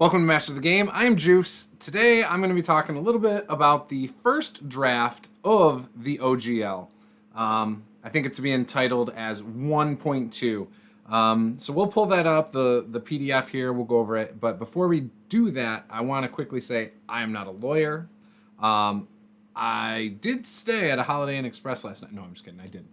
Welcome to Master of the Game. I'm Juice. Today I'm going to be talking a little bit about the first draft of the OGL. I think it's to be entitled as 1.2. So we'll pull that up, the PDF here, we'll go over it. But before we do that, I want to quickly say I am not a lawyer. I did stay at a Holiday Inn Express last night. No, I'm just kidding, I didn't.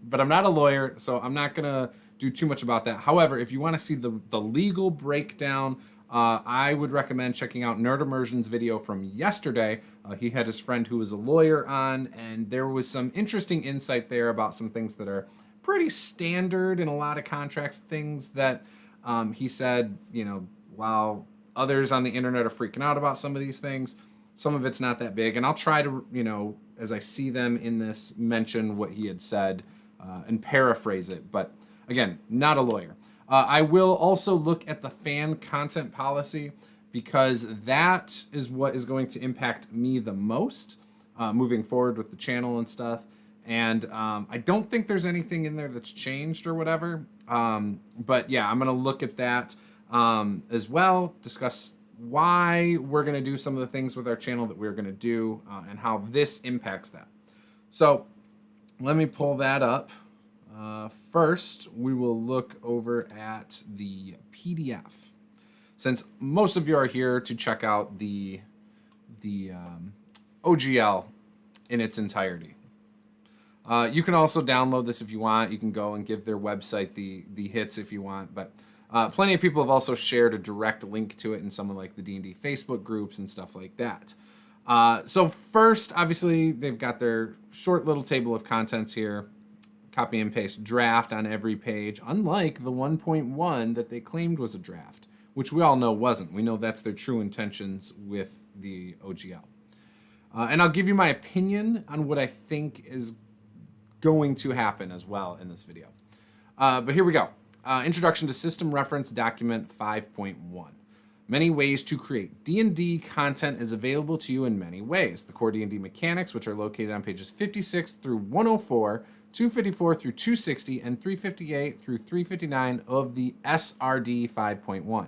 But I'm not a lawyer, so I'm not going to do too much about that. However, if you want to see the legal breakdown, I would recommend checking out NerdImmersion's video from yesterday. He had his friend who was a lawyer on, and there was some interesting insight there about some things that are pretty standard in a lot of contracts, things that he said, you know, while others on the internet are freaking out about some of these things, some of it's not that big. And I'll try to, you know, as I see them in this, mention what he had said and paraphrase it. But again, not a lawyer. I will also look at the fan content policy because that is what is going to impact me the most moving forward with the channel and stuff. And I don't think there's anything in there that's changed or whatever. But yeah, I'm going to look at that as well, discuss why we're going to do some of the things with our channel that we're going to do and how this impacts that. So let me pull that up. First, we will look over at the PDF. Since most of you are here to check out the OGL in its entirety. You can also download this if you want. You can go and give their website the hits if you want. But plenty of people have also shared a direct link to it in some of like the D&D Facebook groups and stuff like that. So first, obviously, they've got their short little table of contents here. Copy and paste draft on every page, unlike the 1.1 that they claimed was a draft, which we all know wasn't. We know that's their true intentions with the OGL. And I'll give you my opinion on what I think is going to happen as well in this video. But here we go. Introduction to System Reference Document 5.1. Many ways to create D&D content is available to you in many ways. The core D&D mechanics, which are located on pages 56 through 104, 254 through 260, and 358 through 359 of the SRD 5.1,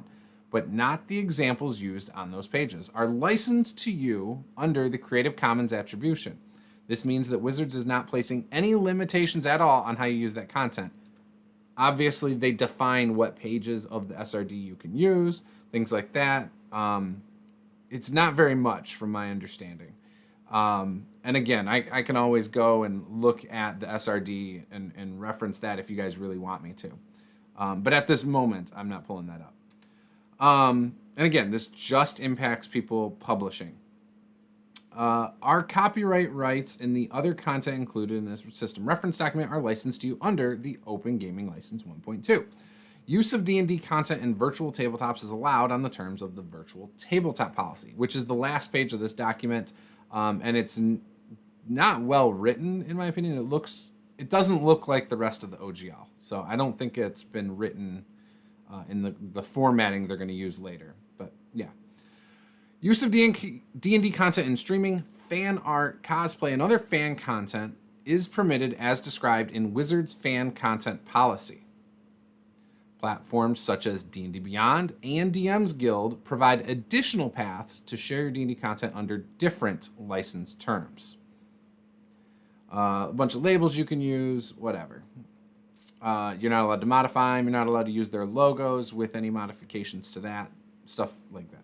but not the examples used on those pages, are licensed to you under the Creative Commons attribution. This means that Wizards is not placing any limitations at all on how you use that content. Obviously, they define what pages of the SRD you can use, things like that. It's not very much from my understanding. And again, I can always go and look at the SRD and reference that if you guys really want me to. But at this moment, I'm not pulling that up. And again, this just impacts people publishing. Our copyright rights and the other content included in this system reference document are licensed to you under the Open Gaming License 1.2. Use of D&D content in virtual tabletops is allowed on the terms of the virtual tabletop policy, which is the last page of this document. And it's not well written, in my opinion. It doesn't look like the rest of the OGL. So I don't think it's been written in the formatting they're going to use later. But yeah. Use of D&D content in streaming, fan art, cosplay, and other fan content is permitted as described in Wizards Fan Content Policy. Platforms such as D&D Beyond and DM's Guild provide additional paths to share your D&D content under different license terms. A bunch of labels you can use, whatever. You're not allowed to modify them. You're not allowed to use their logos with any modifications to that, stuff like that.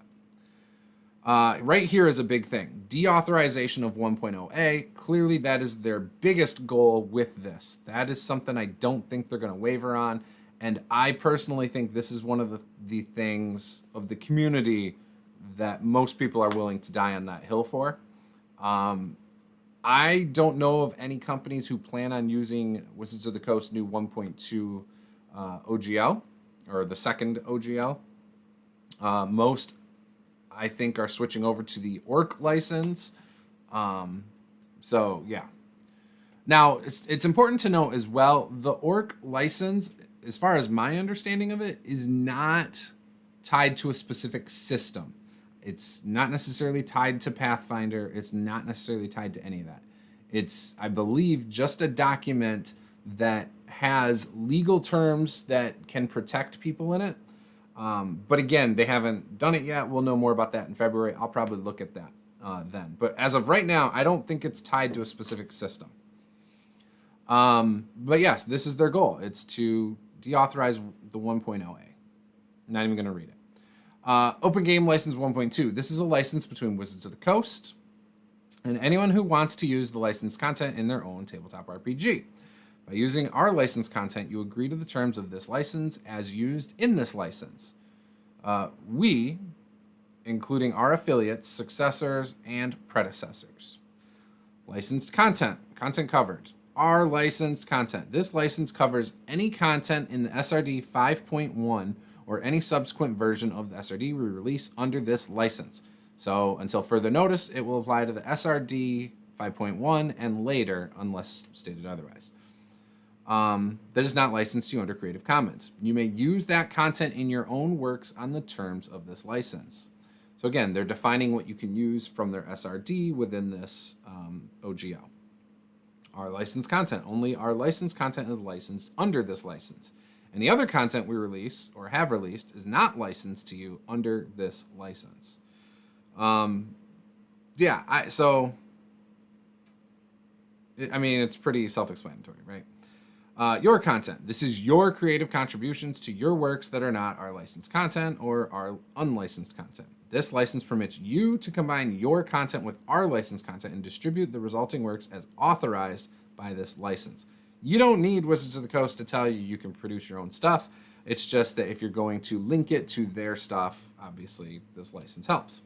Right here is a big thing. Deauthorization of 1.0a. Clearly, that is their biggest goal with this. That is something I don't think they're going to waver on. And I personally think this is one of the things of the community that most people are willing to die on that hill for. I don't know of any companies who plan on using Wizards of the Coast new 1.2 OGL, or the second OGL. Most, I think, are switching over to the Orc license. So, yeah. Now, it's important to note as well, the Orc license, as far as my understanding of it, is not tied to a specific system. It's not necessarily tied to Pathfinder. It's not necessarily tied to any of that. It's, I believe, just a document that has legal terms that can protect people in it. But again, they haven't done it yet. We'll know more about that in February. I'll probably look at that then. But as of right now, I don't think it's tied to a specific system. But yes, this is their goal. It's to deauthorize the 1.0A. Not even going to read it. Open Game License 1.2. This is a license between Wizards of the Coast and anyone who wants to use the licensed content in their own tabletop RPG. By using our licensed content, you agree to the terms of this license as used in this license. We, including our affiliates, successors, and predecessors. Licensed content. Content covered. Our licensed content. This license covers any content in the SRD 5.1 or any subsequent version of the SRD we release under this license. So until further notice, it will apply to the SRD 5.1 and later, unless stated otherwise. That is not licensed to you under Creative Commons. You may use that content in your own works on the terms of this license. So again, they're defining what you can use from their SRD within this OGL. Our licensed content. Only our licensed content is licensed under this license. Any other content we release or have released is not licensed to you under this license. It's pretty self-explanatory, right? Your content. This is your creative contributions to your works that are not our licensed content or our unlicensed content. This license permits you to combine your content with our licensed content and distribute the resulting works as authorized by this license. You don't need Wizards of the Coast to tell you you can produce your own stuff. It's just that if you're going to link it to their stuff, obviously this license helps.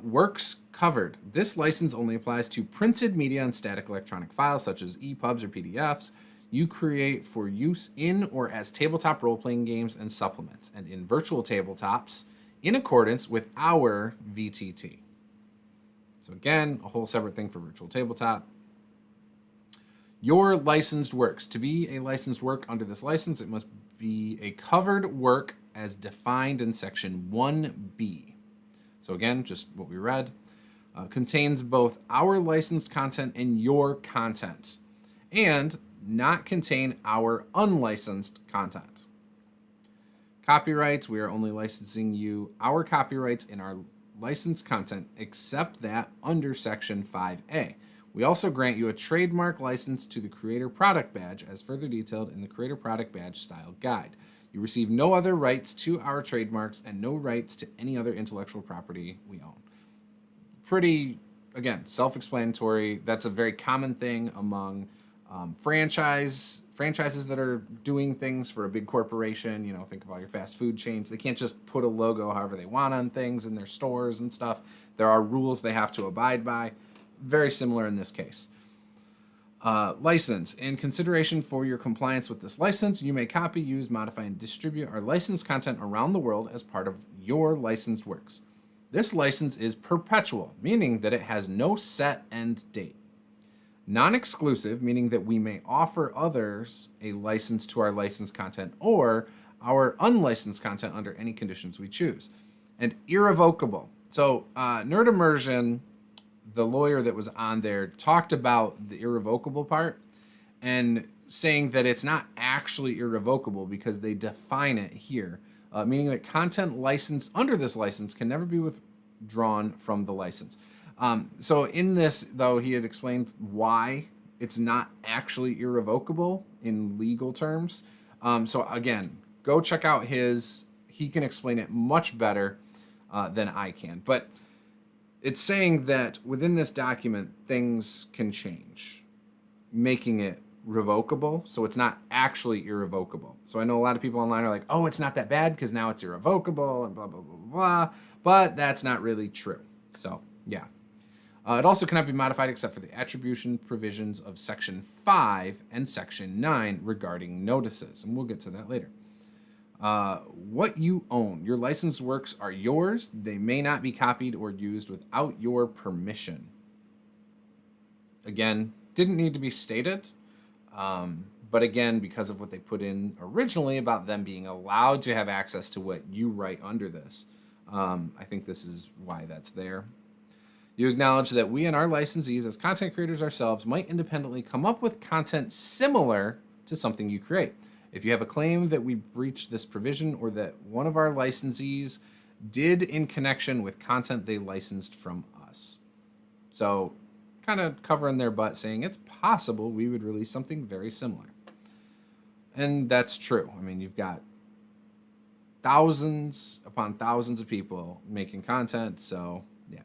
Works covered. This license only applies to printed media and static electronic files such as EPUBs or PDFs you create for use in or as tabletop role-playing games and supplements, and in virtual tabletops in accordance with our VTT. So again, a whole separate thing for virtual tabletop. Your licensed works. To be a licensed work under this license, it must be a covered work as defined in section 1B. So again, just what we read, contains both our licensed content and your content, and not contain our unlicensed content. Copyrights, we are only licensing you our copyrights in our licensed content, except that under section 5A. We also grant you a trademark license to the Creator Product Badge as further detailed in the Creator Product Badge Style Guide. You receive no other rights to our trademarks and no rights to any other intellectual property we own. Pretty, again, self-explanatory. That's a very common thing among franchises that are doing things for a big corporation. You know, think of all your fast food chains. They can't just put a logo however they want on things in their stores and stuff. There are rules they have to abide by. Very similar in this case. License. In consideration for your compliance with this license, you may copy, use, modify, and distribute our licensed content around the world as part of your licensed works. This license is perpetual, meaning that it has no set end date. Non-exclusive, meaning that we may offer others a license to our licensed content or our unlicensed content under any conditions we choose. And irrevocable. So NerdImmersion, the lawyer that was on there, talked about the irrevocable part and saying that it's not actually irrevocable because they define it here, meaning that content licensed under this license can never be withdrawn from the license. So in this, though, he had explained why it's not actually irrevocable in legal terms. So again, go check out his. He can explain it much better than I can. But it's saying that within this document, things can change, making it revocable. So it's not actually irrevocable. So I know a lot of people online are like, oh, it's not that bad because now it's irrevocable and blah, blah, blah, blah. But that's not really true. So, yeah. It also cannot be modified except for the attribution provisions of Section 5 and Section 9 regarding notices. And we'll get to that later. What you own. Your licensed works are yours. They may not be copied or used without your permission. Again, didn't need to be stated. But again, because of what they put in originally about them being allowed to have access to what you write under this, I think this is why that's there. You acknowledge that we and our licensees as content creators ourselves might independently come up with content similar to something you create. If you have a claim that we breached this provision or that one of our licensees did in connection with content they licensed from us. So kind of covering their butt, saying it's possible we would release something very similar. And that's true. I mean, you've got thousands upon thousands of people making content, so yeah.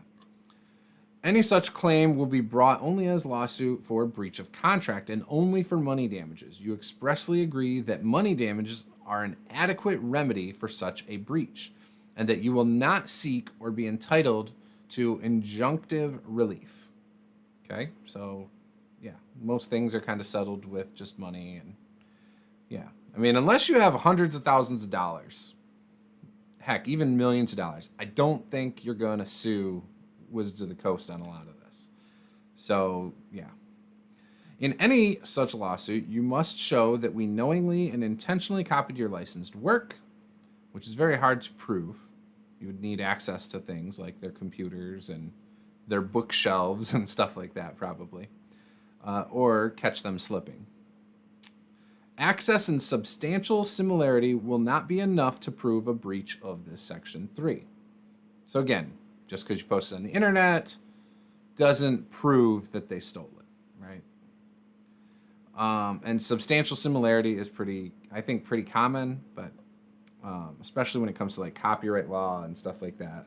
Any such claim will be brought only as lawsuit for breach of contract and only for money damages. You expressly agree that money damages are an adequate remedy for such a breach, and that you will not seek or be entitled to injunctive relief. Okay, so yeah, most things are kind of settled with just money, and yeah. I mean, unless you have hundreds of thousands of dollars, heck, even millions of dollars, I don't think you're going to sue Wizards of the Coast on a lot of this. So, yeah. In any such lawsuit, you must show that we knowingly and intentionally copied your licensed work, which is very hard to prove. You would need access to things like their computers and their bookshelves and stuff like that, probably, or catch them slipping. Access and substantial similarity will not be enough to prove a breach of this Section 3. So again, just because you posted on the internet doesn't prove that they stole it, right? And substantial similarity is pretty common, but especially when it comes to like copyright law and stuff like that.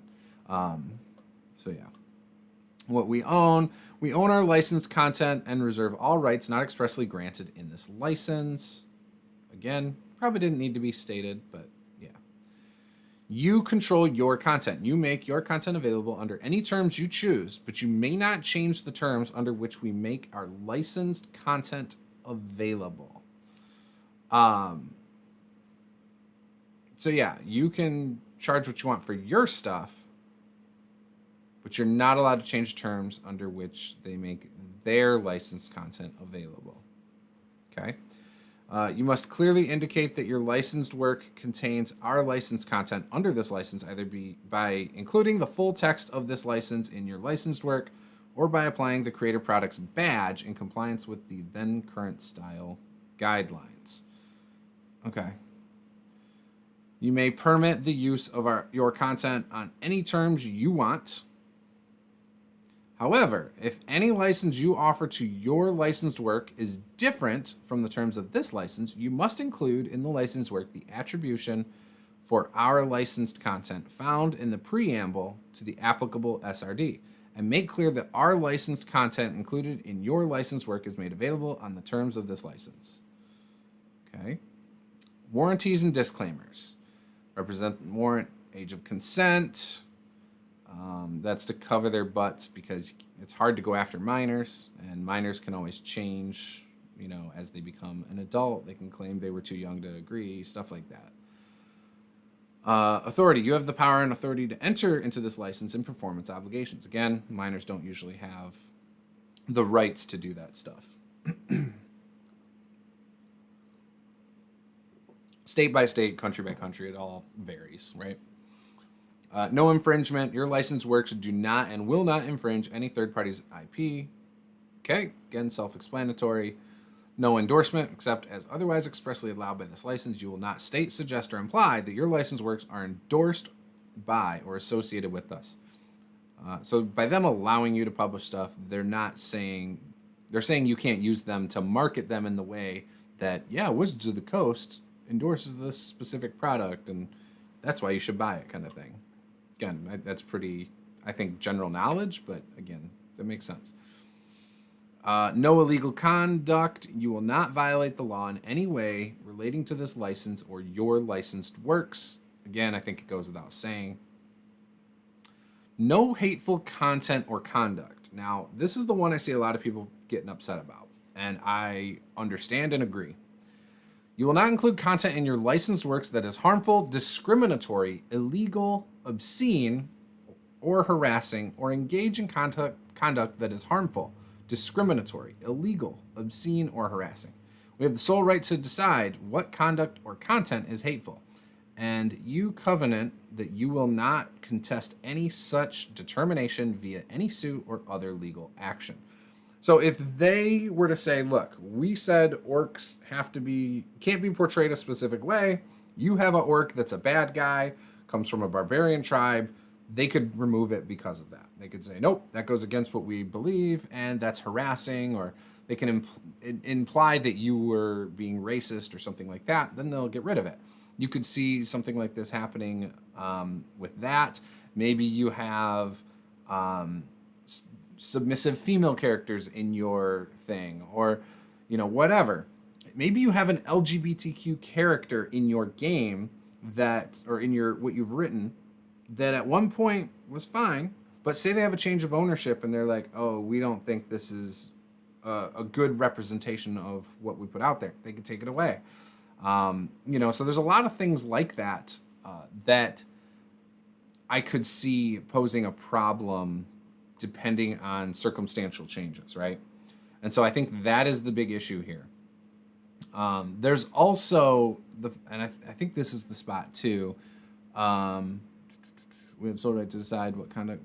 So yeah. What we own our licensed content and reserve all rights not expressly granted in this license. Again, probably didn't need to be stated, but yeah. You control your content. You make your content available under any terms you choose, but you may not change the terms under which we make our licensed content available. So yeah, you can charge what you want for your stuff, but you're not allowed to change terms under which they make their licensed content available. Okay? You must clearly indicate that your licensed work contains our licensed content under this license, either by including the full text of this license in your licensed work or by applying the Creator Products badge in compliance with the then current style guidelines. Okay. You may permit the use of your content on any terms you want. However, if any license you offer to your licensed work is different from the terms of this license, you must include in the licensed work the attribution for our licensed content found in the preamble to the applicable SRD, and make clear that our licensed content included in your licensed work is made available on the terms of this license. Okay. Warranties and disclaimers. Represent warrant age of consent. That's to cover their butts because it's hard to go after minors, and minors can always change, as they become an adult. They can claim they were too young to agree, stuff like that. Authority. You have the power and authority to enter into this license and perform its obligations. Again, minors don't usually have the rights to do that stuff. State by state, country by country, it all varies, right? No infringement. Your licensed works do not and will not infringe any third party's IP. Okay, again, self-explanatory. No endorsement, except as otherwise expressly allowed by this license. You will not state, suggest, or imply that your licensed works are endorsed by or associated with us. So by them allowing you to publish stuff, they're saying you can't use them to market them in the way that, yeah, Wizards of the Coast endorses this specific product, and that's why you should buy it, kind of thing. Again, that's pretty, I think, general knowledge, but again, that makes sense. No illegal conduct. You will not violate the law in any way relating to this license or your licensed works. Again, I think it goes without saying. No hateful content or conduct. Now, this is the one I see a lot of people getting upset about, and I understand and agree. You will not include content in your licensed works that is harmful, discriminatory, illegal, obscene, or harassing, or engage in conduct that is harmful, discriminatory, illegal, obscene, or harassing. We have the sole right to decide what conduct or content is hateful, and you covenant that you will not contest any such determination via any suit or other legal action. So if they were to say, look, we said orcs can't be portrayed a specific way. You have an orc that's a bad guy, comes from a barbarian tribe. They could remove it because of that. They could say, nope, that goes against what we believe, and that's harassing, or they can imply that you were being racist or something like that. Then they'll get rid of it. You could see something like this happening with that. Maybe you have submissive female characters in your thing, or whatever. Maybe you have an LGBTQ character in your game or in what you've written that at one point was fine, but say they have a change of ownership and they're like, oh, we don't think this is a good representation of what we put out there. They could take it away. So there's a lot of things like that that I could see posing a problem depending on circumstantial changes, right? And so I think that is the big issue here. There's also I think this is the spot too. We have sole right to decide what conduct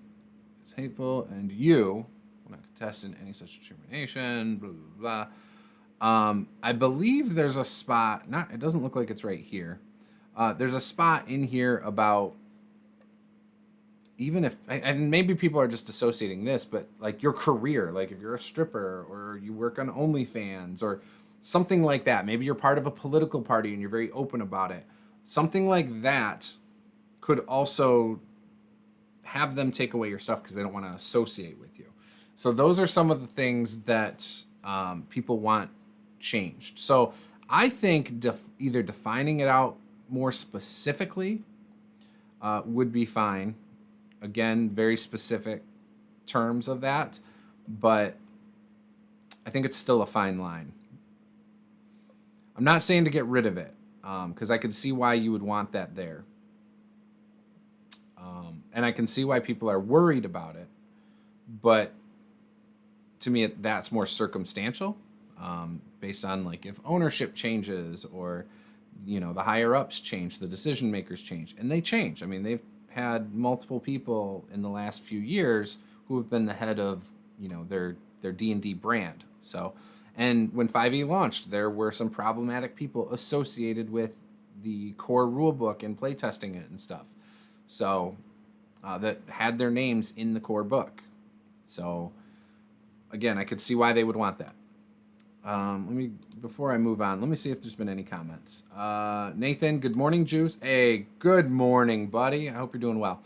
is hateful, and you will not contest in any such determination. Blah blah blah. I believe there's a spot. It doesn't look like it's right here. There's a spot in here about even if, and maybe people are just associating this, but like your career, like if you're a stripper or you work on OnlyFans or something like that. Maybe you're part of a political party and you're very open about it. Something like that could also have them take away your stuff because they don't want to associate with you. So those are some of the things that people want changed. So I think either defining it out more specifically would be fine. Again, very specific terms of that, but I think it's still a fine line. I'm not saying to get rid of it, because I could see why you would want that there. And I can see why people are worried about it, but to me, that's more circumstantial, based on like if ownership changes or, the higher ups change, the decision makers change, and they change. I mean, they've had multiple people in the last few years who have been the head of, their D&D brand. So, and when 5e launched, there were some problematic people associated with the core rulebook and playtesting it and stuff. So, that had their names in the core book. So, again, I could see why they would want that. Before I move on, let me see if there's been any comments. Nathan, good morning, Juce. Hey, good morning, buddy. I hope you're doing well.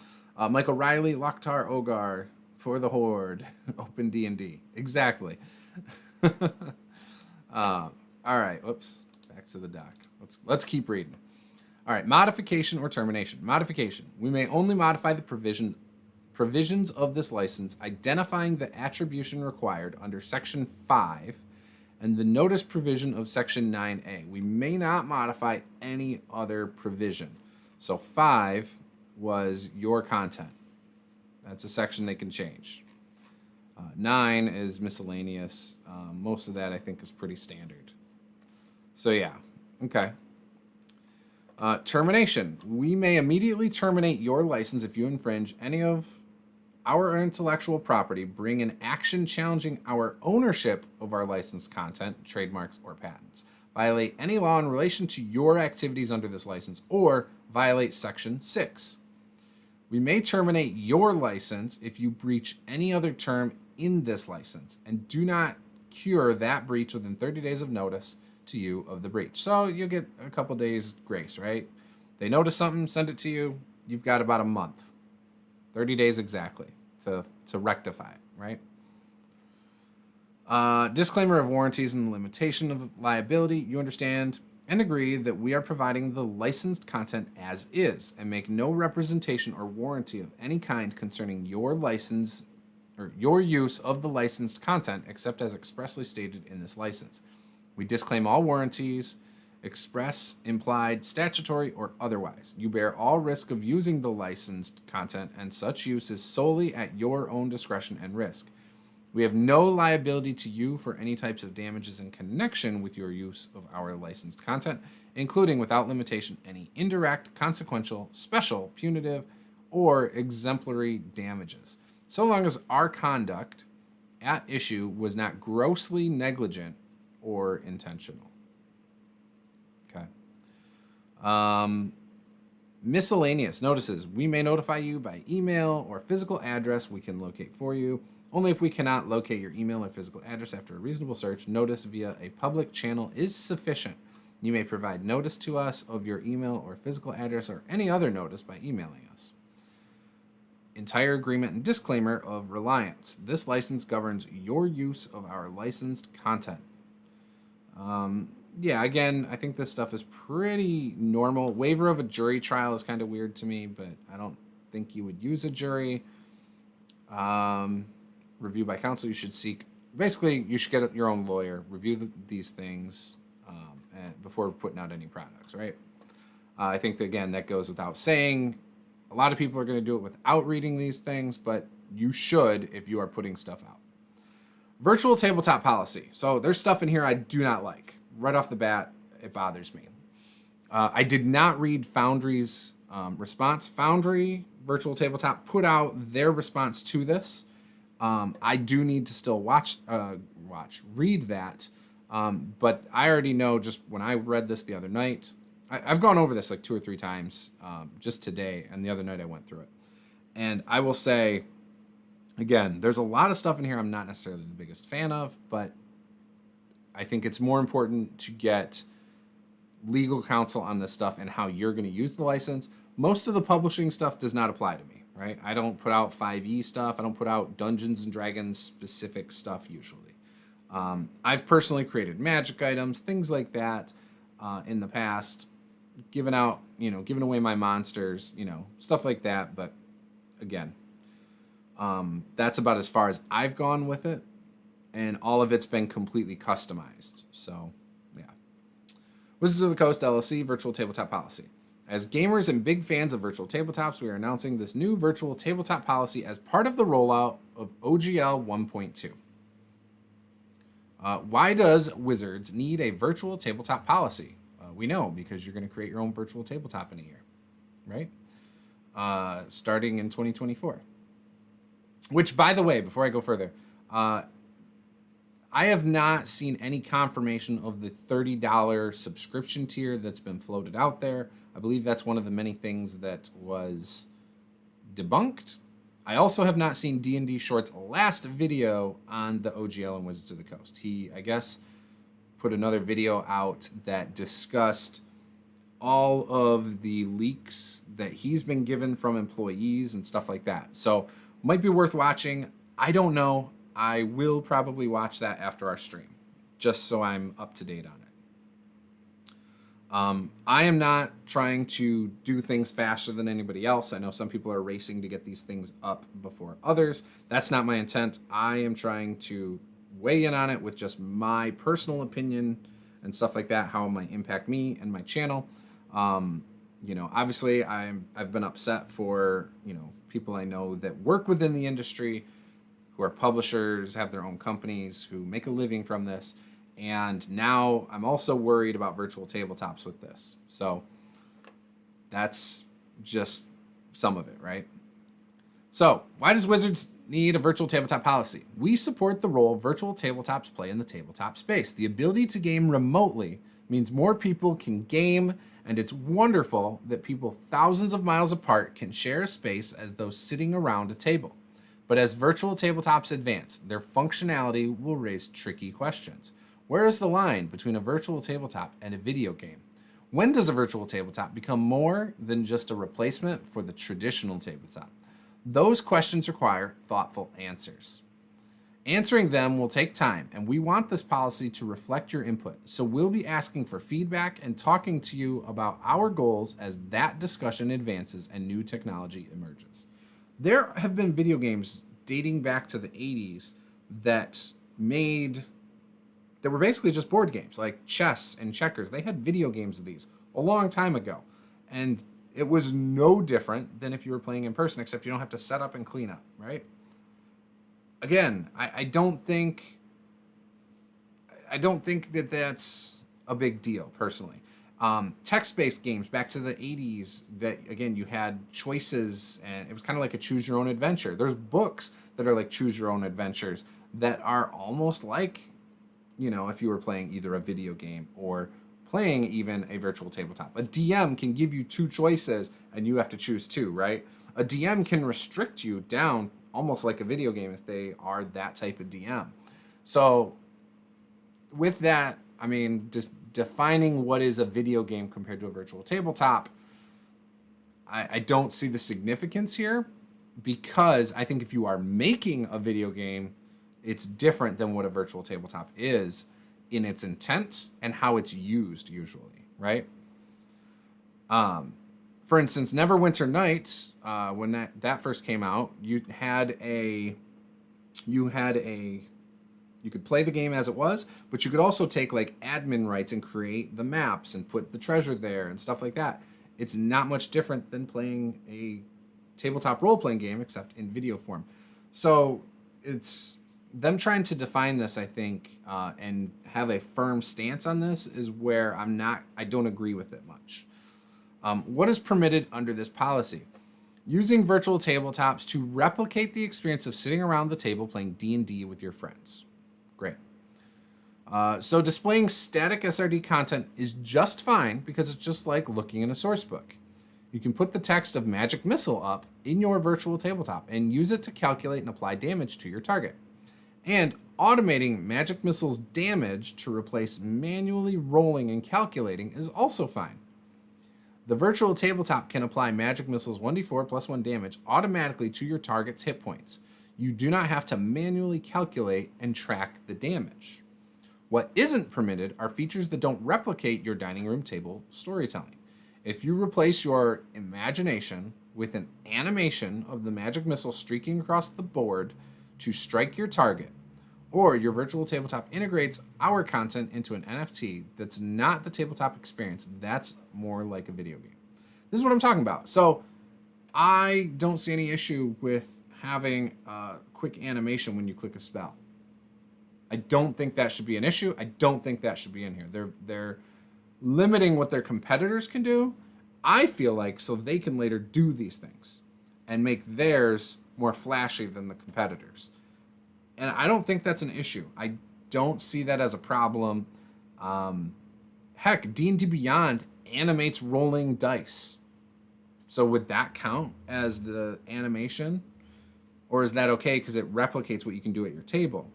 Michael Riley, Loktar Ogar, for the Horde, open D&D. Exactly. All right, whoops, back to the doc. Let's keep reading. All right, modification or termination. Modification. We may only modify the provisions of this license identifying the attribution required under Section 5 and the notice provision of Section 9A. We may not modify any other provision. So 5 was your content. That's a section they can change. 9 is miscellaneous. Most of that, I think, is pretty standard. So yeah, okay. Termination. We may immediately terminate your license if you infringe any of our intellectual property, bring an action challenging our ownership of our licensed content, trademarks, or patents, violate any law in relation to your activities under this license, or violate Section 6. We may terminate your license if you breach any other term in this license and do not cure that breach within 30 days of notice to you of the breach. So you'll get a couple days grace, right? They notice something, send it to you. You've got about a month, 30 days exactly to rectify it, right? Disclaimer of warranties and limitation of liability. You understand and agree that we are providing the licensed content as is and make no representation or warranty of any kind concerning your license or your use of the licensed content except as expressly stated in this license. We disclaim all warranties, express, implied, statutory, or otherwise. You bear all risk of using the licensed content, and such use is solely at your own discretion and risk. We have no liability to you for any types of damages in connection with your use of our licensed content, including, without limitation, any indirect, consequential, special, punitive, or exemplary damages, so long as our conduct at issue was not grossly negligent or intentional. Okay. Miscellaneous notices. We may notify you by email or physical address we can locate for you. Only if we cannot locate your email or physical address after a reasonable search, notice via a public channel is sufficient. You may provide notice to us of your email or physical address or any other notice by emailing us. Entire agreement and disclaimer of reliance. This license governs your use of our licensed content. Yeah, again, I think this stuff is pretty normal. Waiver of a jury trial is kind of weird to me, but I don't think you would use a jury. Review by counsel, you should seek. Basically, you should get your own lawyer, review these things before putting out any products, right? I think, that, again, that goes without saying. A lot of people are going to do it without reading these things, but you should if you are putting stuff out. Virtual tabletop policy. So there's stuff in here I do not like. Right off the bat, it bothers me. I did not read Foundry's response. Foundry Virtual Tabletop put out their response to this. I do need to still read that. But I already know, just when I read this the other night, I've gone over this like 2 or 3 times just today, and the other night I went through it. And I will say, again, there's a lot of stuff in here I'm not necessarily the biggest fan of, but I think it's more important to get legal counsel on this stuff and how you're going to use the license. Most of the publishing stuff does not apply to me, right? I don't put out 5e stuff. I don't put out Dungeons & Dragons specific stuff usually. I've personally created magic items, things like that in the past, giving away my monsters, stuff like that. But again, that's about as far as I've gone with it. And all of it's been completely customized. So, yeah. Wizards of the Coast LLC Virtual Tabletop Policy. As gamers and big fans of virtual tabletops, we are announcing this new virtual tabletop policy as part of the rollout of OGL 1.2. Why does Wizards need a virtual tabletop policy? We know, because you're going to create your own virtual tabletop in a year, right? Starting in 2024. Which, by the way, before I go further, I have not seen any confirmation of the $30 subscription tier that's been floated out there. I believe that's one of the many things that was debunked. I also have not seen D&D Short's last video on the OGL and Wizards of the Coast. He, I guess, put another video out that discussed all of the leaks that he's been given from employees and stuff like that. So, might be worth watching. I don't know. I will probably watch that after our stream, just so I'm up to date on it. I am not trying to do things faster than anybody else. I know some people are racing to get these things up before others. That's not my intent. I am trying to weigh in on it with just my personal opinion and stuff like that, how it might impact me and my channel. Obviously I've been upset for, people I know that work within the industry, who are publishers, have their own companies, who make a living from this. And now I'm also worried about virtual tabletops with this. So that's just some of it, right? So why does Wizards need a virtual tabletop policy? We support the role virtual tabletops play in the tabletop space. The ability to game remotely means more people can game, and it's wonderful that people thousands of miles apart can share a space as though sitting around a table. But as virtual tabletops advance, their functionality will raise tricky questions. Where is the line between a virtual tabletop and a video game? When does a virtual tabletop become more than just a replacement for the traditional tabletop? Those questions require thoughtful answers. Answering them will take time, and we want this policy to reflect your input. So we'll be asking for feedback and talking to you about our goals as that discussion advances and new technology emerges. There have been video games dating back to the 80s that were basically just board games, like chess and checkers. They had video games of these a long time ago. And it was no different than if you were playing in person, except you don't have to set up and clean up, right? Again, I don't think that that's a big deal, personally. Text-based games back to the 80s that, again, you had choices, and it was kind of like a choose-your-own adventure. There's books that are like choose-your-own adventures that are almost like, you know, if you were playing either a video game or playing even a virtual tabletop. A DM can give you two choices and you have to choose two, right? A DM can restrict you down almost like a video game if they are that type of DM. So with that, I mean, just defining what is a video game compared to a virtual tabletop, I don't see the significance here, because I think if you are making a video game, it's different than what a virtual tabletop is in its intent and how it's used usually, right? For instance, Neverwinter Nights, when that first came out, you could play the game as it was, but you could also take like admin rights and create the maps and put the treasure there and stuff like that. It's not much different than playing a tabletop role-playing game, except in video form. So it's them trying to define this, I think, and have a firm stance on this is where I don't agree with it much. What is permitted under this policy? Using virtual tabletops to replicate the experience of sitting around the table playing D&D with your friends. Great. So displaying static SRD content is just fine because it's just like looking in a source book. You can put the text of Magic Missile up in your virtual tabletop and use it to calculate and apply damage to your target. And automating Magic Missile's damage to replace manually rolling and calculating is also fine. The virtual tabletop can apply Magic Missile's 1d4 plus 1 damage automatically to your target's hit points. You do not have to manually calculate and track the damage. What isn't permitted are features that don't replicate your dining room table storytelling. If you replace your imagination with an animation of the Magic Missile streaking across the board to strike your target, or your virtual tabletop integrates our content into an NFT that's not the tabletop experience, that's more like a video game. This is what I'm talking about. So I don't see any issue with having a quick animation when you click a spell. I don't think that should be an issue. I don't think that should be in here. They're limiting what their competitors can do, I feel like, so they can later do these things and make theirs more flashy than the competitors. And I don't think that's an issue. I don't see that as a problem. Heck, D&D Beyond animates rolling dice. So would that count as the animation? Or is that okay because it replicates what you can do at your table?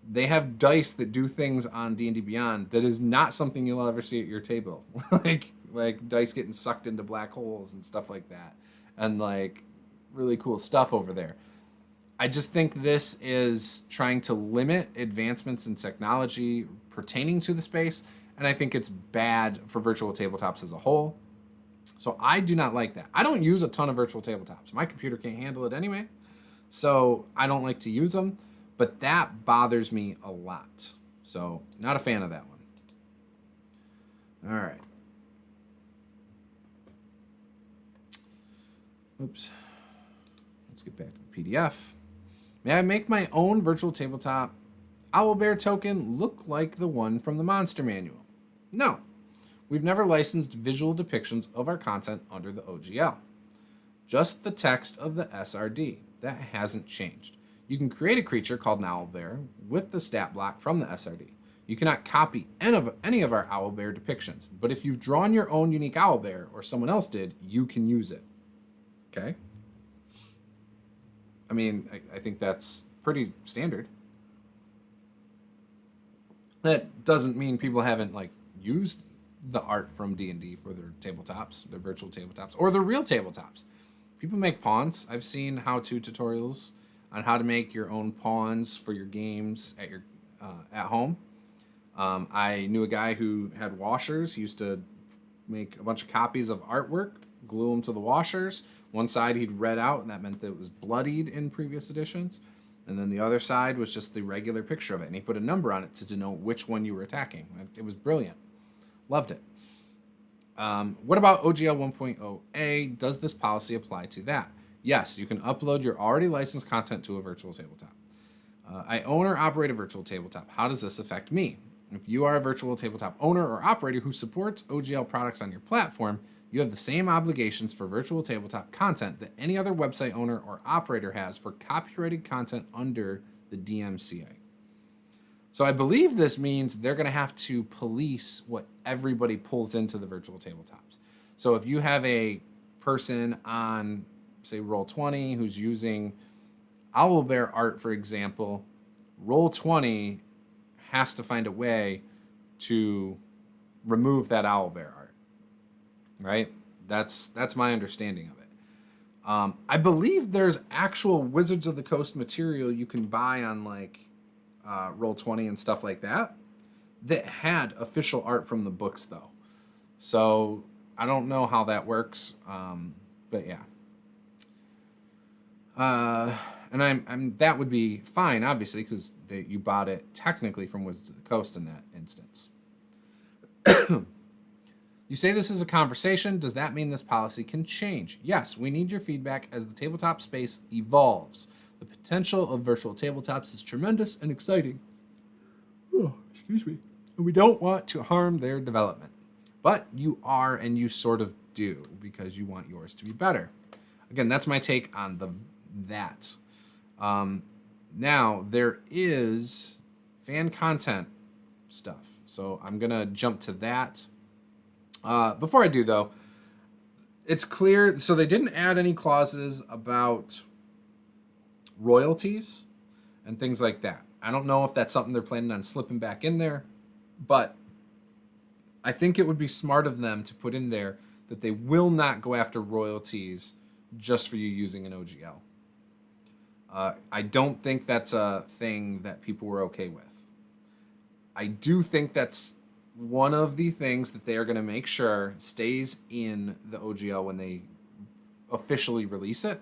They have dice that do things on D&D Beyond that is not something you'll ever see at your table. like dice getting sucked into black holes and stuff like that. And like really cool stuff over there. I just think this is trying to limit advancements in technology pertaining to the space, and I think it's bad for virtual tabletops as a whole. So I do not like that. I don't use a ton of virtual tabletops. My computer can't handle it anyway, so I don't like to use them, but that bothers me a lot. So not a fan of that one. All right. Oops. Let's get back to the PDF. May I make my own virtual tabletop owlbear token look like the one from the Monster Manual? No. We've never licensed visual depictions of our content under the OGL. Just the text of the SRD. That hasn't changed. You can create a creature called an owlbear with the stat block from the SRD. You cannot copy any of our owlbear depictions, but if you've drawn your own unique owlbear or someone else did, you can use it. Okay? I mean, I think that's pretty standard. That doesn't mean people haven't like used the art from D&D for their tabletops, their virtual tabletops, or their real tabletops. People make pawns. I've seen how-to tutorials on how to make your own pawns for your games at your at home. I knew a guy who had washers. He used to make a bunch of copies of artwork, glue them to the washers. One side he'd read out, and that meant that it was bloodied in previous editions. And then the other side was just the regular picture of it. And he put a number on it to denote which one you were attacking. It was brilliant. Loved it. What about OGL 1.0a? Does this policy apply to that? Yes, you can upload your already licensed content to a virtual tabletop. I own or operate a virtual tabletop. How does this affect me? If you are a virtual tabletop owner or operator who supports OGL products on your platform, you have the same obligations for virtual tabletop content that any other website owner or operator has for copyrighted content under the DMCA. So I believe this means they're going to have to police what everybody pulls into the virtual tabletops. So if you have a person on, say, Roll20 who's using Owlbear art, for example, Roll20 has to find a way to remove that Owlbear art, right? That's my understanding of it. I believe there's actual Wizards of the Coast material you can buy on like Roll20 and stuff like that had official art from the books though. So I don't know how that works, but yeah. And I'm that would be fine, obviously, because you bought it technically from Wizards of the Coast in that instance. You say this is a conversation. Does that mean this policy can change? Yes, we need your feedback as the tabletop space evolves. The potential of virtual tabletops is tremendous and exciting. Oh, excuse me. And we don't want to harm their development. But you are, and you sort of do, because you want yours to be better. Again, that's my take on that. Now, there is fan content stuff. So I'm going to jump to that. Before I do, though, it's clear. So they didn't add any clauses about royalties and things like that. I don't know if that's something they're planning on slipping back in there, but I think it would be smart of them to put in there that they will not go after royalties just for you using an OGL. I don't think that's a thing that people were okay with. I do think that's one of the things that they are going to make sure stays in the OGL when they officially release it.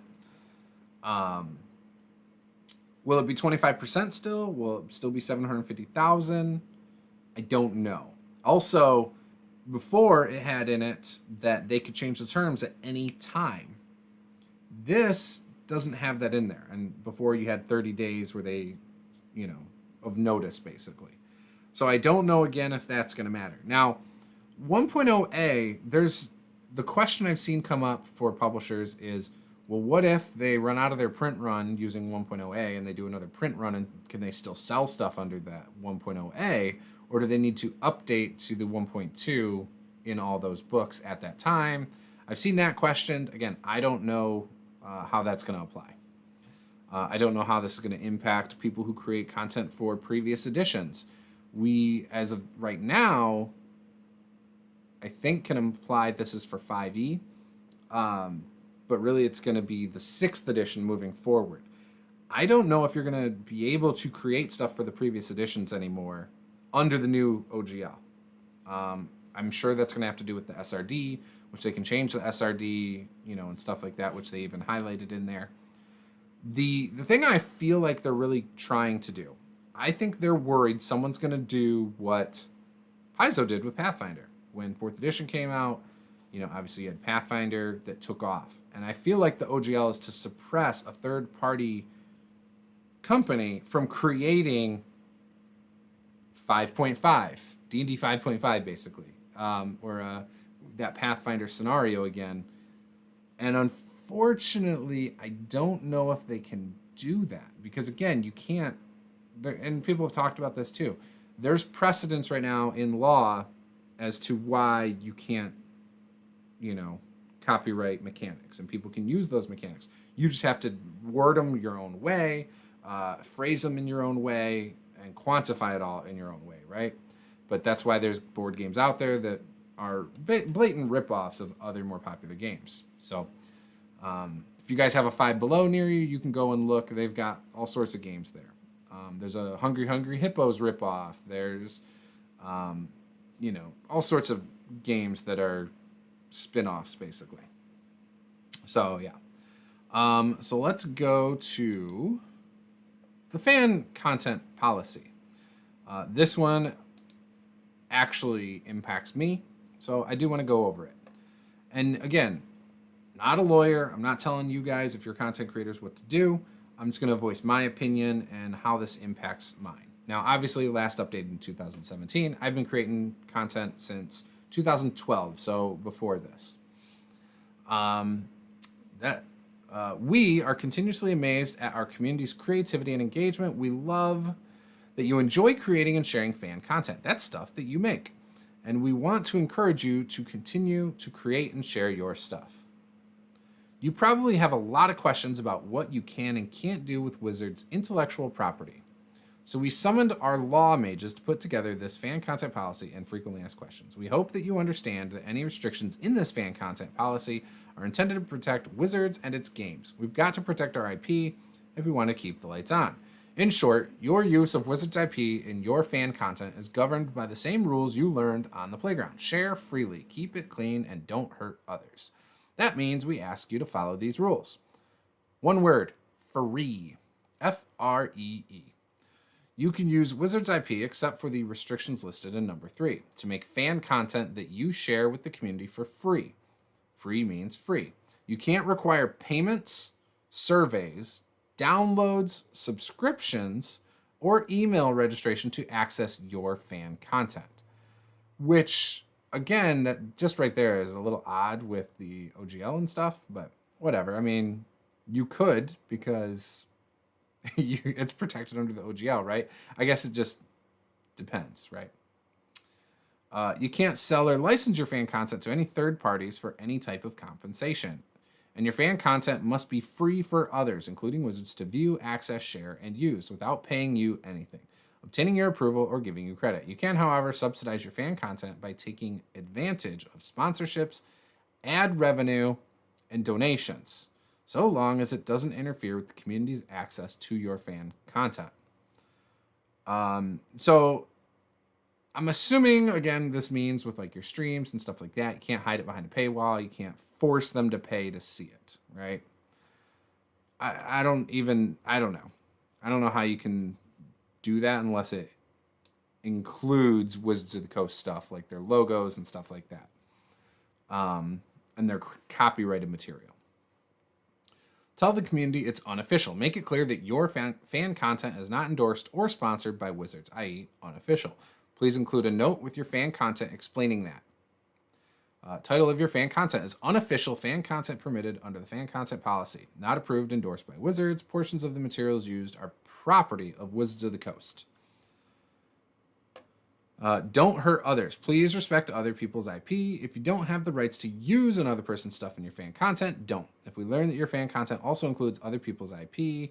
Will it be 25% still? Will it still be 750,000? I don't know. Also, before it had in it that they could change the terms at any time. This doesn't have that in there. And before you had 30 days where they, of notice basically. So I don't know again if that's going to matter. Now, 1.0A, there's the question I've seen come up for publishers is, well, what if they run out of their print run using 1.0A and they do another print run, and can they still sell stuff under that 1.0A, or do they need to update to the 1.2 in all those books at that time? I've seen that questioned. Again, I don't know how that's going to apply. I don't know how this is going to impact people who create content for previous editions. We, as of right now, I think can imply this is for 5e, but really it's going to be the 6th edition moving forward. I don't know if you're going to be able to create stuff for the previous editions anymore under the new OGL. I'm sure that's going to have to do with the SRD, which they can change the SRD, and stuff like that, which they even highlighted in there. The thing I feel like they're really trying to do, I think they're worried someone's going to do what Paizo did with Pathfinder. When 4th edition came out, obviously you had Pathfinder that took off. And I feel like the OGL is to suppress a third-party company from creating 5.5, D&D 5.5 basically, or that Pathfinder scenario again. And unfortunately, I don't know if they can do that. Because again, you can't, and people have talked about this too, there's precedence right now in law as to why you can't, copyright mechanics, and people can use those mechanics. You just have to word them your own way, phrase them in your own way, and quantify it all in your own way, right? But that's why there's board games out there that are blatant ripoffs of other more popular games. So if you guys have a Five Below near you, you can go and look. They've got all sorts of games there. There's a Hungry Hungry Hippos ripoff. There's, all sorts of games that are spin-offs, basically. So, yeah. So let's go to the fan content policy. This one actually impacts me, so I do want to go over it. And again, not a lawyer. I'm not telling you guys, if you're content creators, what to do. I'm just going to voice my opinion and how this impacts mine. Now, obviously, last updated in 2017. I've been creating content since 2012, so before this. We are continuously amazed at our community's creativity and engagement. We love that you enjoy creating and sharing fan content. That's stuff that you make. And we want to encourage you to continue to create and share your stuff. You probably have a lot of questions about what you can and can't do with Wizards' intellectual property. So we summoned our law mages to put together this fan content policy and frequently asked questions. We hope that you understand that any restrictions in this fan content policy are intended to protect Wizards and its games. We've got to protect our IP if we want to keep the lights on. In short, your use of Wizards IP in your fan content is governed by the same rules you learned on the playground. Share freely, keep it clean, and don't hurt others. That means we ask you to follow these rules. One word, free. F-R-E-E. You can use Wizards IP except for the restrictions listed in number 3 to make fan content that you share with the community for free. Free means free. You can't require payments, surveys, downloads, subscriptions, or email registration to access your fan content. Which, again, that just right there is a little odd with the OGL and stuff, but whatever. I mean, you could because it's protected under the OGL, right? I guess it just depends, right? You can't sell or license your fan content to any third parties for any type of compensation. And your fan content must be free for others, including Wizards, to view, access, share, and use without paying you anything, obtaining your approval, or giving you credit. You can, however, subsidize your fan content by taking advantage of sponsorships, ad revenue, and donations, so long as it doesn't interfere with the community's access to your fan content. So I'm assuming, again, this means with like your streams and stuff like that, you can't hide it behind a paywall. You can't force them to pay to see it, right? I don't know. I don't know how you can do that unless it includes Wizards of the Coast stuff, like their logos and stuff like that, and their copyrighted material. Tell the community it's unofficial. Make it clear that your fan content is not endorsed or sponsored by Wizards, i.e. unofficial. Please include a note with your fan content explaining that. Title of your fan content is unofficial fan content permitted under the fan content policy. Not approved, endorsed by Wizards. Portions of the materials used are property of Wizards of the Coast. Don't hurt others. Please respect other people's IP. If you don't have the rights to use another person's stuff in your fan content, don't. If we learn that your fan content also includes other people's IP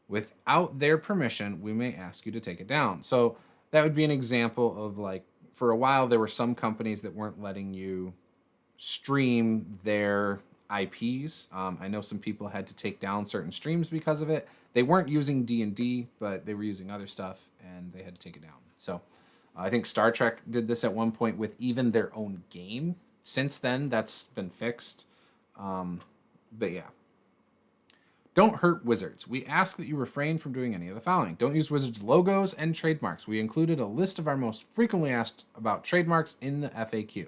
without their permission, we may ask you to take it down. So that would be an example of, like, for a while there were some companies that weren't letting you stream their IPs. I know some people had to take down certain streams because of it. They weren't using D&D, but they were using other stuff, and they had to take it down. So I think Star Trek did this at one point with even their own game. Since then, that's been fixed. But yeah. Don't hurt Wizards. We ask that you refrain from doing any of the following. Don't use Wizards logos and trademarks. We included a list of our most frequently asked about trademarks in the FAQ.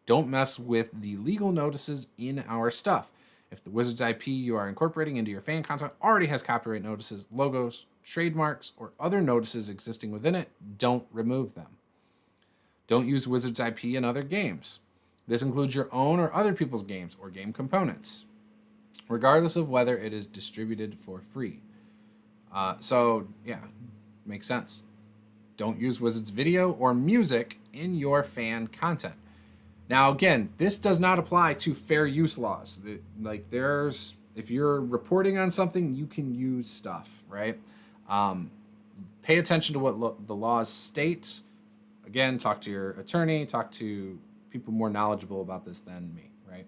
Don't mess with the legal notices in our stuff. If the Wizards IP you are incorporating into your fan content already has copyright notices, logos, trademarks, or other notices existing within it, don't remove them. Don't use Wizards IP in other games. This includes your own or other people's games or game components, regardless of whether it is distributed for free. So, yeah, makes sense. Don't use Wizards video or music in your fan content. Now, again, this does not apply to fair use laws. Like, if you're reporting on something, you can use stuff, right? Pay attention to what the laws state. Again, talk to your attorney, talk to people more knowledgeable about this than me, right?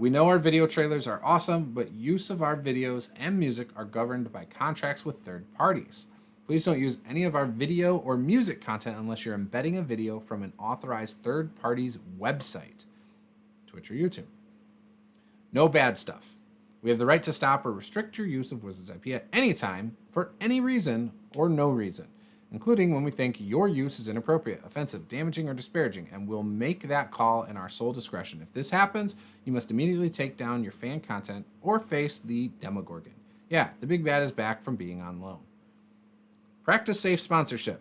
We know our video trailers are awesome, but use of our videos and music are governed by contracts with third parties. Please don't use any of our video or music content unless you're embedding a video from an authorized third party's website, Twitch or YouTube. No bad stuff. We have the right to stop or restrict your use of Wizards IP at any time for any reason or no reason, including when we think your use is inappropriate, offensive, damaging, or disparaging, and we'll make that call in our sole discretion. If this happens, you must immediately take down your fan content or face the Demogorgon. Yeah, the big bad is back from being on loan. Practice safe sponsorship.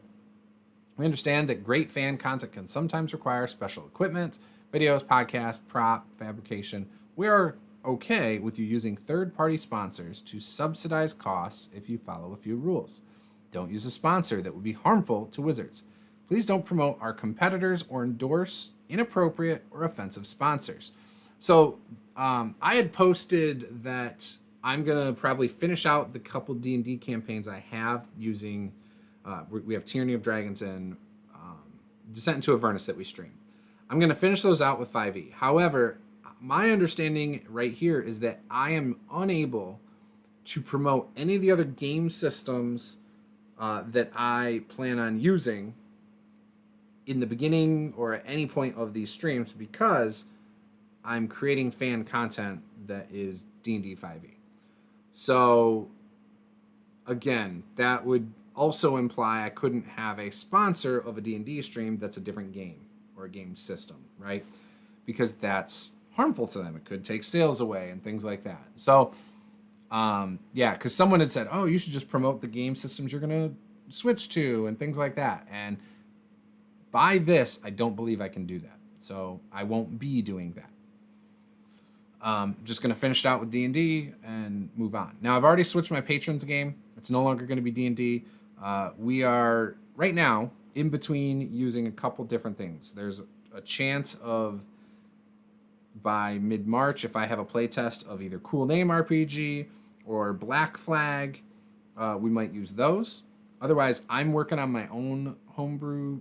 We understand that great fan content can sometimes require special equipment, videos, podcasts, prop, fabrication. We are okay with you using third-party sponsors to subsidize costs if you follow a few rules. Don't use a sponsor that would be harmful to Wizards. Please don't promote our competitors or endorse inappropriate or offensive sponsors. So I had posted that I'm going to probably finish out the couple D&D campaigns I have using, we have Tyranny of Dragons and Descent into Avernus that we stream. I'm going to finish those out with 5e. However, my understanding right here is that I am unable to promote any of the other game systems that I plan on using in the beginning or at any point of these streams because I'm creating fan content that is D&D 5e. So, again, that would also imply I couldn't have a sponsor of a D&D stream that's a different game or a game system, right? Because that's harmful to them. It could take sales away and things like that. So, yeah, because someone had said, oh, you should just promote the game systems you're going to switch to and things like that. And by this, I don't believe I can do that. So I won't be doing that. Just going to finish it out with D&D and move on. Now, I've already switched my patrons game. It's no longer going to be D&D. We are, right now, in between using a couple different things. There's a chance of, by mid-March, if I have a playtest of either Cool Name RPG or Black Flag, we might use those. Otherwise, I'm working on my own homebrew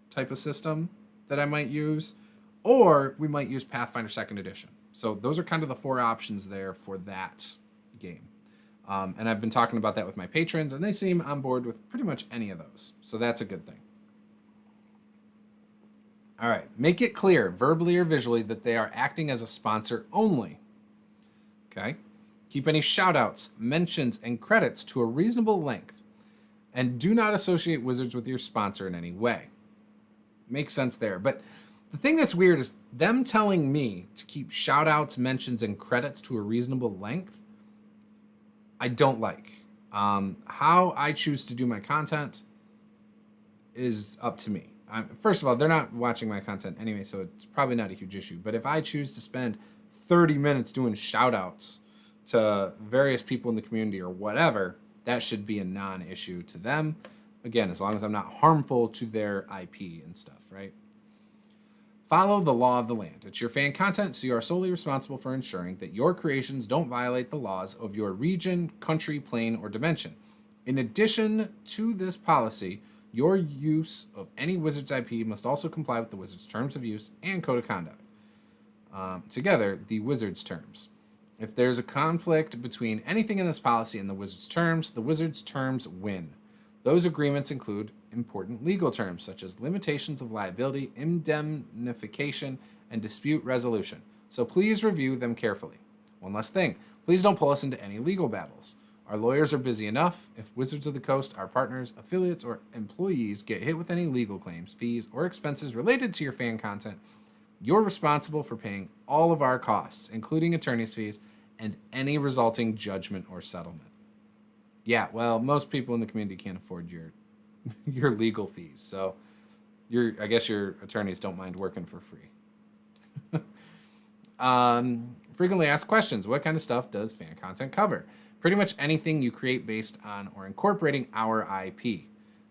type of system that I might use, or we might use Pathfinder 2nd Edition. So those are kind of the four options there for that game. And I've been talking about that with my patrons, and they seem on board with pretty much any of those. So that's a good thing. All right, make it clear, verbally or visually, that they are acting as a sponsor only. Okay? Keep any shout-outs, mentions, and credits to a reasonable length, and do not associate Wizards with your sponsor in any way. Makes sense there. But the thing that's weird is them telling me to keep shout-outs, mentions, and credits to a reasonable length, I don't like. How I choose to do my content is up to me. First of all, they're not watching my content anyway, so it's probably not a huge issue. But if I choose to spend 30 minutes doing shout-outs to various people in the community or whatever, that should be a non-issue to them. Again, as long as I'm not harmful to their IP and stuff, right? Follow the law of the land. It's your fan content, so you are solely responsible for ensuring that your creations don't violate the laws of your region, country, plane, or dimension. In addition to this policy, your use of any Wizards IP must also comply with the Wizards' terms of use and code of conduct. Together, the Wizards' terms. If there's a conflict between anything in this policy and the Wizards' terms win. Those agreements include important legal terms such as limitations of liability, indemnification, and dispute resolution. So please review them carefully. One last thing, please don't pull us into any legal battles. Our lawyers are busy enough. If Wizards of the Coast, our partners, affiliates, or employees get hit with any legal claims, fees, or expenses related to your fan content, you're responsible for paying all of our costs, including attorney's fees and any resulting judgment or settlement. Yeah, well, most people in the community can't afford your legal fees, so I guess your attorneys don't mind working for free. Frequently asked questions. What kind of stuff does fan content cover? Pretty much anything you create based on or incorporating our IP.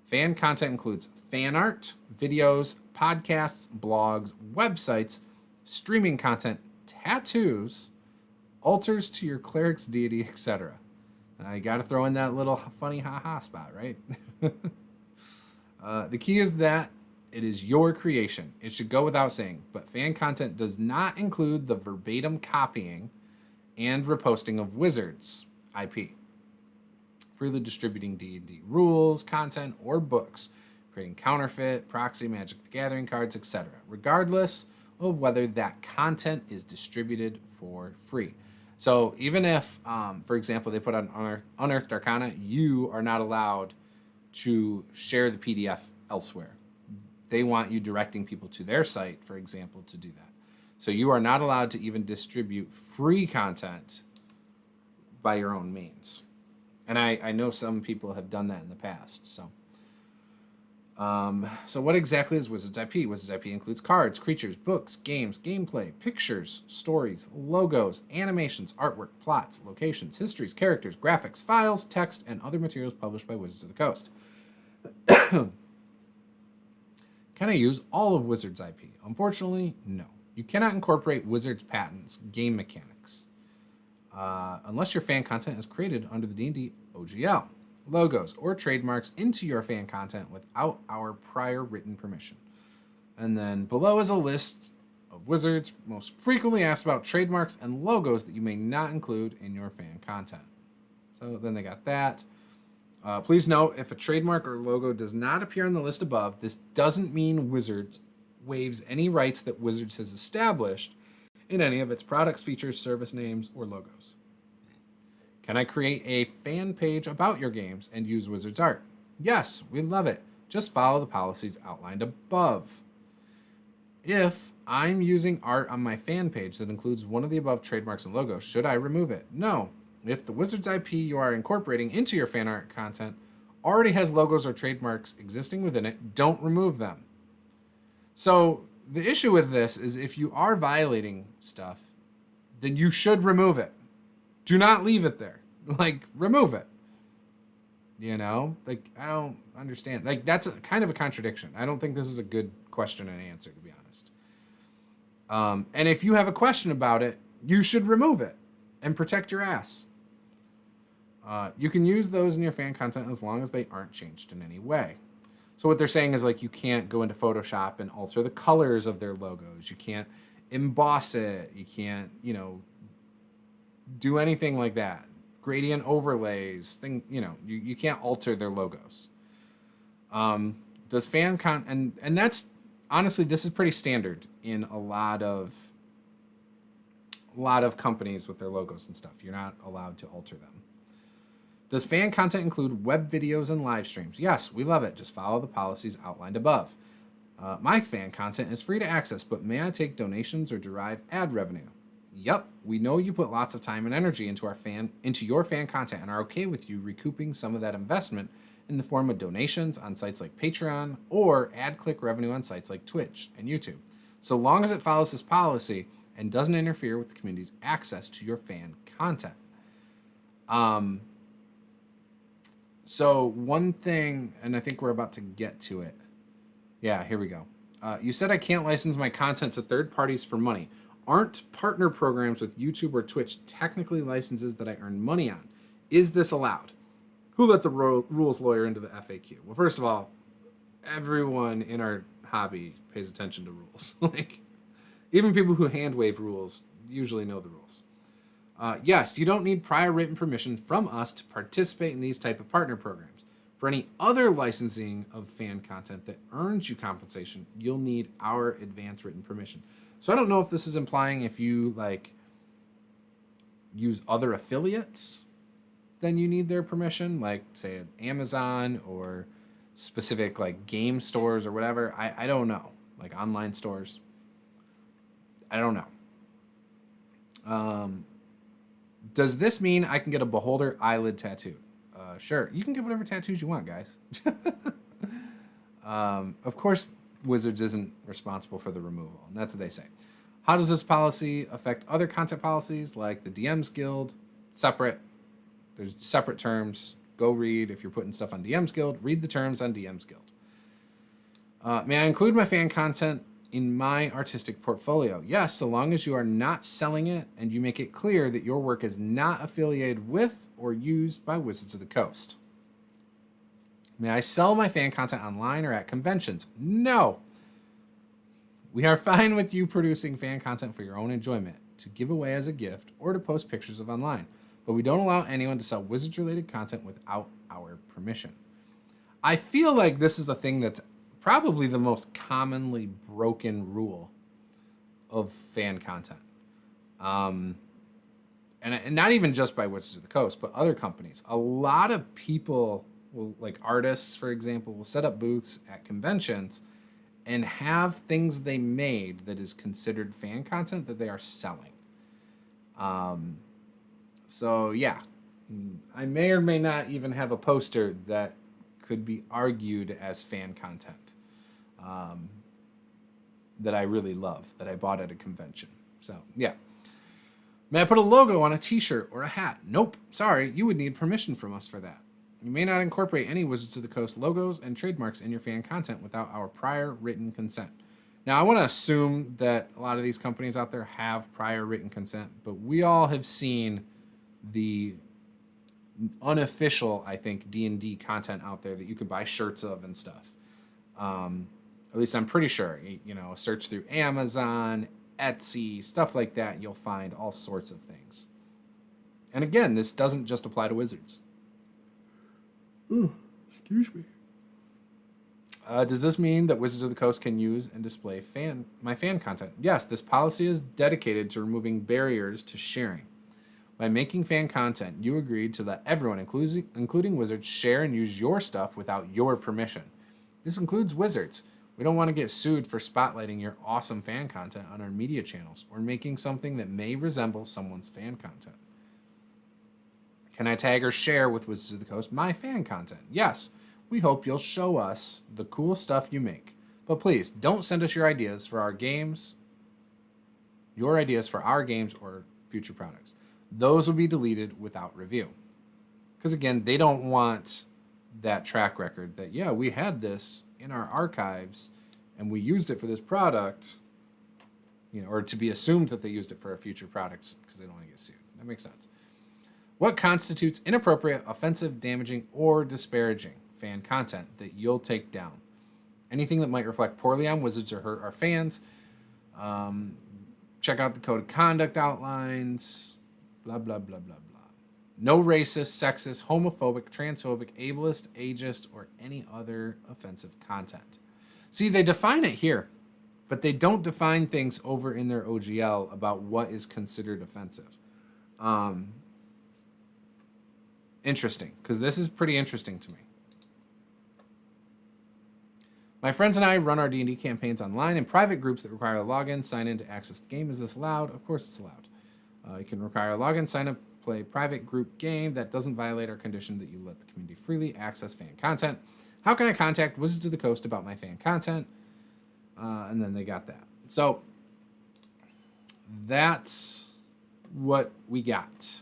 Fan content includes fan art, videos, podcasts, blogs, websites, streaming content, tattoos, altars to your cleric's deity, etc. You got to throw in that little funny ha-ha spot, right? The key is that it is your creation. It should go without saying, but fan content does not include the verbatim copying and reposting of Wizards IP. Freely distributing D&D rules, content, or books, creating counterfeit, proxy, Magic the Gathering cards, etc., regardless of whether that content is distributed for free. So even if, for example, they put on Unearthed Arcana, you are not allowed to share the PDF elsewhere. They want you directing people to their site, for example, to do that. So you are not allowed to even distribute free content by your own means. And I know some people have done that in the past. So So what exactly is Wizards IP? Wizards IP includes cards, creatures, books, games, gameplay, pictures, stories, logos, animations, artwork, plots, locations, histories, characters, graphics, files, text, and other materials published by Wizards of the Coast. Can I use all of Wizards IP? Unfortunately, no. You cannot incorporate Wizards patents, game mechanics, unless your fan content is created under the D&D OGL, logos, or trademarks into your fan content without our prior written permission. And then below is a list of Wizards most frequently asked about trademarks and logos that you may not include in your fan content. So then they got that. Please note, if a trademark or logo does not appear on the list above, this doesn't mean Wizards waives any rights that Wizards has established in any of its products, features, service names, or logos. Can I create a fan page about your games and use Wizards art? Yes, we love it. Just follow the policies outlined above. If I'm using art on my fan page that includes one of the above trademarks and logos, should I remove it? No. If the Wizards IP you are incorporating into your fan art content already has logos or trademarks existing within it, don't remove them. So the issue with this is if you are violating stuff, then you should remove it. Do not leave it there. Like, remove it. You know? Like, I don't understand. Like, that's kind of a contradiction. I don't think this is a good question and answer, to be honest. And if you have a question about it, you should remove it and protect your ass. You can use those in your fan content as long as they aren't changed in any way. So what they're saying is, like, you can't go into Photoshop and alter the colors of their logos. You can't emboss it. You can't, do anything like that. Gradient overlays, you can't alter their logos. Does fan content, and that's, honestly, this is pretty standard in a lot of companies with their logos and stuff. You're not allowed to alter them. Does fan content include web videos and live streams? Yes, we love it. Just follow the policies outlined above. My fan content is free to access, but may I take donations or derive ad revenue? Yep, we know you put lots of time and energy into your fan content and are okay with you recouping some of that investment in the form of donations on sites like Patreon or ad click revenue on sites like Twitch and YouTube, so long as it follows this policy and doesn't interfere with the community's access to your fan content. So one thing, and I think we're about to get to it. Yeah, here we go. You said I can't license my content to third parties for money. Aren't partner programs with YouTube or Twitch technically licenses that I earn money on? Is this allowed? Who let the rules lawyer into the FAQ? Well, first of all, everyone in our hobby pays attention to rules. Like, even people who hand wave rules usually know the rules. Yes, you don't need prior written permission from us to participate in these type of partner programs. For any other licensing of fan content that earns you compensation, you'll need our advance written permission. So I don't know if this is implying if you use other affiliates, then you need their permission, like say at Amazon or specific game stores or whatever. I don't know, like online stores. I don't know. Does this mean I can get a beholder eyelid tattoo? Sure, you can get whatever tattoos you want, guys. Of course, Wizards isn't responsible for the removal, and that's what they say. How does this policy affect other content policies like the DMs Guild? Separate. There's separate terms. Go read, if you're putting stuff on DMs Guild, read the terms on DMs Guild. May I include my fan content in my artistic portfolio? Yes, so long as you are not selling it and you make it clear that your work is not affiliated with or used by Wizards of the Coast. May I sell my fan content online or at conventions? No. We are fine with you producing fan content for your own enjoyment, to give away as a gift, or to post pictures of online, but we don't allow anyone to sell Wizards-related content without our permission. I feel like this is a thing that's probably the most commonly broken rule of fan content. And not even just by Wizards of the Coast, but other companies. A lot of people will, like artists, for example, will set up booths at conventions and have things they made that is considered fan content that they are selling. So yeah, I may or may not even have a poster that could be argued as fan content that I really love, that I bought at a convention. So, yeah. May I put a logo on a t-shirt or a hat? Nope. Sorry, you would need permission from us for that. You may not incorporate any Wizards of the Coast logos and trademarks in your fan content without our prior written consent. Now, I want to assume that a lot of these companies out there have prior written consent, but we all have seen the unofficial, I think, D&D content out there that you can buy shirts of and stuff. At least I'm pretty sure. You know, search through Amazon, Etsy, stuff like that, you'll find all sorts of things. And again, this doesn't just apply to Wizards. Ooh, excuse me. Does this mean that Wizards of the Coast can use and display my fan content? Yes, this policy is dedicated to removing barriers to sharing. By making fan content, you agreed to let everyone, including Wizards, share and use your stuff without your permission. This includes Wizards. We don't want to get sued for spotlighting your awesome fan content on our media channels or making something that may resemble someone's fan content. Can I tag or share with Wizards of the Coast my fan content? Yes. We hope you'll show us the cool stuff you make. But please, don't send us your ideas for our games or future products. Those will be deleted without review. Because again, they don't want that track record that, yeah, we had this in our archives and we used it for this product, you know, or to be assumed that they used it for a future product because they don't want to get sued. That makes sense. What constitutes inappropriate, offensive, damaging, or disparaging fan content that you'll take down? Anything that might reflect poorly on Wizards or hurt our fans. Check out the code of conduct outlines. Blah, blah, blah, blah, blah. No racist, sexist, homophobic, transphobic, ableist, ageist, or any other offensive content. See, they define it here, but they don't define things over in their OGL about what is considered offensive. Interesting, because this is pretty interesting to me. My friends and I run our D&D campaigns online in private groups that require a login, sign in to access the game. Is this allowed? Of course it's allowed. You can require a login, sign up, play private group game that doesn't violate our condition that you let the community freely access fan content. How can I contact Wizards of the Coast about my fan content? And then they got that. So that's what we got.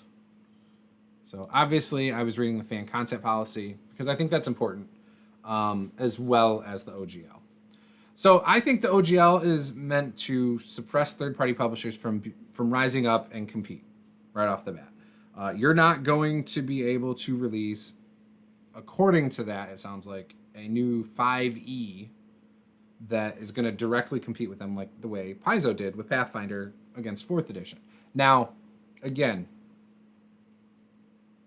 So obviously I was reading the fan content policy because I think that's important, as well as the OGL. So I think the OGL is meant to suppress third-party publishers from rising up and compete right off the bat. You're not going to be able to release, according to that, it sounds like, a new 5e that is going to directly compete with them like the way Paizo did with Pathfinder against 4th edition. Now, again,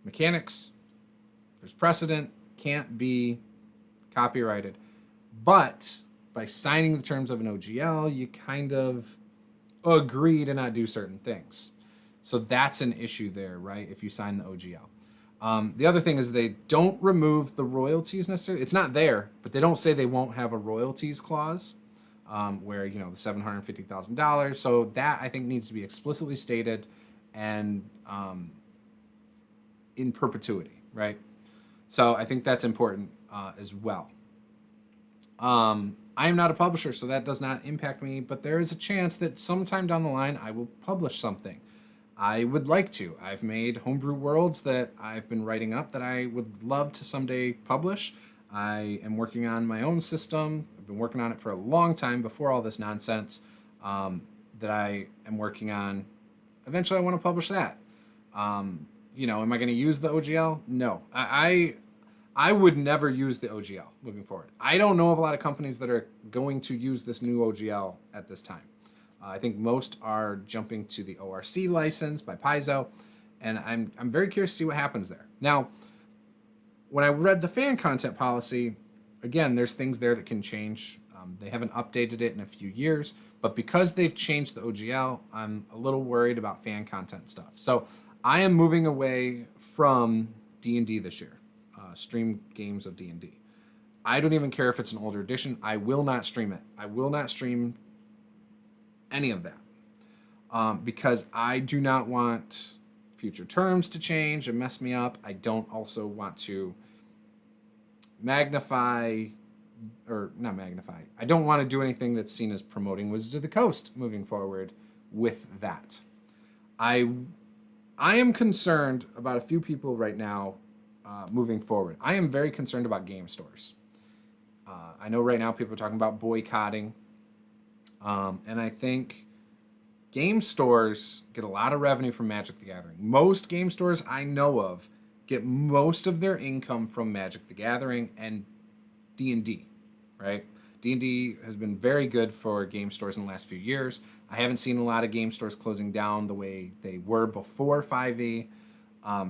mechanics, there's precedent, can't be copyrighted. But by signing the terms of an OGL, you kind of agree to not do certain things. So that's an issue there, right, if you sign the OGL. The other thing is they don't remove the royalties necessarily. It's not there, but they don't say they won't have a royalties clause where, you know, the $750,000. So that, I think, needs to be explicitly stated and in perpetuity, right? So I think that's important as well. I am not a publisher, so that does not impact me, but there is a chance that sometime down the line I will publish something. I would like to. I've made homebrew worlds that I've been writing up that I would love to someday publish. I am working on my own system. I've been working on it for a long time before all this nonsense that I am working on. Eventually I want to publish that. You know, am I going to use the OGL? No. I would never use the OGL moving forward. I don't know of a lot of companies that are going to use this new OGL at this time. I think most are jumping to the ORC license by Paizo, and I'm very curious to see what happens there. Now, when I read the fan content policy, again, there's things there that can change. They haven't updated it in a few years, but because they've changed the OGL, I'm a little worried about fan content stuff. So I am moving away from D&D this year, stream games of D&D. I don't even care if it's an older edition. I will not stream it. I will not stream any of that because I do not want future terms to change and mess me up. I don't also want to magnify, or not magnify. I don't want to do anything that's seen as promoting Wizards of the Coast moving forward with that. I am concerned about a few people right now moving forward. I am very concerned about game stores. I know right now people are talking about boycotting. And I think game stores get a lot of revenue from Magic the Gathering. Most game stores I know of get most of their income from Magic the Gathering and D&D, right? D&D has been very good for game stores in the last few years. I haven't seen a lot of game stores closing down the way they were before 5e.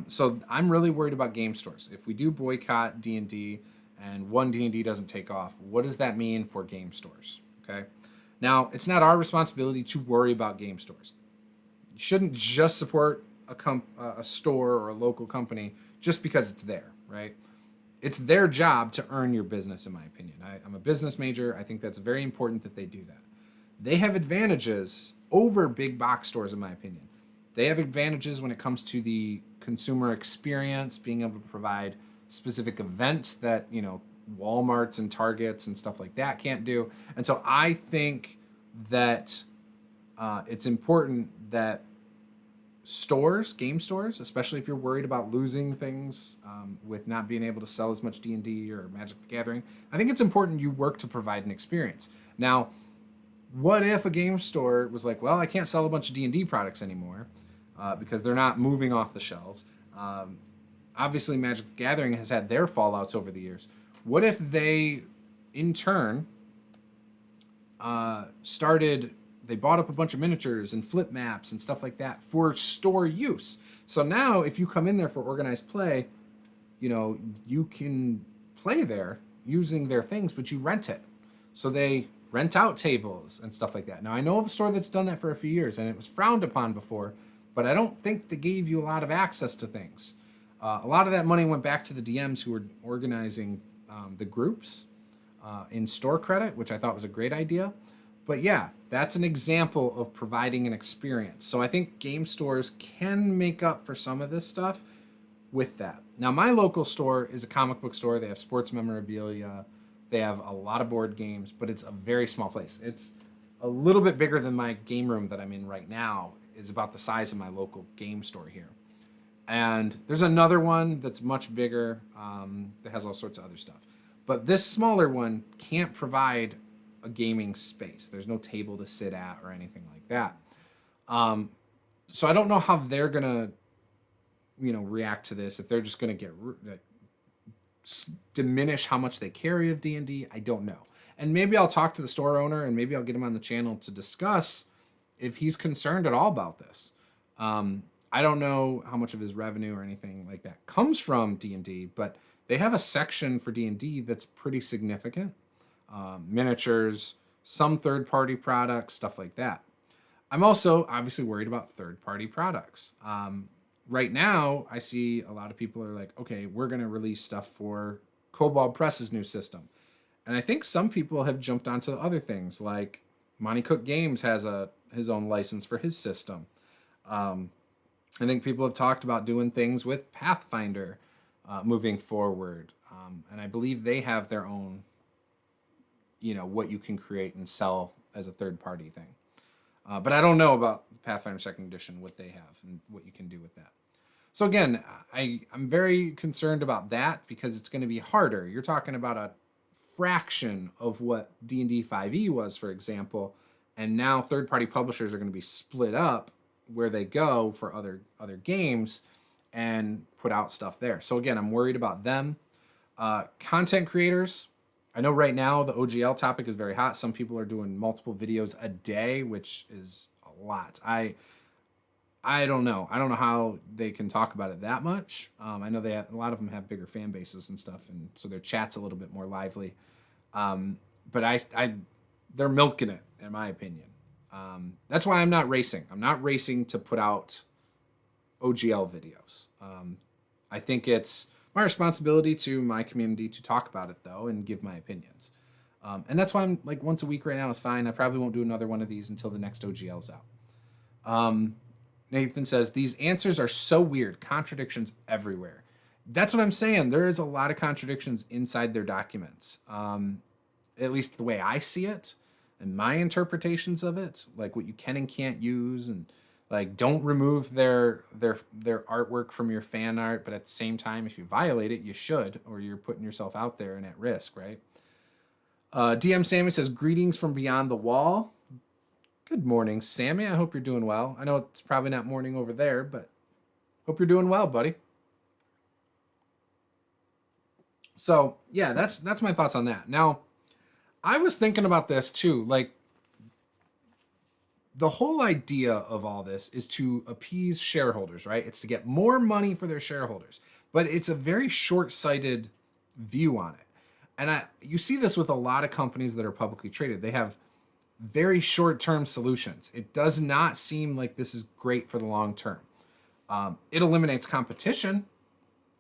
So I'm really worried about game stores. If we do boycott D&D and one D&D doesn't take off, what does that mean for game stores? Okay. Now, it's not our responsibility to worry about game stores. You shouldn't just support a store or a local company just because it's there, right? It's their job to earn your business, in my opinion. I'm a business major. I think that's very important that they do that. They have advantages over big box stores, in my opinion. They have advantages when it comes to the consumer experience, being able to provide specific events that, Walmarts and Targets and stuff like that can't do. And so I think that it's important that stores, game stores, especially if you're worried about losing things with not being able to sell as much D&D or Magic the Gathering, I think it's important you work to provide an experience. Now, what if a game store was like, well, I can't sell a bunch of D&D products anymore because they're not moving off the shelves. Obviously, Magic the Gathering has had their fallouts over the years. What if they, in turn, they bought up a bunch of miniatures and flip maps and stuff like that for store use. So now if you come in there for organized play, you can play there using their things, but you rent it. So they rent out tables and stuff like that. Now I know of a store that's done that for a few years and it was frowned upon before, but I don't think they gave you a lot of access to things. A lot of that money went back to the DMs who were organizing the groups in store credit, which I thought was a great idea. But yeah, that's an example of providing an experience. So I think game stores can make up for some of this stuff with that. Now, my local store is a comic book store. They have sports memorabilia. They have a lot of board games, but it's a very small place. It's a little bit bigger than my game room that I'm in right now, is about the size of my local game store here. And there's another one that's much bigger that has all sorts of other stuff. But this smaller one can't provide a gaming space. There's no table to sit at or anything like that. So I don't know how they're going to, react to this. If they're just going to diminish how much they carry of D&D, I don't know. And maybe I'll talk to the store owner and maybe I'll get him on the channel to discuss if he's concerned at all about this. I don't know how much of his revenue or anything like that comes from D&D, but they have a section for D&D that's pretty significant. Miniatures, some third-party products, stuff like that. I'm also obviously worried about third-party products. Right now, I see a lot of people are like, okay, we're going to release stuff for Kobold Press's new system. And I think some people have jumped onto other things, like Monty Cook Games has his own license for his system. I think people have talked about doing things with Pathfinder moving forward. And I believe they have their own, what you can create and sell as a third-party thing. But I don't know about Pathfinder 2nd Edition, what they have and what you can do with that. So again, I'm very concerned about that because it's going to be harder. You're talking about a fraction of what D&D 5e was, for example, and now third-party publishers are going to be split up where they go for other games and put out stuff there. So again, I'm worried about them. Content creators, I know right now the OGL topic is very hot. Some people are doing multiple videos a day, which is a lot. I don't know. I don't know how they can talk about it that much. I know a lot of them have bigger fan bases and stuff, and so their chat's a little bit more lively. But they're milking it, in my opinion. That's why I'm not racing. I'm not racing to put out OGL videos. I think it's my responsibility to my community to talk about it, though, and give my opinions. And that's why I'm like once a week right now is fine. I probably won't do another one of these until the next OGL's out. Nathan says, these answers are so weird. Contradictions everywhere. That's what I'm saying. There is a lot of contradictions inside their documents. At least the way I see it and my interpretations of it, like what you can and can't use, and like don't remove their artwork from your fan art, but at the same time, if you violate it, you should, or you're putting yourself out there and at risk, right? DM Sammy says, greetings from beyond the wall. Good morning, Sammy. I hope you're doing well. I know it's probably not morning over there, but hope you're doing well, buddy. So yeah, that's my thoughts on that. Now, I was thinking about this too. Like, the whole idea of all this is to appease shareholders, right? It's to get more money for their shareholders, but it's a very short-sighted view on it. And you see this with a lot of companies that are publicly traded. They have very short-term solutions. It does not seem like this is great for the long term. It eliminates competition,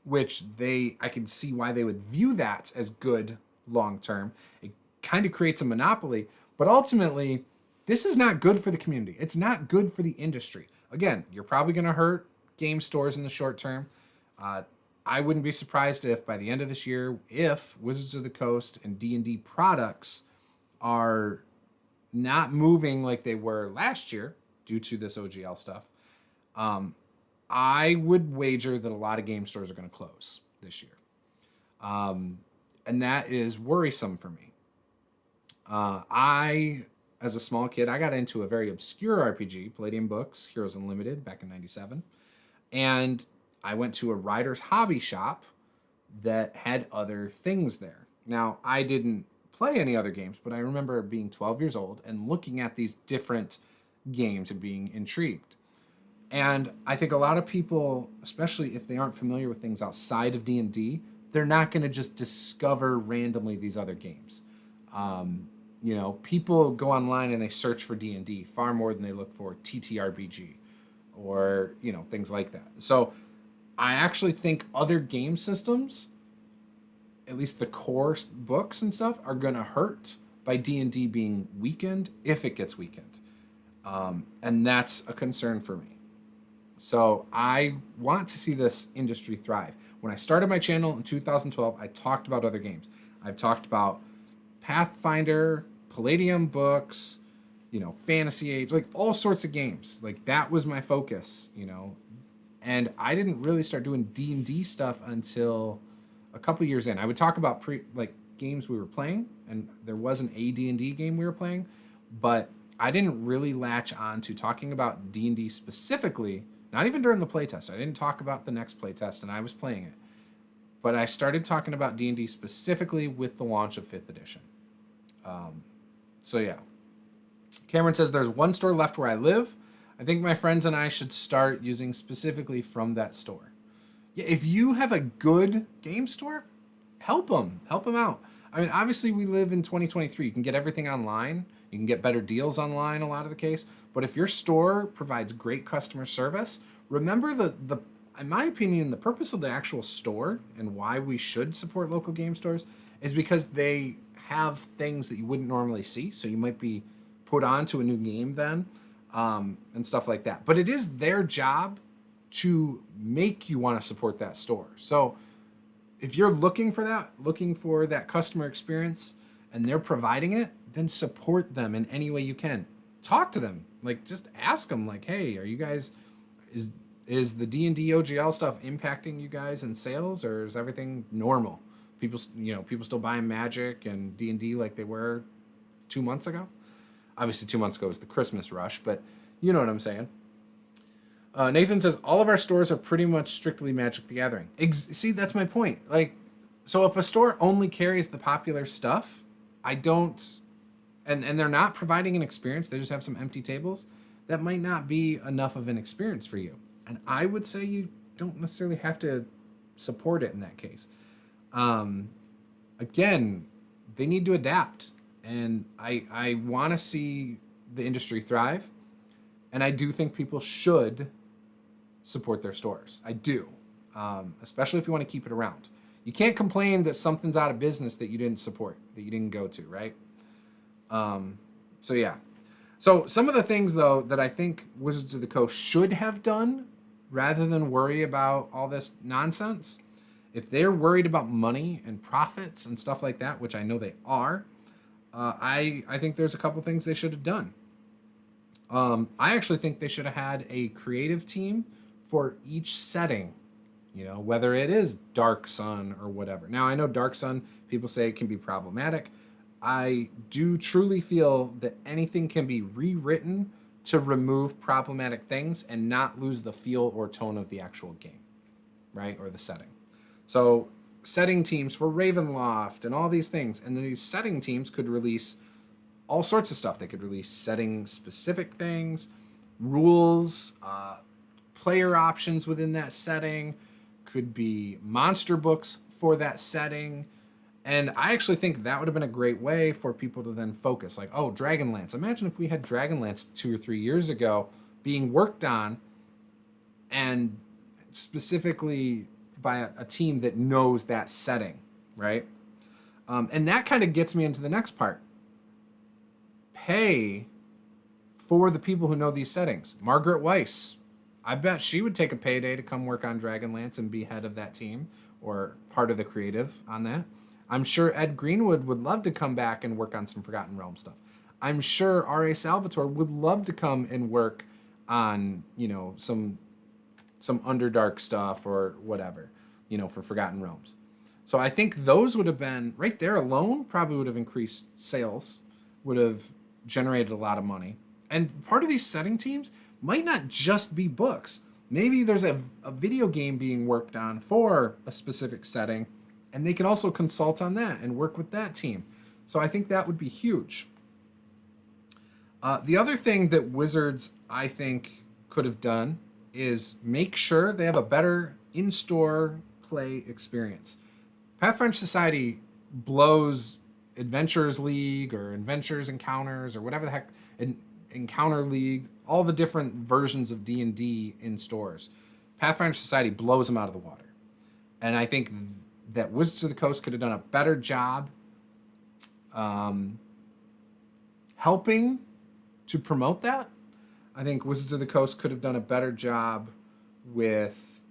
which I can see why they would view that as good long term. It kind of creates a monopoly, but ultimately, this is not good for the community. It's not good for the industry. Again, you're probably going to hurt game stores in the short term. I wouldn't be surprised if by the end of this year, if Wizards of the Coast and D&D products are not moving like they were last year due to this OGL stuff, I would wager that a lot of game stores are going to close this year. And that is worrisome for me. As a small kid, I got into a very obscure RPG, Palladium Books, Heroes Unlimited, back in 97. And I went to a writer's hobby shop that had other things there. Now, I didn't play any other games, but I remember being 12 years old and looking at these different games and being intrigued. And I think a lot of people, especially if they aren't familiar with things outside of D&D, they're not going to just discover randomly these other games. People go online and they search for D&D far more than they look for TTRPG or, things like that. So I actually think other game systems, at least the core books and stuff, are going to hurt by D&D being weakened if it gets weakened. And that's a concern for me. So I want to see this industry thrive. When I started my channel in 2012, I talked about other games. I've talked about Pathfinder, Palladium Books, Fantasy Age, like all sorts of games. Like that was my focus, and I didn't really start doing D&D stuff until a couple years in. I would talk about games we were playing, and there wasn't a D&D game we were playing, but I didn't really latch on to talking about D&D specifically, not even during the playtest. I didn't talk about the next playtest, and I was playing it. But I started talking about D&D specifically with the launch of 5th edition. So yeah. Cameron says, there's one store left where I live. I think my friends and I should start using specifically from that store. Yeah, if you have a good game store, help them out. I mean, obviously we live in 2023. You can get everything online. You can get better deals online a lot of the case. But if your store provides great customer service, remember in my opinion, the purpose of the actual store and why we should support local game stores is because they have things that you wouldn't normally see. So you might be put onto a new game then, and stuff like that. But it is their job to make you want to support that store. So if you're looking for that customer experience and they're providing it, then support them in any way you can. Talk to them. Like, just ask them, like, hey, are you guys, is the D&D OGL stuff impacting you guys in sales, or is everything normal? People still buying Magic and D&D like they were 2 months ago. Obviously, 2 months ago was the Christmas rush, but you know what I'm saying. Nathan says, all of our stores are pretty much strictly Magic the Gathering. See, that's my point. Like, so if a store only carries the popular stuff, and they're not providing an experience, they just have some empty tables, that might not be enough of an experience for you. And I would say you don't necessarily have to support it in that case. Again, they need to adapt. And I want to see the industry thrive. And I do think people should support their stores. I do. Especially if you want to keep it around. You can't complain that something's out of business that you didn't support, that you didn't go to, right? So yeah. So some of the things, though, that I think Wizards of the Coast should have done rather than worry about all this nonsense If they're worried about money and profits and stuff like that, which I know they are, I think there's a couple things they should have done. I actually think they should have had a creative team for each setting, whether it is Dark Sun or whatever. Now, I know Dark Sun, people say it can be problematic. I do truly feel that anything can be rewritten to remove problematic things and not lose the feel or tone of the actual game, right? Or the setting. So setting teams for Ravenloft and all these things. And these setting teams could release all sorts of stuff. They could release setting specific things, rules, player options within that setting, could be monster books for that setting. And I actually think that would have been a great way for people to then focus. Like, oh, Dragonlance. Imagine if we had Dragonlance 2 or 3 years ago being worked on and specifically by a team that knows that setting, right? And that kind of gets me into the next part. Pay for the people who know these settings. Margaret Weiss, I bet she would take a payday to come work on Dragonlance and be head of that team or part of the creative on that. I'm sure Ed Greenwood would love to come back and work on some Forgotten Realms stuff. I'm sure R.A. Salvatore would love to come and work on, some Underdark stuff or whatever, for Forgotten Realms. So I think those would have been, right there alone, probably would have increased sales, would have generated a lot of money. And part of these setting teams might not just be books. Maybe there's a video game being worked on for a specific setting, and they can also consult on that and work with that team. So I think that would be huge. The other thing that Wizards, I think, could have done is make sure they have a better in-store play experience. Pathfinder Society blows Adventures League or Adventures Encounters or whatever the heck, Encounter League, all the different versions of D&D in stores. Pathfinder Society blows them out of the water. And I think that Wizards of the Coast could have done a better job helping to promote that. I think Wizards of the Coast could have done a better job with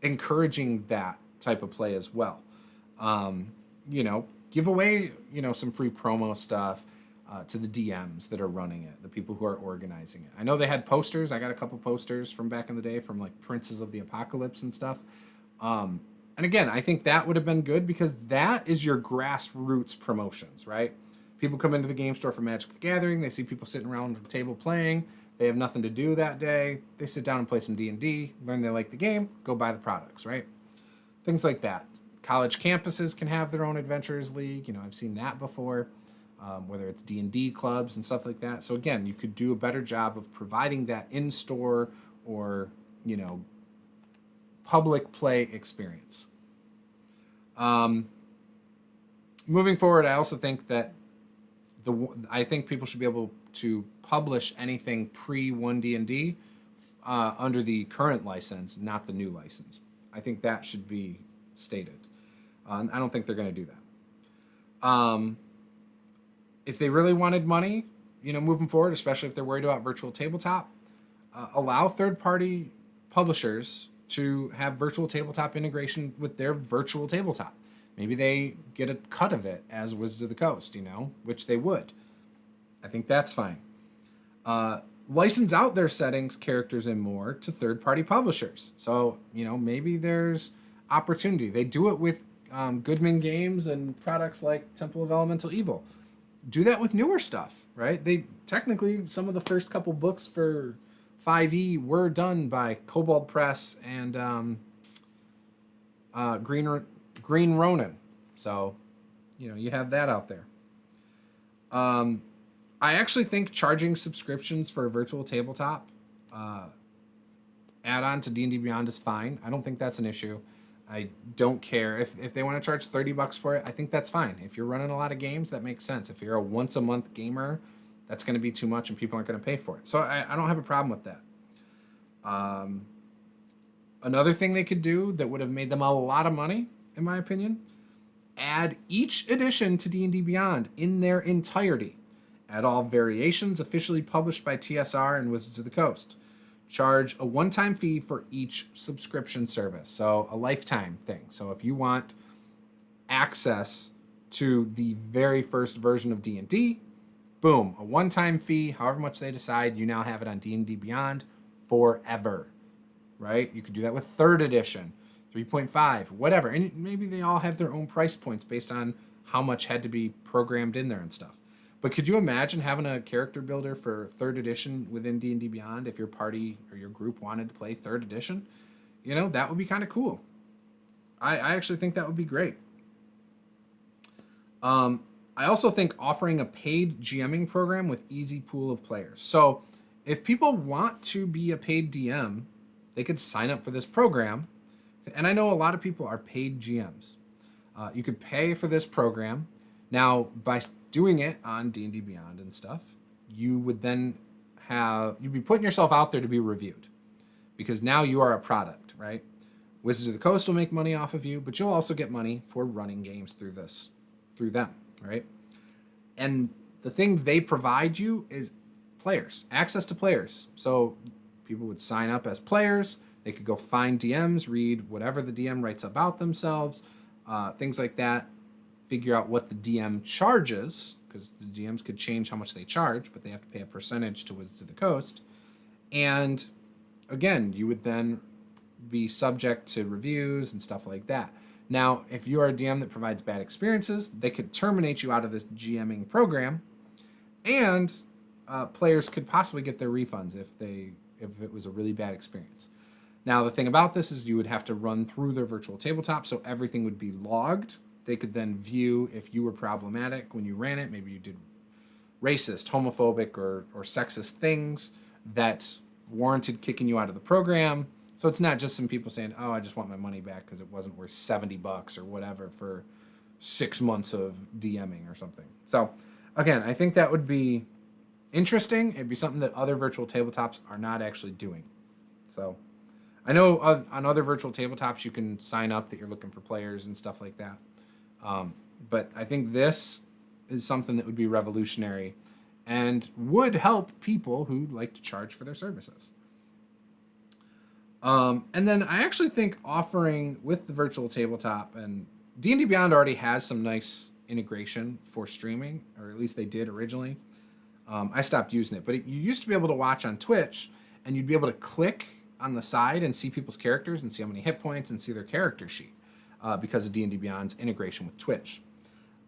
encouraging that type of play as well. Give away, some free promo stuff to the DMs that are running it, the people who are organizing it. I know they had posters. I got a couple posters from back in the day from like Princes of the Apocalypse and stuff. And again, I think that would have been good because that is your grassroots promotions, right? People come into the game store for Magic the Gathering. They see people sitting around the table playing. They have nothing to do that day. They sit down and play some D&D, learn they like the game, go buy the products, right? Things like that. College campuses can have their own Adventures League. I've seen that before, whether it's D&D clubs and stuff like that. So again, you could do a better job of providing that in-store or, public play experience. Moving forward, I also think that I think people should be able to publish anything pre-1D&D under the current license, not the new license. I think that should be stated. I don't think they're going to do that. If they really wanted money, moving forward, especially if they're worried about virtual tabletop, allow third-party publishers to have virtual tabletop integration with their virtual tabletop. Maybe they get a cut of it as Wizards of the Coast, which they would. I think that's fine. License out their settings, characters, and more to third-party publishers. So, maybe there's opportunity. They do it with Goodman Games and products like Temple of Elemental Evil. Do that with newer stuff, right? They technically, some of the first couple books for 5e were done by Kobold Press and Green Ronin. So, you have that out there. I actually think charging subscriptions for a virtual tabletop add-on to D&D Beyond is fine. I don't think that's an issue. I don't care. If they want to charge $30 for it, I think that's fine. If you're running a lot of games, that makes sense. If you're a once-a-month gamer, that's going to be too much and people aren't going to pay for it. So I don't have a problem with that. Another thing they could do that would have made them a lot of money, in my opinion, add each edition to D&D Beyond in their entirety. Add all variations officially published by TSR and Wizards of the Coast. charge a one-time fee for each subscription service. So a lifetime thing. So if you want access to the very first version of D&D, boom, a one-time fee, however much they decide, you now have it on D&D Beyond forever, right? You could do that with 3rd edition, 3.5, whatever. And maybe they all have their own price points based on how much had to be programmed in there and stuff. But could you imagine having a character builder for 3rd edition within D&D Beyond if your party or your group wanted to play 3rd edition? You know, that would be kind of cool. I actually think that would be great. I also think offering a paid GMing program with easy pool of players. So if people want to be a paid DM, they could sign up for this program. And I know a lot of people are paid GMs. You could pay for this program. Now, by doing it on D&D Beyond and stuff, you would then you'd be putting yourself out there to be reviewed, because now you are a product, right? Wizards of the Coast will make money off of you, but you'll also get money for running games through them, right? And the thing they provide you is players, access to players. So people would sign up as players. They could go find DMs, read whatever the DM writes about themselves, things like that. Figure out what the DM charges, because the DMs could change how much they charge, but they have to pay a percentage to Wizards of the Coast. And again, you would then be subject to reviews and stuff like that. Now, if you are a DM that provides bad experiences, they could terminate you out of this GMing program, and players could possibly get their refunds if it was a really bad experience. Now, the thing about this is you would have to run through their virtual tabletop, so everything would be logged. They could then view if you were problematic when you ran it. Maybe you did racist, homophobic, or sexist things that warranted kicking you out of the program. So it's not just some people saying, oh, I just want my money back because it wasn't worth $70 or whatever for 6 months of DMing or something. So again, I think that would be interesting. It'd be something that other virtual tabletops are not actually doing. So I know on other virtual tabletops you can sign up that you're looking for players and stuff like that. But I think this is something that would be revolutionary and would help people who like to charge for their services. And then I actually think offering with the virtual tabletop, and D&D Beyond already has some nice integration for streaming, or at least they did originally. I stopped using it, but you used to be able to watch on Twitch, and you'd be able to click on the side and see people's characters and see how many hit points and see their character sheet because of D&D Beyond's integration with Twitch.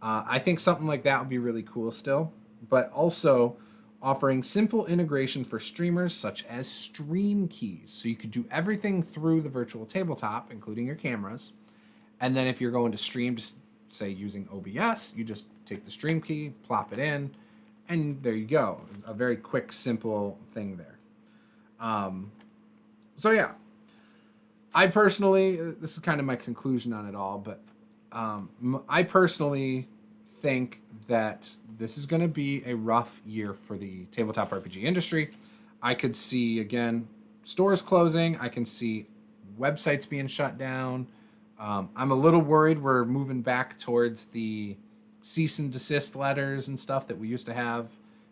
I think something like that would be really cool still, but also offering simple integration for streamers such as stream keys. So you could do everything through the virtual tabletop, including your cameras. And then if you're going to stream, just say using OBS, you just take the stream key, plop it in, and there you go. A very quick, simple thing there. So yeah, I personally, this is kind of my conclusion on it all, but I personally think that this is going to be a rough year for the tabletop RPG industry. I could see, again, stores closing. I can see websites being shut down. I'm a little worried we're moving back towards the cease and desist letters and stuff that we used to have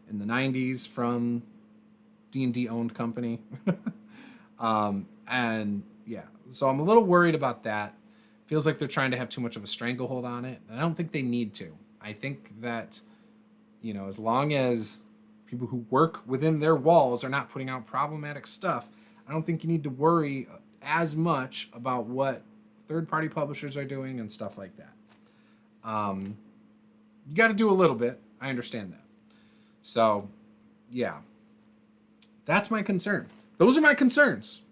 in the 90s from D&D owned company. And yeah, so I'm a little worried about that. Feels like they're trying to have too much of a stranglehold on it, and I don't think they need to. I think that, you know, as long as people who work within their walls are not putting out problematic stuff, I don't think you need to worry as much about what third-party publishers are doing and stuff like that. You got to do a little bit. I understand that. So, yeah, that's my concern. Those are my concerns.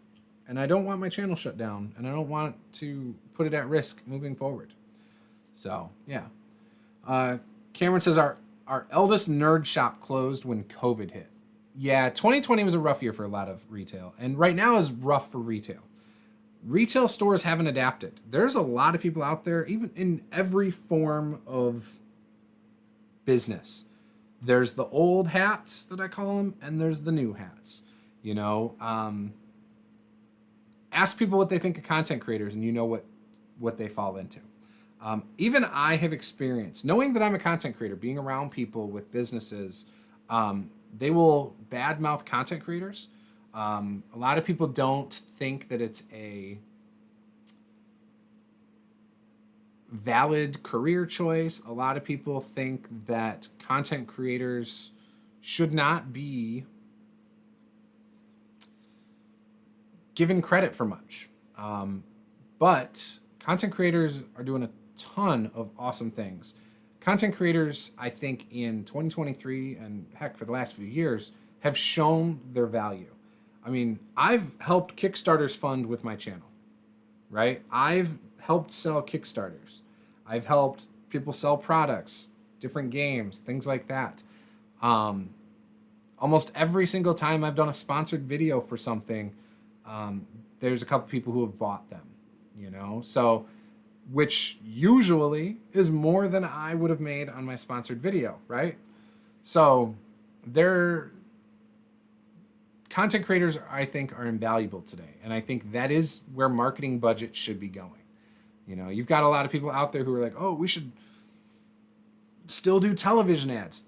And I don't want my channel shut down, and I don't want to put it at risk moving forward. So, yeah. Cameron says, our eldest nerd shop closed when COVID hit. Yeah, 2020 was a rough year for a lot of retail, and right now is rough for retail. Retail stores haven't adapted. There's a lot of people out there, even in every form of business. There's the old hats that I call them, and there's the new hats. You know, ask people what they think of content creators, and you know what they fall into. Even I have experienced, knowing that I'm a content creator, being around people with businesses, they will badmouth content creators. A lot of people don't think that it's a valid career choice. A lot of people think that content creators should not be given credit for much. But content creators are doing a ton of awesome things. Content creators, I think, in 2023 and heck, for the last few years, have shown their value. I mean, I've helped Kickstarters fund with my channel, right? I've helped sell Kickstarters. I've helped people sell products, different games, things like that. Almost every single time I've done a sponsored video for something, there's a couple people who have bought them, you know? So, which usually is more than I would have made on my sponsored video, right? So, content creators, I think, are invaluable today. And I think that is where marketing budgets should be going. You know, you've got a lot of people out there who are like, oh, we should still do television ads.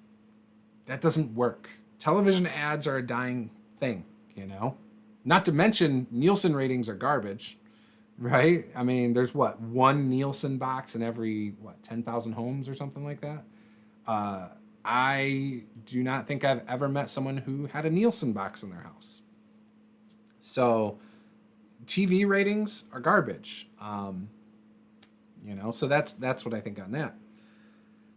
That doesn't work. Television ads are a dying thing, you know? Not to mention Nielsen ratings are garbage, right? I mean, there's one Nielsen box in every, 10,000 homes or something like that? I do not think I've ever met someone who had a Nielsen box in their house. So TV ratings are garbage. You know, so that's what I think on that.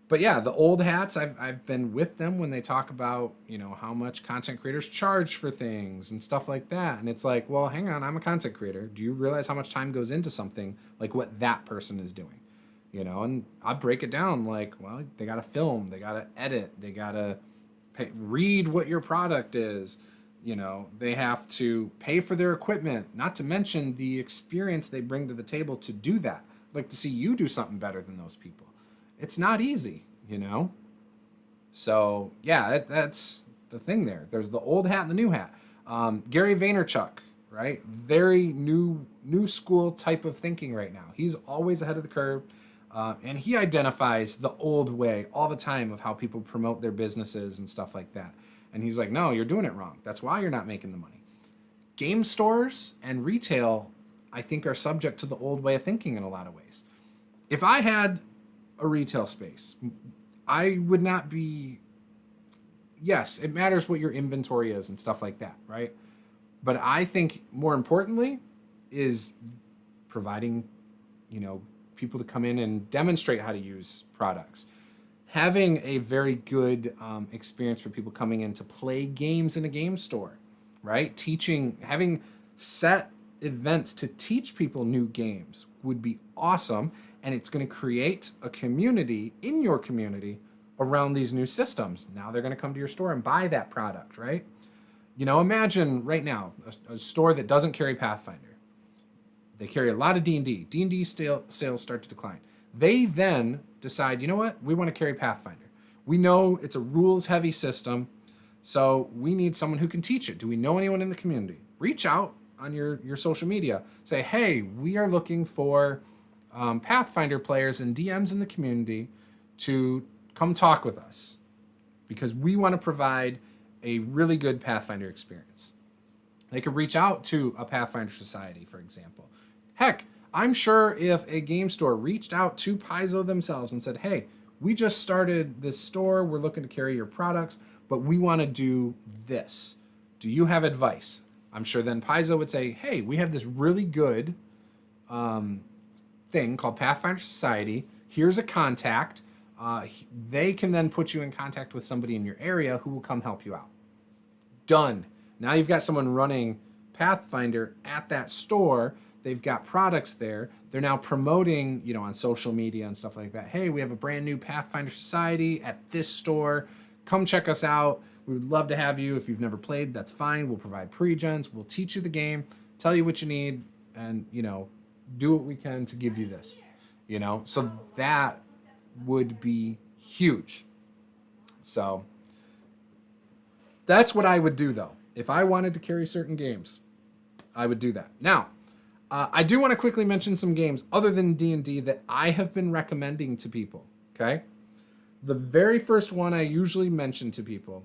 But yeah, the old hats, I've been with them when they talk about, you know, how much content creators charge for things and stuff like that. And it's like, well, hang on, I'm a content creator. Do you realize how much time goes into something like what that person is doing? You know, and I break it down like, well, they got to film, they got to edit, they got to read what your product is. You know, they have to pay for their equipment, not to mention the experience they bring to the table to do that. I'd like to see you do something better than those people. It's not easy, you know? So, yeah, that's the thing there. There's the old hat and the new hat. Gary Vaynerchuk, right? Very new school type of thinking right now. He's always ahead of the curve. And he identifies the old way all the time of how people promote their businesses and stuff like that. And he's like, no, you're doing it wrong. That's why you're not making the money. Game stores and retail, I think, are subject to the old way of thinking in a lot of ways. If I had a retail space, I would not be, yes, it matters what your inventory is and stuff like that, right? But I think more importantly is providing, you know, people to come in and demonstrate how to use products. Having a very good experience for people coming in to play games in a game store, right? Teaching, having set events to teach people new games would be awesome. And it's going to create a community in your community around these new systems. Now they're going to come to your store and buy that product, right? You know, imagine right now a store that doesn't carry Pathfinder. They carry a lot of D&D. D&D sales start to decline. They then decide, you know what? We want to carry Pathfinder. We know it's a rules-heavy system, so we need someone who can teach it. Do we know anyone in the community? Reach out on your social media. Say, hey, we are looking for Pathfinder players and DMs in the community to come talk with us because we want to provide a really good Pathfinder experience. They could reach out to a Pathfinder society, for example. Heck, I'm sure if a game store reached out to Paizo themselves and said, hey, we just started this store, we're looking to carry your products, but we want to do this. Do you have advice? I'm sure then Paizo would say, hey, we have this really good thing called Pathfinder Society. Here's a contact. They can then put you in contact with somebody in your area who will come help you out. Done. Now you've got someone running Pathfinder at that store. They've got products there. They're now promoting, you know, on social media and stuff like that. Hey, we have a brand new Pathfinder Society at this store. Come check us out. We would love to have you. If you've never played, that's fine. We'll provide pre-gens. We'll teach you the game, tell you what you need, and, you know, do what we can to give you this, you know? So that would be huge. So that's what I would do, though. If I wanted to carry certain games, I would do that. Now, I do want to quickly mention some games other than D&D that I have been recommending to people, okay? The very first one I usually mention to people,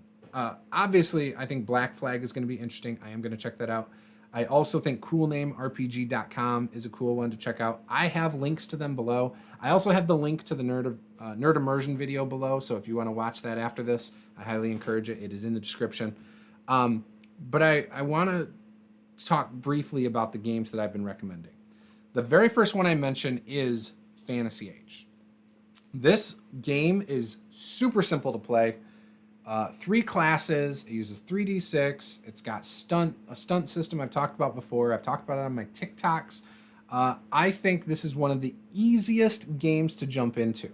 Obviously, I think Black Flag is going to be interesting. I am going to check that out. I also think coolnamepg.com is a cool one to check out. I have links to them below. I also have the link to the Nerd Immersion video below, so if you want to watch that after this, I highly encourage it. It is in the description. But I want to talk briefly about the games that I've been recommending. The very first one I mentioned is Fantasy Age. This game is super simple to play. 3 classes. It uses 3d6. It's got a stunt system I've talked about before. I've talked about it on my TikToks. I think this is one of the easiest games to jump into.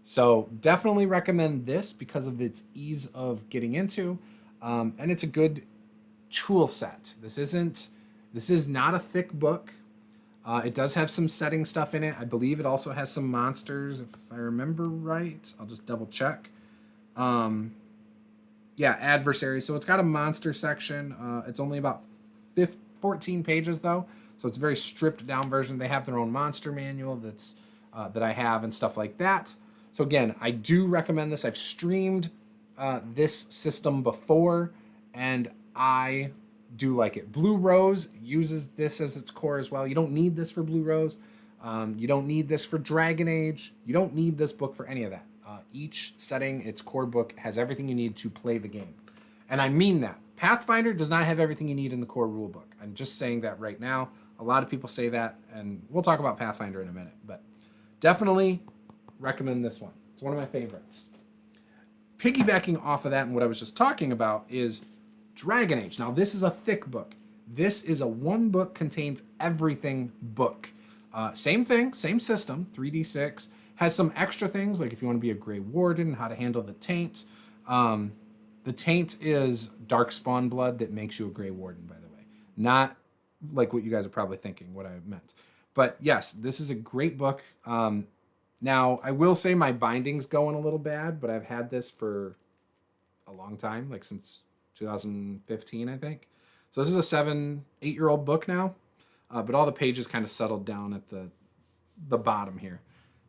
So definitely recommend this because of its ease of getting into. And it's a good tool set. This is not a thick book. It does have some setting stuff in it. I believe it also has some monsters, if I remember right. I'll just double check. Yeah, adversaries. So it's got a monster section. It's only about 14 pages though, so it's a very stripped down version. They have their own monster manual that I have and stuff like that. So again, I do recommend this. I've streamed this system before, and I do like it. Blue Rose uses this as its core as well. You don't need this for Blue Rose. You don't need this for Dragon Age. You don't need this book for any of that. Each setting, its core book, has everything you need to play the game. And I mean that. Pathfinder does not have everything you need in the core rule book. I'm just saying that right now. A lot of people say that, and we'll talk about Pathfinder in a minute. But definitely recommend this one. It's one of my favorites. Piggybacking off of that and what I was just talking about is Dragon Age. Now, this is a thick book. This is a one book contains everything book. Same thing, same system, 3d6. Has some extra things, like if you want to be a Grey Warden, how to handle the taint. The taint is darkspawn blood that makes you a Grey Warden, by the way. Not like what you guys are probably thinking, what I meant. But yes, this is a great book. Now, I will say my binding's going a little bad, but I've had this for a long time, like since 2015, I think. So this is a 8-year-old book now, but all the pages kind of settled down at the bottom here.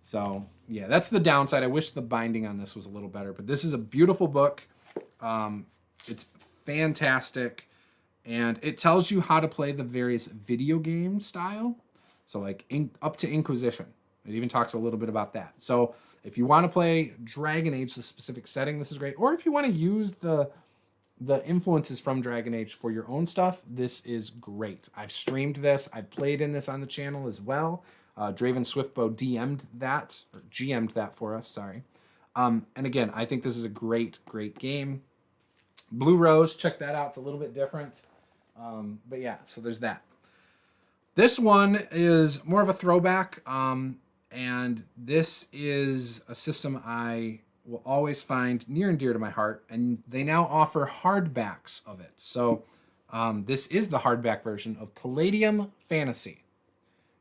So yeah, that's the downside. I wish the binding on this was a little better, but this is a beautiful book. It's fantastic, and it tells you how to play the various video game style. So like up to Inquisition. It even talks a little bit about that. So if you want to play Dragon Age, the specific setting, this is great. Or if you want to use the influences from Dragon Age for your own stuff, this is great. I've streamed this. I've played in this on the channel as well. Draven Swiftbow GM'd that for us, sorry. And again, I think this is a great, great game. Blue Rose, check that out. It's a little bit different. But yeah, so there's that. This one is more of a throwback, and this is a system I will always find near and dear to my heart, and they now offer hardbacks of it. So this is the hardback version of Palladium Fantasy.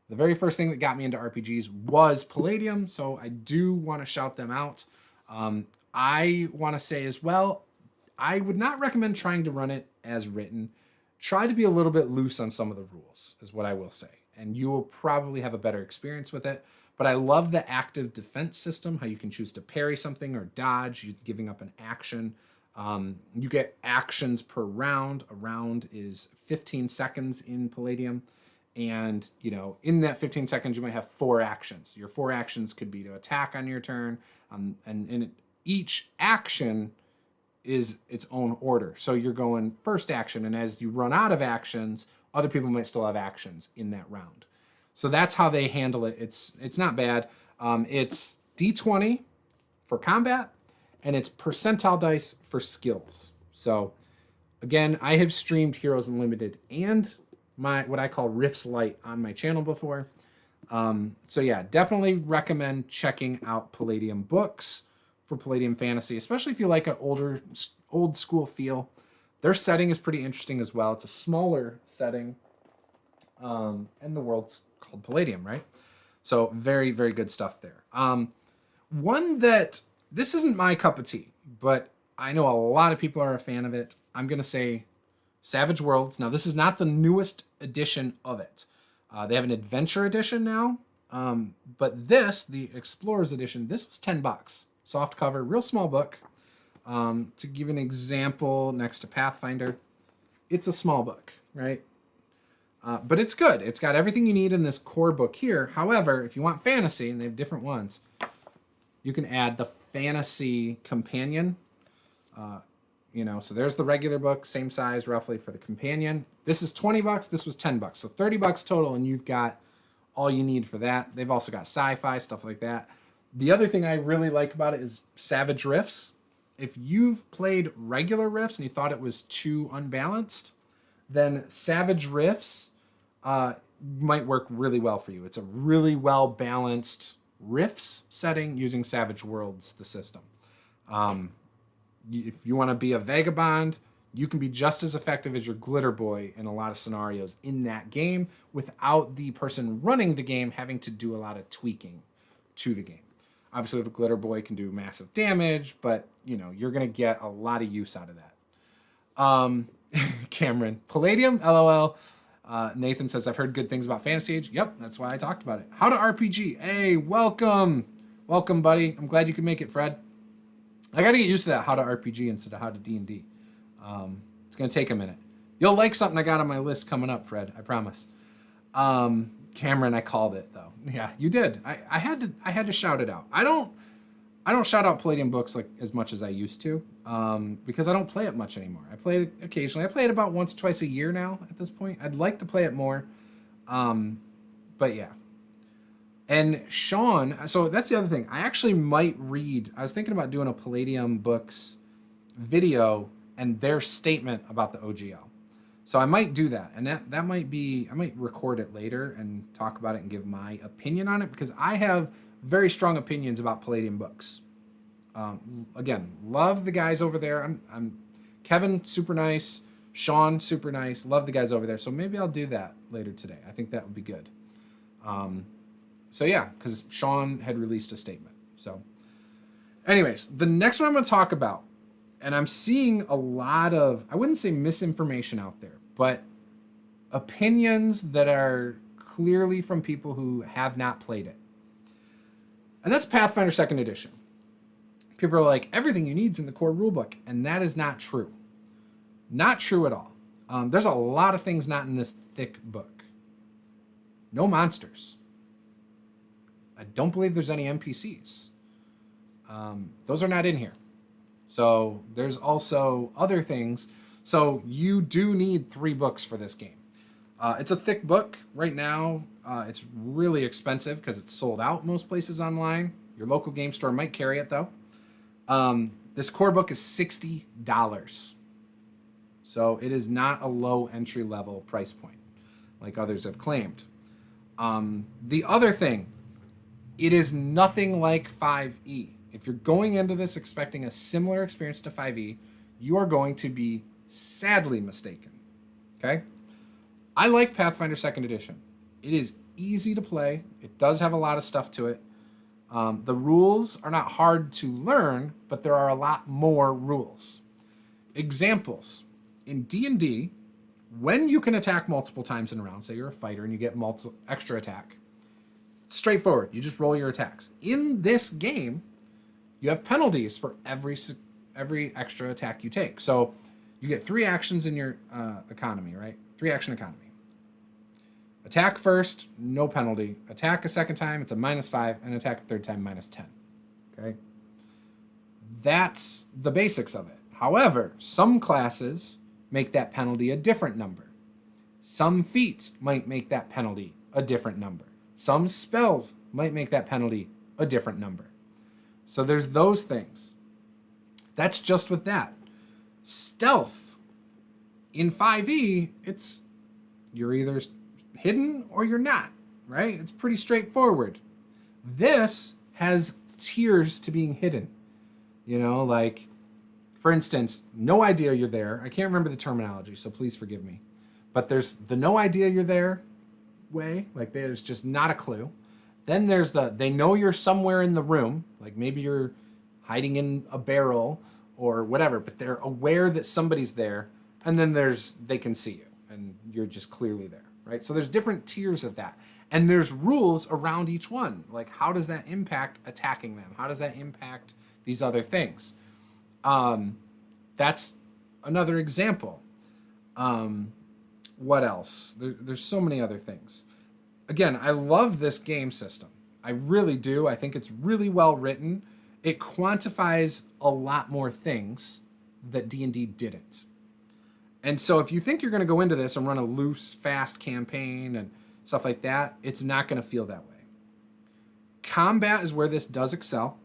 The very first thing that got me into RPGs was Palladium, so I do want to shout them out. I want to say as well, I would not recommend trying to run it as written. Try to be a little bit loose on some of the rules, is what I will say. And you will probably have a better experience with it. But I love the active defense system, how you can choose to parry something or dodge, you giving up an action. You get actions per round. A round is 15 seconds in Palladium. And, you know, in that 15 seconds, you might have 4 actions. Your 4 actions could be to attack on your turn. Each action is its own order. So you're going first action, and as you run out of actions, other people might still have actions in that round. So that's how they handle it. It's not bad. It's D20 for combat, and it's percentile dice for skills. So again, I have streamed Heroes Unlimited and what I call Rifts Light on my channel before. So yeah, definitely recommend checking out Palladium books for Palladium Fantasy, especially if you like an old school feel. Their setting is pretty interesting as well. It's a smaller setting, and the world's called Palladium, right? So very, very good stuff there. One that, this isn't my cup of tea, but I know a lot of people are a fan of it. I'm going to say Savage Worlds. Now, this is not the newest edition of it. They have an adventure edition now, but this, the Explorers edition, this was $10. Soft cover, real small book. To give an example, next to Pathfinder, it's a small book, right? But it's good. It's got everything you need in this core book here. However, if you want fantasy, and they have different ones, you can add the fantasy companion. So there's the regular book, same size roughly for the companion. This is $20. This was $10. So $30 total, and you've got all you need for that. They've also got sci-fi, stuff like that. The other thing I really like about it is Savage Rifts. If you've played regular Rifts and you thought it was too unbalanced, then Savage Rifts might work really well for you. It's a really well-balanced Rifts setting using Savage Worlds, the system. If you want to be a vagabond, you can be just as effective as your glitter boy in a lot of scenarios in that game without the person running the game having to do a lot of tweaking to the game. Obviously, the glitter boy can do massive damage, but you're going to get a lot of use out of that. Cameron, Palladium, LOL. Nathan says, I've heard good things about Fantasy Age. Yep, that's why I talked about it. How to RPG. Hey, welcome. Welcome, buddy. I'm glad you could make it, Fred. I got to get used to that How to RPG instead of How to D&D. It's going to take a minute. You'll like something I got on my list coming up, Fred. I promise. Cameron, I called it, though. Yeah, you did. I had to shout it out. I don't shout out Palladium books like as much as I used to, because I don't play it much anymore. I play it occasionally. I play it about once, twice a year now at this point. I'd like to play it more, but yeah. And Sean, so that's the other thing. I actually might read. I was thinking about doing a Palladium books video and their statement about the OGL. So I might do that, and that might be. I might record it later and talk about it and give my opinion on it, because I have very strong opinions about Palladium books. Again, love the guys over there. I'm Kevin, super nice. Sean, super nice. Love the guys over there. So maybe I'll do that later today. I think that would be good. So yeah, because Sean had released a statement. So anyways, the next one I'm going to talk about, and I'm seeing a lot of, I wouldn't say misinformation out there, but opinions that are clearly from people who have not played it. And that's Pathfinder 2nd Edition. People are like, everything you need is in the core rulebook, and that is not true. Not true at all. There's a lot of things not in this thick book. No monsters. I don't believe there's any NPCs. Those are not in here. So there's also other things. So you do need 3 books for this game. It's a thick book right now. It's really expensive because it's sold out most places online. Your local game store might carry it though. This core book is $60. So it is not a low entry level price point like others have claimed. The other thing, it is nothing like 5e. If you're going into this expecting a similar experience to 5e, you are going to be sadly mistaken. Okay? I like Pathfinder 2nd Edition. It is easy to play. It does have a lot of stuff to it. The rules are not hard to learn, but there are a lot more rules. Examples. In D&D, when you can attack multiple times in a round, say you're a fighter and you get extra attack, it's straightforward. You just roll your attacks. In this game, you have penalties for every extra attack you take. So you get 3 actions in your economy, right? 3 action economy. Attack first, no penalty. Attack a second time, it's a -5, and attack a third time, -10. Okay? That's the basics of it. However, some classes make that penalty a different number. Some feats might make that penalty a different number. Some spells might make that penalty a different number. So there's those things. That's just with that. Stealth. In 5e, you're either hidden or you're not, right? It's pretty straightforward. This has tiers to being hidden. Like, for instance, no idea you're there. I can't remember the terminology, so please forgive me. But there's the no idea you're there way, like there's just not a clue. Then there's they know you're somewhere in the room, like maybe you're hiding in a barrel or whatever, but they're aware that somebody's there. And then they can see you and you're just clearly there, right? So there's different tiers of that. And there's rules around each one. Like, how does that impact attacking them? How does that impact these other things? That's another example. What else? There's so many other things. Again, I love this game system. I really do. I think it's really well written. It quantifies a lot more things that D&D didn't. And so if you think you're going to go into this and run a loose, fast campaign and stuff like that, it's not going to feel that way. Combat is where this does excel.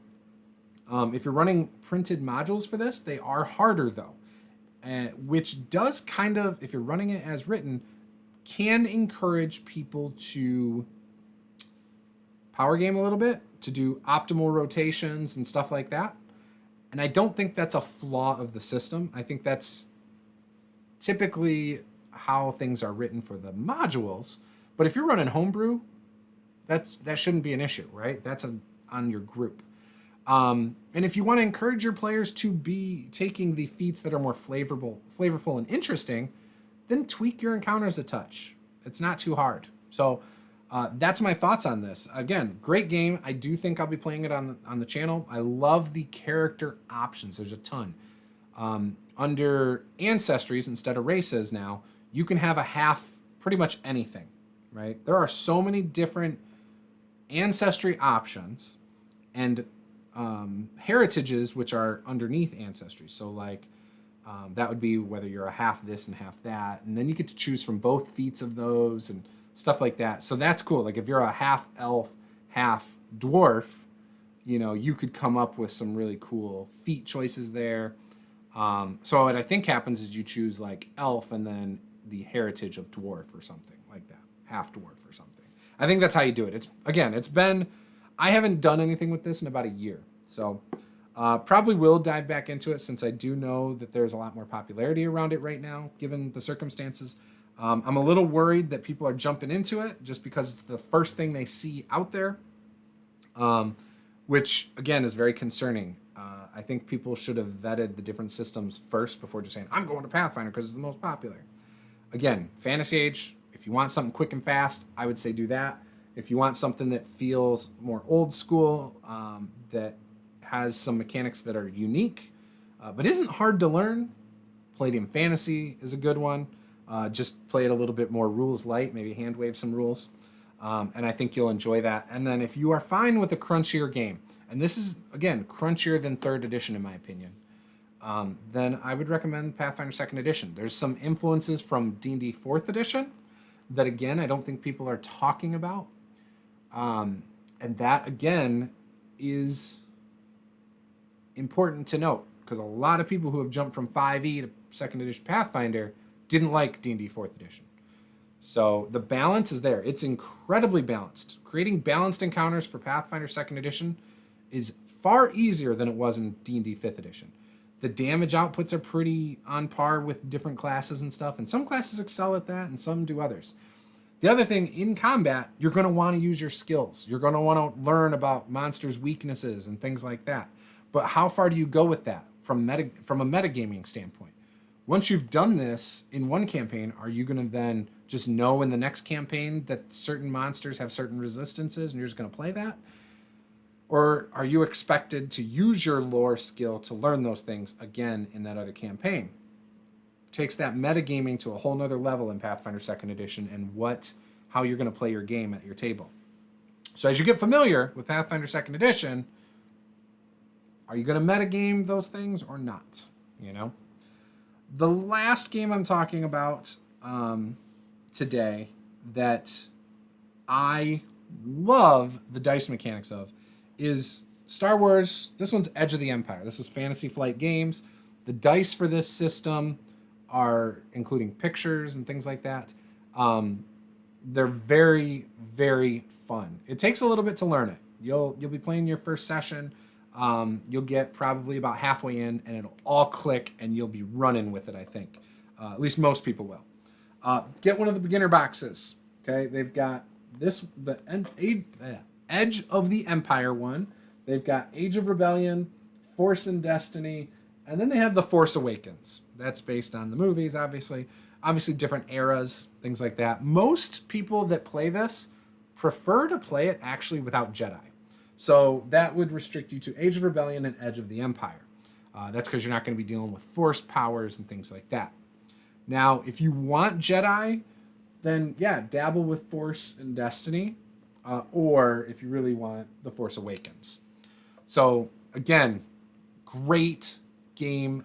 If you're running printed modules for this, they are harder though, which does kind of, if you're running it as written, can encourage people to power game a little bit, to do optimal rotations and stuff like that. And I don't think that's a flaw of the system. I think that's typically how things are written for the modules. But if you're running homebrew, that shouldn't be an issue, right? That's on your group. And if you want to encourage your players to be taking the feats that are more flavorful and interesting, then tweak your encounters a touch. It's not too hard. So that's my thoughts on this. Again, great game. I do think I'll be playing it on the channel. I love the character options. There's a ton. Under ancestries instead of races now, you can have a half pretty much anything, right? There are so many different ancestry options and heritages which are underneath ancestry. So like that would be whether you're a half this and half that, and then you get to choose from both feats of those and stuff like that. So that's cool. Like if you're a half elf, half dwarf, you know, you could come up with some really cool feat choices there. So what I think happens is you choose like elf and then the heritage of dwarf or something like that, half dwarf or something. I think that's how you do it. I haven't done anything with this in about a year. So probably will dive back into it since I do know that there's a lot more popularity around it right now, given the circumstances. I'm a little worried that people are jumping into it just because it's the first thing they see out there, which, again, is very concerning. I think people should have vetted the different systems first before just saying, I'm going to Pathfinder because it's the most popular. Again, Fantasy Age, if you want something quick and fast, I would say do that. If you want something that feels more old school, that has some mechanics that are unique, but isn't hard to learn, Palladium Fantasy is a good one. Just play it a little bit more rules light, maybe hand wave some rules. And I think you'll enjoy that. And then if you are fine with a crunchier game, and this is, again, crunchier than 3rd edition in my opinion, then I would recommend Pathfinder 2nd edition. There's some influences from D&D 4th edition that, again, I don't think people are talking about. And that, again, is important to note because a lot of people who have jumped from 5e to 2nd edition Pathfinder didn't like D&D 4th edition. So the balance is there. It's incredibly balanced. Creating balanced encounters for Pathfinder 2nd edition is far easier than it was in D&D 5th edition. The damage outputs are pretty on par with different classes and stuff, and some classes excel at that and some do others. The other thing, in combat, you're going to want to use your skills. You're going to want to learn about monsters' weaknesses and things like that. But how far do you go with that from a metagaming standpoint? Once you've done this in one campaign, are you going to then just know in the next campaign that certain monsters have certain resistances and you're just going to play that? Or are you expected to use your lore skill to learn those things again in that other campaign? Takes that metagaming to a whole nother level in Pathfinder 2nd edition and how you're going to play your game at your table. So as you get familiar with Pathfinder 2nd edition, are you going to metagame those things or not? You know? The last game I'm talking about today that I love the dice mechanics of is Star Wars. This one's Edge of the Empire. This is Fantasy Flight Games. The dice for this system are including pictures and things like that. They're very, very fun. It takes a little bit to learn it. You'll be playing your first session. You'll get probably about halfway in and it'll all click and you'll be running with it, I think. At least most people will. Get one of the beginner boxes. Okay, they've got the Edge of the Empire one. They've got Age of Rebellion, Force and Destiny, and then they have The Force Awakens. That's based on the movies, obviously. Obviously different eras, things like that. Most people that play this prefer to play it actually without Jedi. So that would restrict you to Age of Rebellion and Edge of the Empire. That's because you're not going to be dealing with force powers and things like that. Now, if you want Jedi, then yeah, dabble with Force and Destiny, or if you really want The Force Awakens. So again, great game.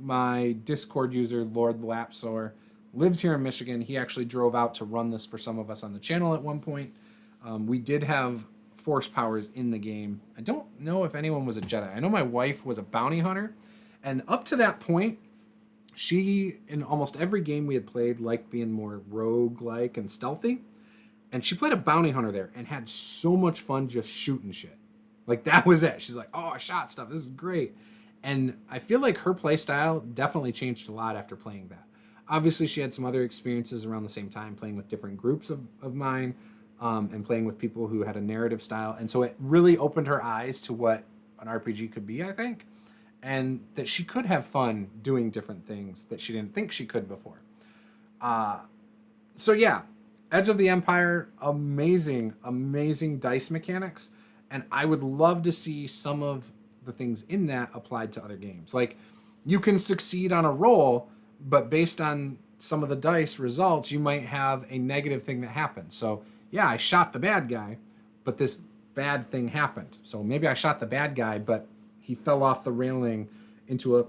My Discord user, Lord Lapsor, lives here in Michigan. He actually drove out to run this for some of us on the channel at one point. We did have force powers in the game. I don't know if anyone was a Jedi. I know my wife was a bounty hunter, and up to that point, she, in almost every game we had played, liked being more rogue-like and stealthy. And she played a bounty hunter there and had so much fun just shooting shit. Like, that was it. She's like, oh, I shot stuff. This is great. And I feel like her play style definitely changed a lot after playing that. Obviously, she had some other experiences around the same time, playing with different groups of mine, and playing with people who had a narrative style. And so it really opened her eyes to what an RPG could be, I think. And that she could have fun doing different things that she didn't think she could before. So yeah, Edge of the Empire, amazing, amazing dice mechanics. And I would love to see some of the things in that applied to other games. Like, you can succeed on a roll, but based on some of the dice results, you might have a negative thing that happens. So yeah, I shot the bad guy, but this bad thing happened. So maybe I shot the bad guy, but he fell off the railing into a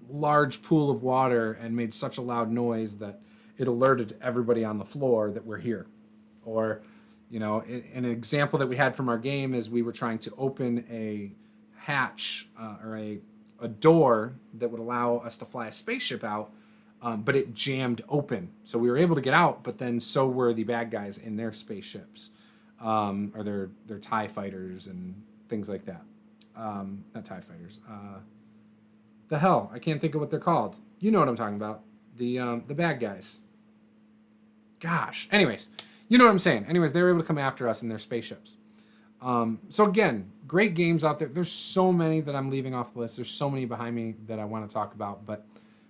large pool of water and made such a loud noise that it alerted everybody on the floor that we're here. Or, you know, an example that we had from our game is we were trying to open a hatch or a door that would allow us to fly a spaceship out, but it jammed open. So we were able to get out, but then so were the bad guys in their spaceships, or their TIE fighters and things like that. Not TIE fighters. The hell, I can't think of what they're called. You know what I'm talking about. The bad guys. Gosh. Anyways, you know what I'm saying. Anyways, they were able to come after us in their spaceships. So again, great games out there. There's so many that I'm leaving off the list. There's so many behind me that I want to talk about. But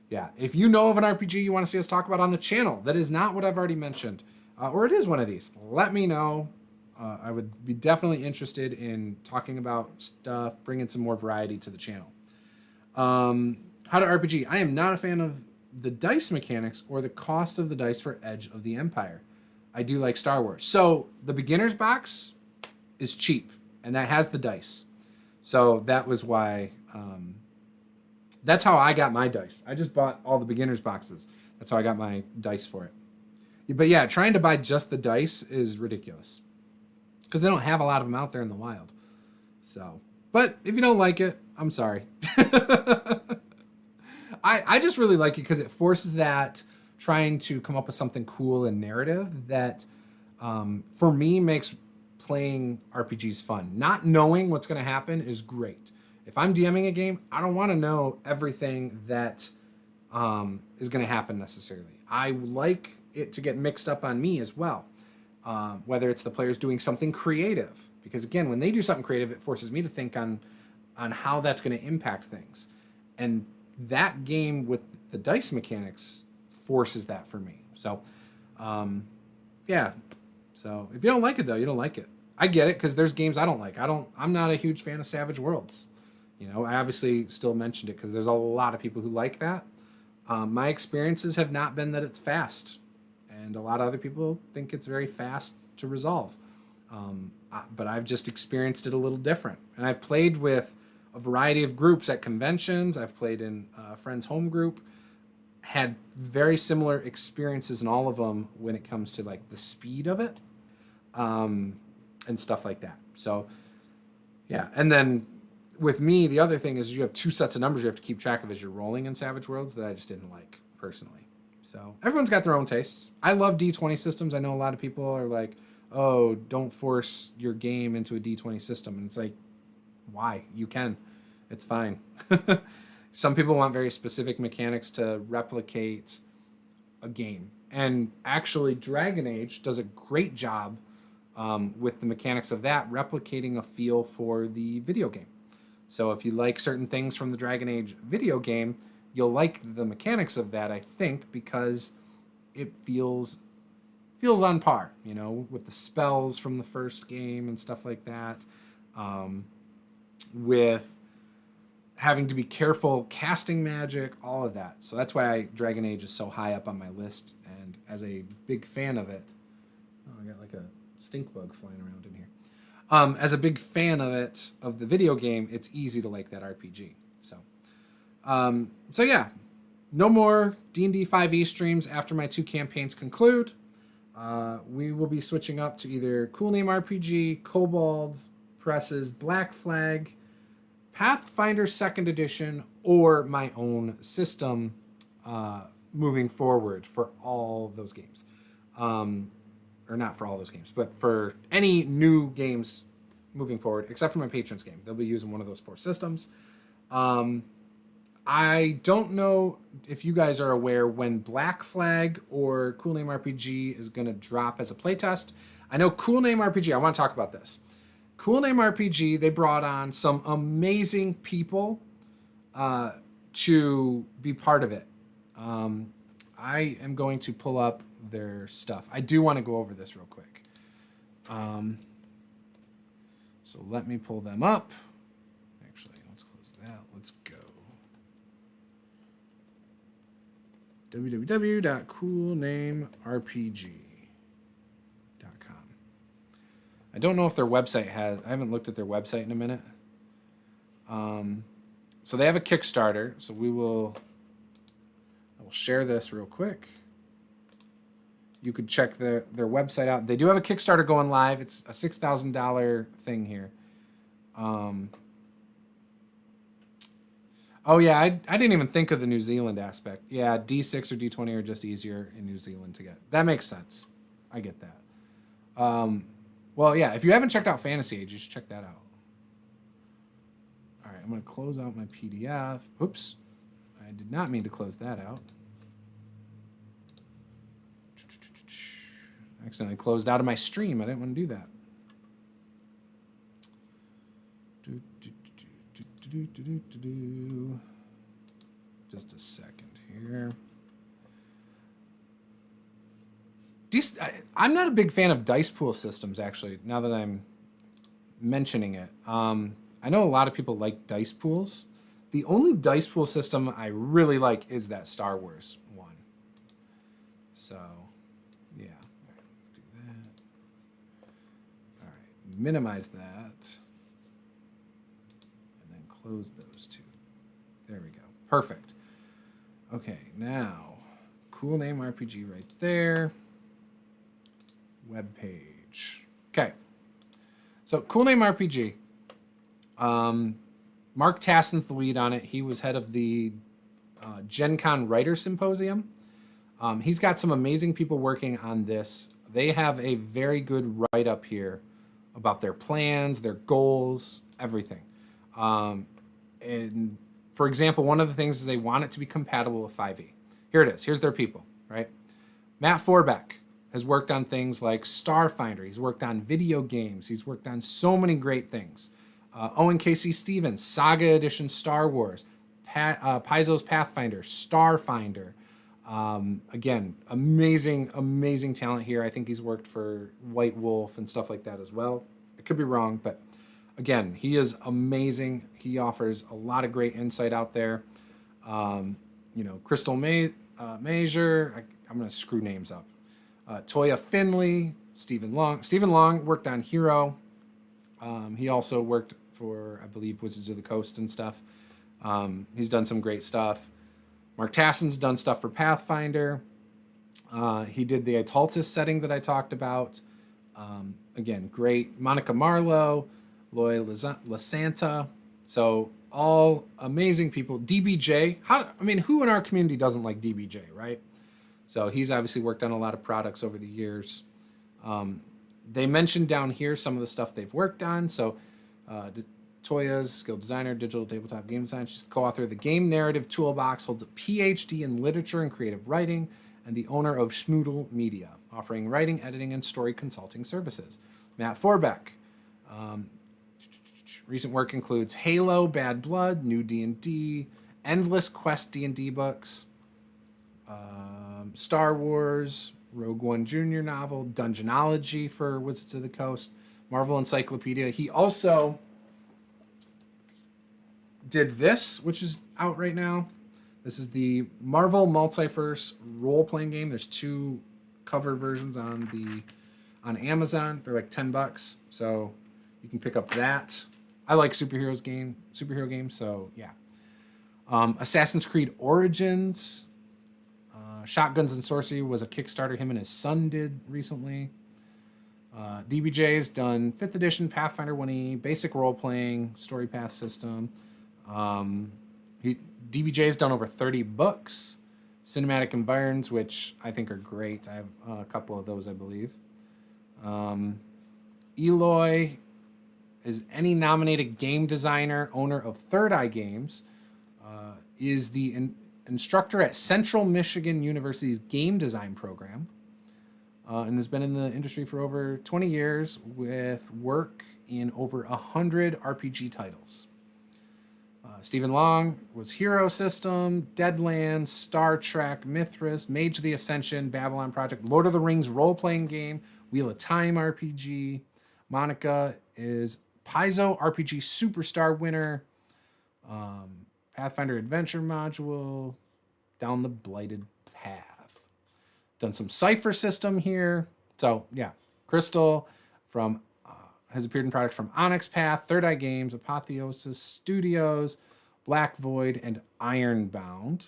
yeah, if you know of an RPG you want to see us talk about on the channel that is not what I've already mentioned, or it is one of these, let me know. I would be definitely interested in talking about stuff, bringing some more variety to the channel. How to RPG. I am not a fan of the dice mechanics or the cost of the dice for Edge of the Empire. I do like Star Wars. So the beginner's box is cheap, and that has the dice. So that was why, that's how I got my dice. I just bought all the beginner's boxes. That's how I got my dice for it. But yeah, trying to buy just the dice is ridiculous, because they don't have a lot of them out there in the wild. So, but if you don't like it, I'm sorry. I just really like it because it forces that trying to come up with something cool and narrative that, for me, makes playing RPGs fun. Not knowing what's going to happen is great. If I'm DMing a game, I don't want to know everything that is going to happen necessarily. I like it to get mixed up on me as well. Whether it's the players doing something creative, because again, when they do something creative, it forces me to think on how that's going to impact things. And that game with the dice mechanics forces that for me. So, yeah. So if you don't like it though, you don't like it. I get it, because there's games I don't like. I'm not a huge fan of Savage Worlds. You know, I obviously still mentioned it because there's a lot of people who like that. My experiences have not been that it's fast, and a lot of other people think it's very fast to resolve. But I've just experienced it a little different. And I've played with a variety of groups at conventions. I've played in a friend's home group. Had very similar experiences in all of them when it comes to like the speed of it, and stuff like that. So yeah. And then with me, the other thing is you have two sets of numbers you have to keep track of as you're rolling in Savage Worlds that I just didn't like personally. So everyone's got their own tastes. I love D20 systems. I know a lot of people are like, oh, don't force your game into a D20 system. And it's like, why? You can. It's fine. Some people want very specific mechanics to replicate a game. And actually, Dragon Age does a great job with the mechanics of that, replicating a feel for the video game. So if you like certain things from the Dragon Age video game, you'll like the mechanics of that, I think, because it feels on par, you know, with the spells from the first game and stuff like that. With having to be careful casting magic, all of that. So that's why Dragon Age is so high up on my list. And as a big fan of it, oh, I got like a stink bug flying around in here. As a big fan of it, of the video game, it's easy to like that RPG. So yeah, no more D&D 5e streams after my 2 campaigns conclude. We will be switching up to either Cool Name RPG, Kobold, Press's Black Flag, Pathfinder 2nd Edition, or my own system moving forward for all those games. Or not for all those games, but for any new games moving forward, except for my patrons game. They'll be using one of those 4 systems. I don't know if you guys are aware when Black Flag or Cool Name RPG is going to drop as a playtest. I know Cool Name RPG, I want to talk about this. Cool Name RPG, they brought on some amazing people to be part of it. I am going to pull up their stuff. I do want to go over this real quick. So let me pull them up. Actually, let's close that. Let's go. www.coolnamerpg.com. I don't know if their website has, I haven't looked at their website in a minute. So they have a Kickstarter, so I will share this real quick. You could check their website out. They do have a Kickstarter going live. It's a $6,000 thing here. Oh yeah, I didn't even think of the New Zealand aspect. Yeah, D6 or D20 are just easier in New Zealand to get. That makes sense. I get that. Well, yeah, if you haven't checked out Fantasy Age, you should check that out. All right, I'm going to close out my PDF. Oops, I did not mean to close that out. Accidentally closed out of my stream. I didn't want to do that. Just a second here. I'm not a big fan of dice pool systems, actually, now that I'm mentioning it. I know a lot of people like dice pools. The only dice pool system I really like is that Star Wars one. So, yeah. All right, do that. All right, minimize that. Close those 2. There we go. Perfect. Okay, now, Cool Name RPG right there. Web page. Okay. So, Cool Name RPG. Mark Tassin's the lead on it. He was head of the Gen Con Writer Symposium. He's got some amazing people working on this. They have a very good write-up here about their plans, their goals, everything. And for example, one of the things is they want it to be compatible with 5e. Here it is. Here's their people, right? Matt Forbeck has worked on things like Starfinder. He's worked on video games. He's worked on so many great things. Owen Casey Stevens, Saga Edition Star Wars, Paizo's Pathfinder, Starfinder. Again, amazing talent here. I think he's worked for White Wolf and stuff like that as well. I could be wrong, but again, he is amazing. He offers a lot of great insight out there. Crystal Major, I'm going to screw names up. Toya Finley, Stephen Long. Stephen Long worked on Hero. He also worked for, I believe, Wizards of the Coast and stuff. He's done some great stuff. Mark Tassin's done stuff for Pathfinder. He did the Italtis setting that I talked about. Again, great. Monica Marlowe, Loy Lasanta. So all amazing people. DBJ. Who in our community doesn't like DBJ, right? So he's obviously worked on a lot of products over the years. They mentioned down here some of the stuff they've worked on. So Toya's skilled designer, digital tabletop game design. She's the co-author of the Game Narrative Toolbox, holds a PhD in literature and creative writing, and the owner of Schnoodle Media, offering writing, editing, and story consulting services. Matt Forbeck. Recent work includes Halo, Bad Blood, New D&D, Endless Quest D&D books, Star Wars, Rogue One Jr. novel, Dungeonology for Wizards of the Coast, Marvel Encyclopedia. He also did this, which is out right now. This is the Marvel Multiverse role-playing game. There's 2 cover versions on Amazon. They're like $10, so you can pick up that. I like superhero games, so yeah. Assassin's Creed Origins, Shotguns and Sorcery was a Kickstarter him and his son did recently. DBJ's done 5th edition Pathfinder 1E, basic role-playing, story path system. DBJ's done over 30 books, cinematic environs, which I think are great. I have a couple of those, I believe. Eloy is any nominated game designer, owner of Third Eye Games, is the instructor at Central Michigan University's game design program, and has been in the industry for over 20 years with work in over 100 RPG titles. Stephen Long was Hero System, Deadlands, Star Trek, Mithras, Mage of the Ascension, Babylon Project, Lord of the Rings role-playing game, Wheel of Time RPG. Monica is Paizo RPG Superstar winner, Pathfinder Adventure module, Down the Blighted Path. Done some Cypher system here. So yeah, Crystal has appeared in products from Onyx Path, Third Eye Games, Apotheosis Studios, Black Void, and Ironbound.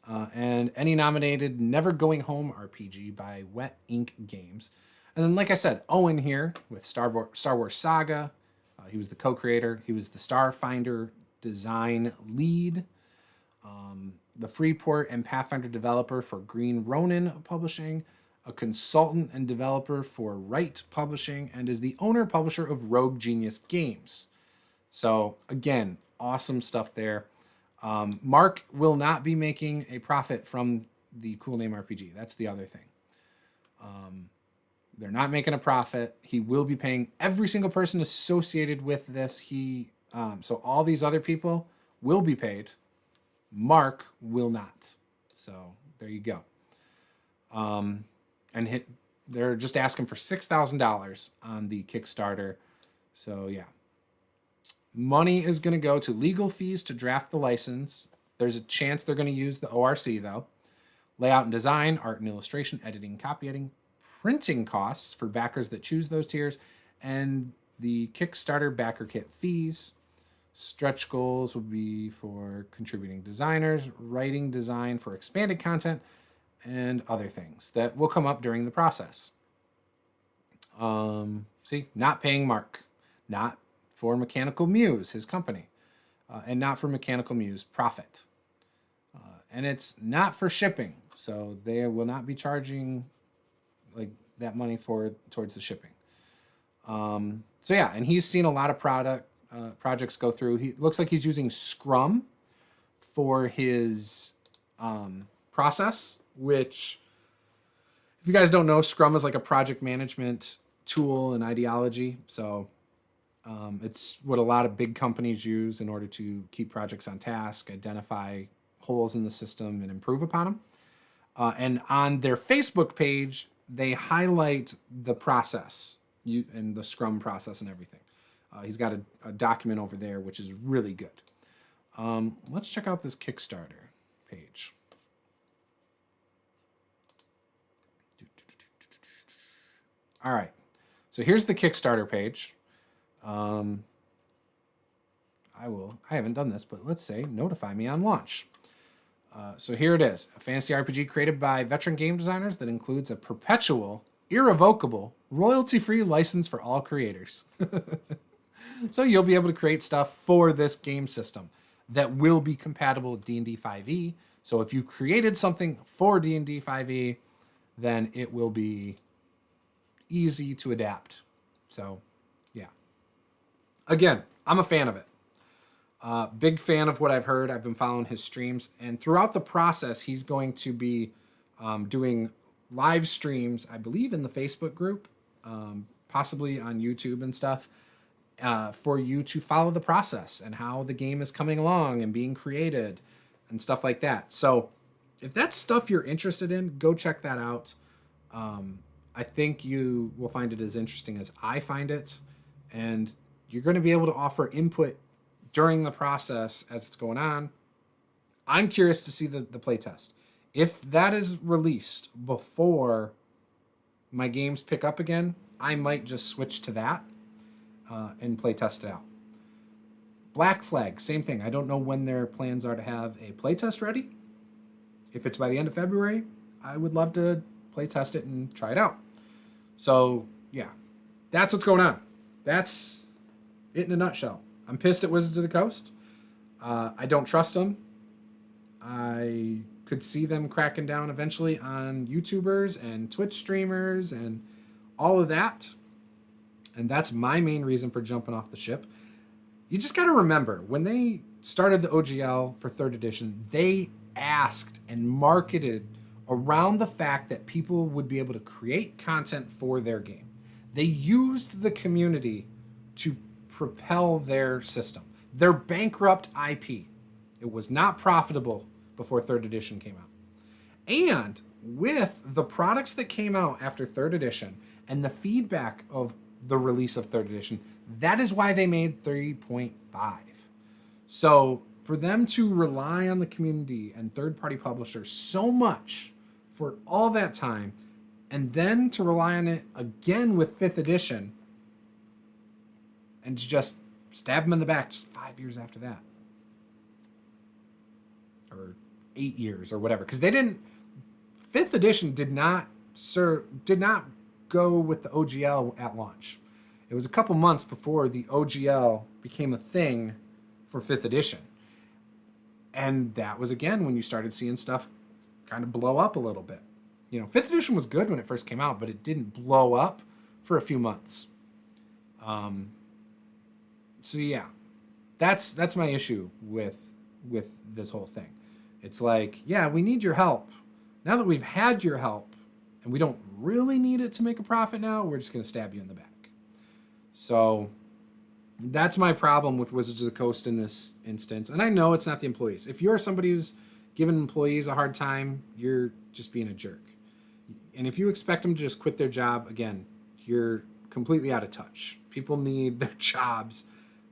And any nominated Never Going Home RPG by Wet Ink Games. And then, like I said, Owen here with Star Wars Saga. He was the co-creator. He was the Starfinder design lead. The Freeport and Pathfinder developer for Green Ronin Publishing. A consultant and developer for Wright Publishing, and is the owner-publisher of Rogue Genius Games. So, again, awesome stuff there. Mark will not be making a profit from the Cool Name RPG. That's the other thing. They're not making a profit. He will be paying every single person associated with this. So all these other people will be paid. Mark will not. So there you go. They're just asking for $6,000 on the Kickstarter. So yeah. Money is going to go to legal fees to draft the license. There's a chance they're going to use the ORC though. Layout and design, art and illustration, editing, copy editing, printing costs for backers that choose those tiers, and the Kickstarter backer kit fees. Stretch goals would be for contributing designers, writing design for expanded content, and other things that will come up during the process. See, not paying Mark, not for Mechanical Muse, his company, and not for Mechanical Muse profit. And it's not for shipping, so they will not be charging like that money towards the shipping. So yeah, and he's seen a lot of projects go through. He looks like he's using Scrum for his process, which, if you guys don't know, Scrum is like a project management tool and ideology. So it's what a lot of big companies use in order to keep projects on task, identify holes in the system, and improve upon them. And on their Facebook page, they highlight the process and the Scrum process and everything. He's got a document over there, which is really good. Let's check out this Kickstarter page. All right. So here's the Kickstarter page. I haven't done this, but let's say notify me on launch. So here it is, a fantasy RPG created by veteran game designers that includes a perpetual, irrevocable, royalty-free license for all creators. So you'll be able to create stuff for this game system that will be compatible with D&D 5e. So if you've created something for D&D 5e, then it will be easy to adapt. So yeah. Again, I'm a fan of it. Big fan of what I've heard. I've been following his streams, and throughout the process, he's going to be doing live streams, I believe, in the Facebook group, possibly on YouTube and stuff, for you to follow the process and how the game is coming along and being created and stuff like that. So if that's stuff you're interested in, go check that out. I think you will find it as interesting as I find it, and you're going to be able to offer input during the process as it's going on. I'm curious to see the playtest. If that is released before my games pick up again, I might just switch to that and playtest it out. Black Flag, same thing. I don't know when their plans are to have a playtest ready. If it's by the end of February, I would love to playtest it and try it out. So, yeah, that's what's going on. That's it in a nutshell. I'm pissed at Wizards of the Coast. I don't trust them. I could see them cracking down eventually on YouTubers and Twitch streamers and all of that. And that's my main reason for jumping off the ship. You just got to remember, when they started the OGL for 3rd edition, they asked and marketed around the fact that people would be able to create content for their game. They used the community to propel their system. Their bankrupt IP. It was not profitable before 3rd edition came out. And with the products that came out after 3rd edition and the feedback of the release of 3rd edition, that is why they made 3.5. So for them to rely on the community and third-party publishers so much for all that time, and then to rely on it again with 5th edition, and to just stab them in the back just 5 years after that. Or 8 years or whatever. Because they didn't... 5th edition did not go with the OGL at launch. It was a couple months before the OGL became a thing for 5th edition. And that was, again, when you started seeing stuff kind of blow up a little bit. You know, 5th edition was good when it first came out, but it didn't blow up for a few months. So yeah, that's my issue with this whole thing. It's like, yeah, we need your help. Now that we've had your help and we don't really need it to make a profit now, we're just going to stab you in the back. So that's my problem with Wizards of the Coast in this instance. And I know it's not the employees. If you're somebody who's giving employees a hard time, you're just being a jerk. And if you expect them to just quit their job, again, you're completely out of touch. People need their jobs.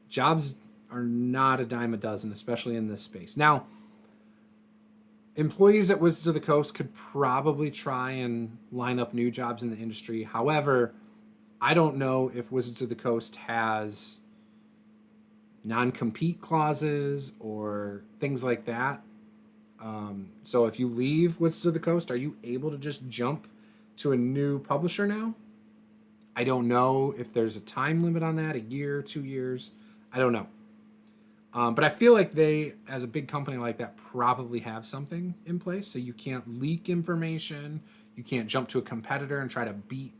Jobs are not a dime a dozen, especially in this space. Now, employees at Wizards of the Coast could probably try and line up new jobs in the industry. However, I don't know if Wizards of the Coast has non-compete clauses or things like that. So if you leave Wizards of the Coast, are you able to just jump to a new publisher now? I don't know if there's a time limit on that, a year, 2 years. I don't know. But I feel like they, as a big company like that, probably have something in place. So you can't leak information. You can't jump to a competitor and try to beat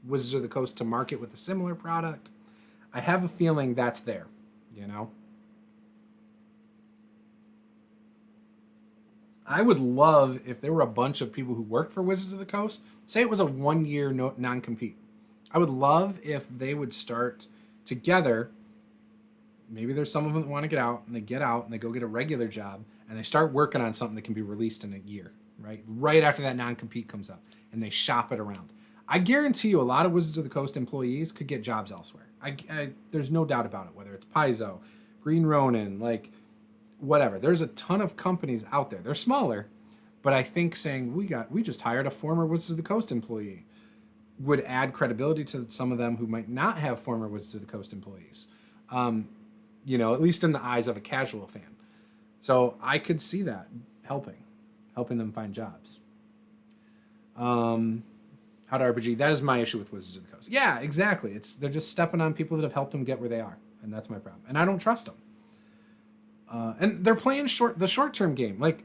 Wizards of the Coast to market with a similar product. I have a feeling that's there, you know? I would love if there were a bunch of people who worked for Wizards of the Coast. Say it was a 1-year non-compete. I would love if they would start together. Maybe there's some of them that want to get out, and they get out, and they go get a regular job, and they start working on something that can be released in a year, right? Right after that non-compete comes up, and they shop it around. I guarantee you a lot of Wizards of the Coast employees could get jobs elsewhere. There's no doubt about it, whether it's Paizo, Green Ronin, like whatever. There's a ton of companies out there. They're smaller, but I think saying we just hired a former Wizards of the Coast employee would add credibility to some of them who might not have former Wizards of the Coast employees. You know, at least in the eyes of a casual fan. So I could see that helping them find jobs. How to RPG, that is my issue with Wizards of the Coast. Yeah, exactly. They're just stepping on people that have helped them get where they are, and that's my problem. And I don't trust them. And they're playing the short-term game. Like,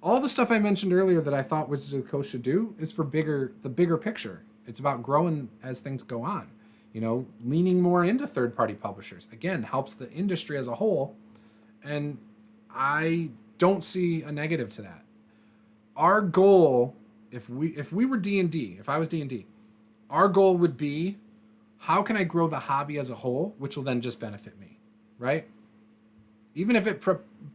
all the stuff I mentioned earlier that I thought Wizards of the Coast should do is for the bigger picture. It's about growing as things go on. You know, leaning more into third-party publishers. Again, helps the industry as a whole. And I don't see a negative to that. Our goal, if we were D&D, if I was D&D, our goal would be, how can I grow the hobby as a whole, which will then just benefit me, right? Even if it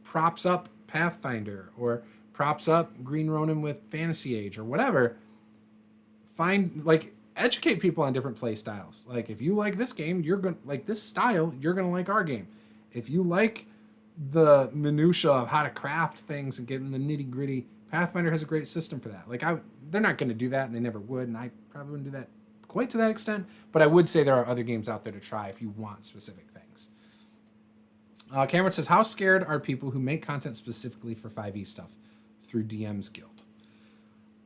props up Pathfinder or props up Green Ronin with Fantasy Age or whatever, educate people on different play styles. Like, if you like this game, you're going to like this style, you're going to like our game. If you like the minutia of how to craft things and get in the nitty gritty, Pathfinder has a great system for that. Like they're not going to do that, and they never would, and I probably wouldn't do that quite to that extent. But I would say there are other games out there to try if you want specific things. Cameron says, how scared are people who make content specifically for 5e stuff through DM's Guild?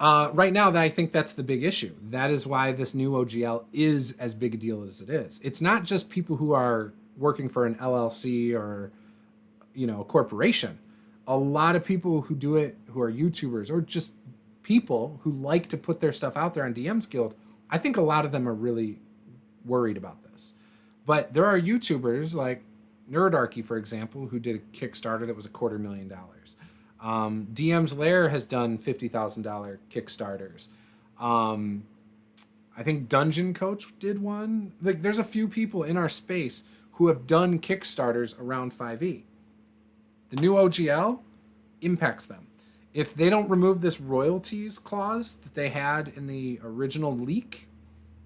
Right now, I think that's the big issue. That is why this new OGL is as big a deal as it is. It's not just people who are working for an LLC or, a corporation. A lot of people who do it, who are YouTubers or just people who like to put their stuff out there on DM's Guild, I think a lot of them are really worried about this. But there are YouTubers like NerdArchy, for example, who did a Kickstarter that was $250,000. DM's Lair has done $50,000 Kickstarters. I think Dungeon Coach did one. Like, there's a few people in our space who have done Kickstarters around 5e. The new OGL impacts them. If they don't remove this royalties clause that they had in the original leak,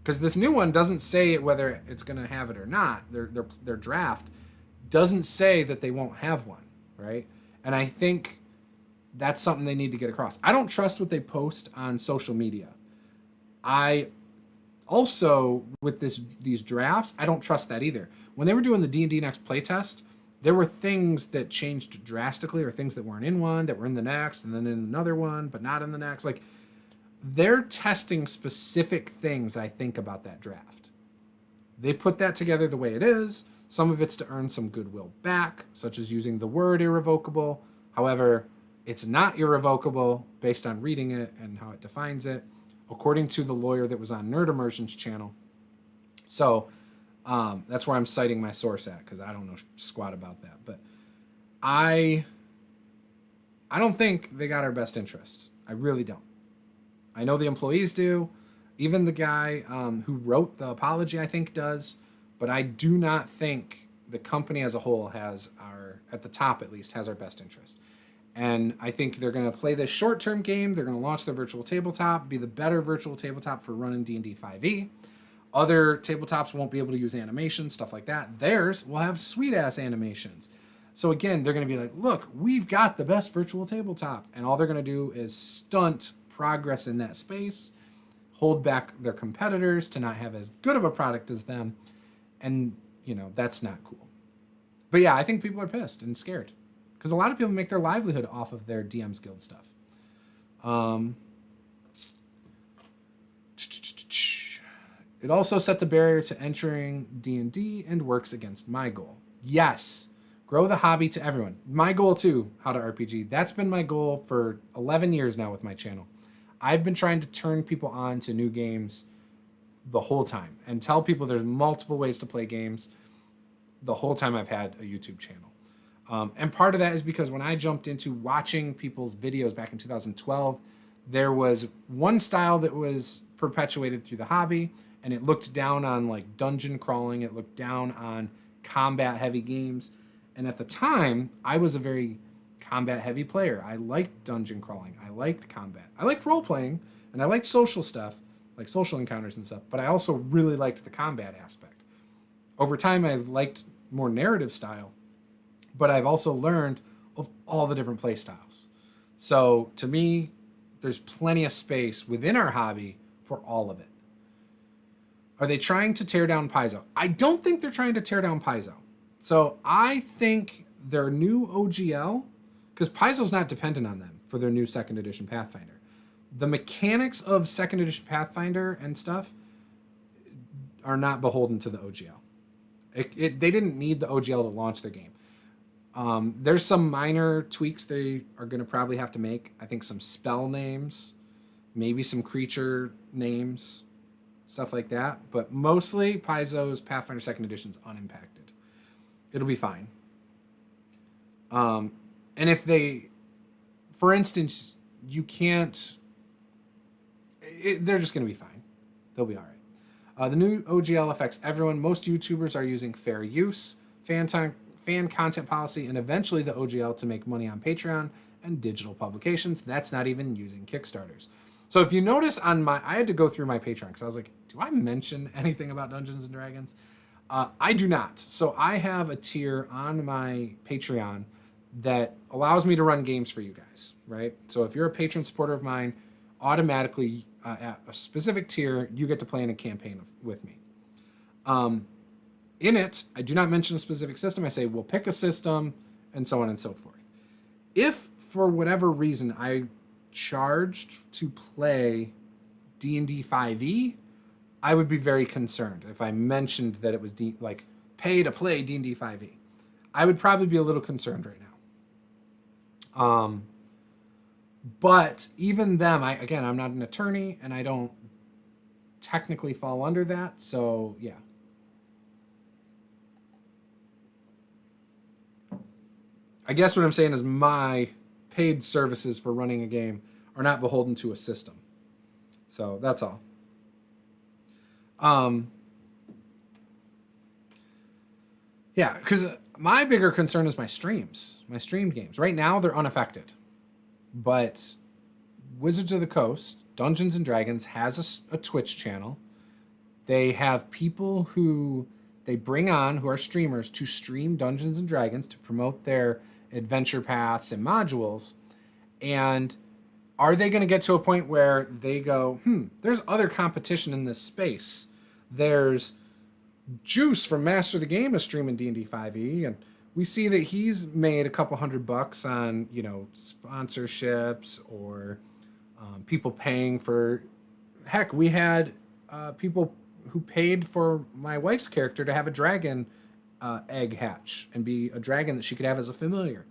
because this new one doesn't say whether it's going to have it or not, their draft doesn't say that they won't have one, right? And I think that's something they need to get across. I don't trust what they post on social media. I also, with these drafts, I don't trust that either. When they were doing the D&D Next playtest, there were things that changed drastically, or things that weren't in one, that were in the next, and then in another one, but not in the next. Like, they're testing specific things, I think, about that draft. They put that together the way it is. Some of it's to earn some goodwill back, such as using the word irrevocable. However, it's not irrevocable based on reading it and how it defines it, according to the lawyer that was on NerdImmersion's channel. So that's where I'm citing my source at, because I don't know squat about that. But I don't think they got our best interests. I really don't. I know the employees do. Even the guy who wrote the apology, I think, does. But I do not think the company as a whole has at the top at least, has our best interest. And I think they're going to play this short-term game. They're going to launch their virtual tabletop, be the better virtual tabletop for running D&D 5e. Other tabletops won't be able to use animation, stuff like that. Theirs will have sweet-ass animations. So again, they're going to be like, look, we've got the best virtual tabletop. And all they're going to do is stunt progress in that space, hold back their competitors to not have as good of a product as them. And, that's not cool. But yeah, I think people are pissed and scared, because a lot of people make their livelihood off of their DM's Guild stuff. It also sets a barrier to entering D&D and works against my goal. Yes, grow the hobby to everyone. My goal too, How to RPG. That's been my goal for 11 years now with my channel. I've been trying to turn people on to new games the whole time and tell people there's multiple ways to play games the whole time I've had a YouTube channel. And part of that is because when I jumped into watching people's videos back in 2012, there was one style that was perpetuated through the hobby, and it looked down on like dungeon crawling. It looked down on combat heavy games. And at the time, I was a very combat heavy player. I liked dungeon crawling. I liked combat. I liked role playing, and I liked social stuff, like social encounters and stuff, but I also really liked the combat aspect. Over time, I've liked more narrative style, but I've also learned of all the different play styles. So to me, there's plenty of space within our hobby for all of it. Are they trying to tear down Paizo? I don't think they're trying to tear down Paizo. So I think their new OGL, because Paizo's not dependent on them for their new 2nd edition Pathfinder. The mechanics of 2nd edition Pathfinder and stuff are not beholden to the OGL. They didn't need the OGL to launch their game. There's some minor tweaks they are going to probably have to make. I think some spell names, maybe some creature names, stuff like that. But mostly Paizo's Pathfinder 2nd edition is unimpacted. It'll be fine. And if they, for instance, you can't, they're just going to be fine. They'll be all right. The new OGL affects everyone. Most YouTubers are using fair use, fan content policy, and eventually the OGL to make money on Patreon and digital publications. That's not even using Kickstarters. So if you notice I had to go through my Patreon because I was like, do I mention anything about Dungeons and Dragons? I do not. So I have a tier on my Patreon that allows me to run games for you guys, right? So if you're a patron supporter of mine, automatically at a specific tier, you get to play in a campaign with me. In it, I do not mention a specific system. I say, we'll pick a system and so on and so forth. If for whatever reason I charged to play D&D 5e, I would be very concerned if I mentioned that it was pay to play D&D 5e. I would probably be a little concerned right now. But even them, I'm not an attorney and I don't technically fall under that. So yeah. I guess what I'm saying is my paid services for running a game are not beholden to a system. So that's all. Yeah, because my bigger concern is my streams, my stream games. Right now, they're unaffected. But Wizards of the Coast, Dungeons and Dragons, has a Twitch channel. They have people who they bring on who are streamers to stream Dungeons and Dragons to promote their adventure paths and modules. And are they going to get to a point where they go, there's other competition in this space. There's Juce from Master of the Game is streaming D&D 5e, and we see that he's made a couple $100 on, sponsorships or people paying for. Heck, we had people who paid for my wife's character to have a dragon egg hatch and be a dragon that she could have as a familiar.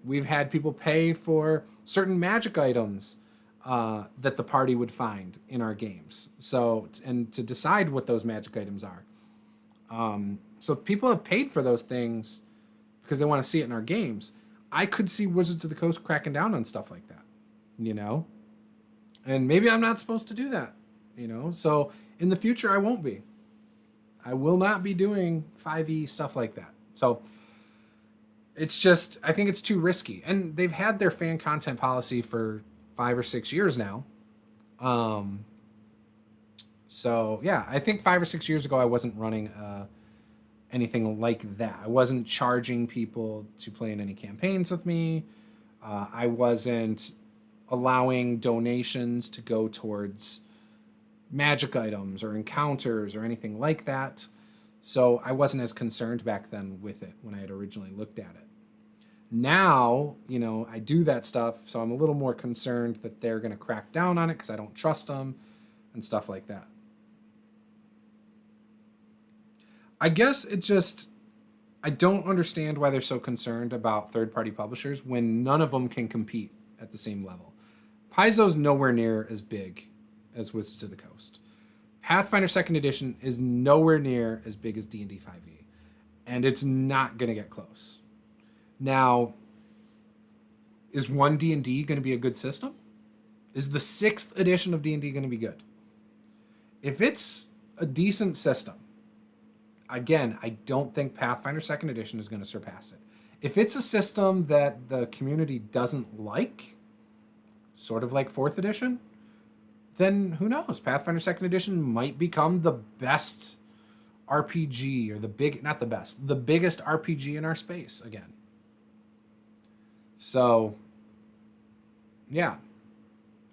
We've had people pay for certain magic items that the party would find in our games. So, and to decide what those magic items are. So people have paid for those things because they want to see it in our games. I could see Wizards of the Coast cracking down on stuff like that, and maybe I'm not supposed to do that, so in the future, I won't be. I will not be doing 5e stuff like that. So it's just, I think it's too risky. And they've had their fan content policy for 5 or 6 years now. So yeah, I think 5 or 6 years ago, I wasn't running anything like that. I wasn't charging people to play in any campaigns with me. I wasn't allowing donations to go towards magic items or encounters or anything like that. So I wasn't as concerned back then with it when I had originally looked at it. Now, I do that stuff, so I'm a little more concerned that they're going to crack down on it because I don't trust them and stuff like that. I guess I don't understand why they're so concerned about third-party publishers when none of them can compete at the same level. Paizo's nowhere near as big as Wizards of the Coast. Pathfinder 2nd Edition is nowhere near as big as D&D 5e, and it's not going to get close. Now, is 1 D&D going to be a good system? Is the 6th edition of D&D going to be good? If it's a decent system, again, I don't think Pathfinder 2nd Edition is going to surpass it. If it's a system that the community doesn't like, sort of like 4th edition, then who knows? Pathfinder 2nd Edition might become the best RPG, or the biggest RPG in our space again. So, yeah.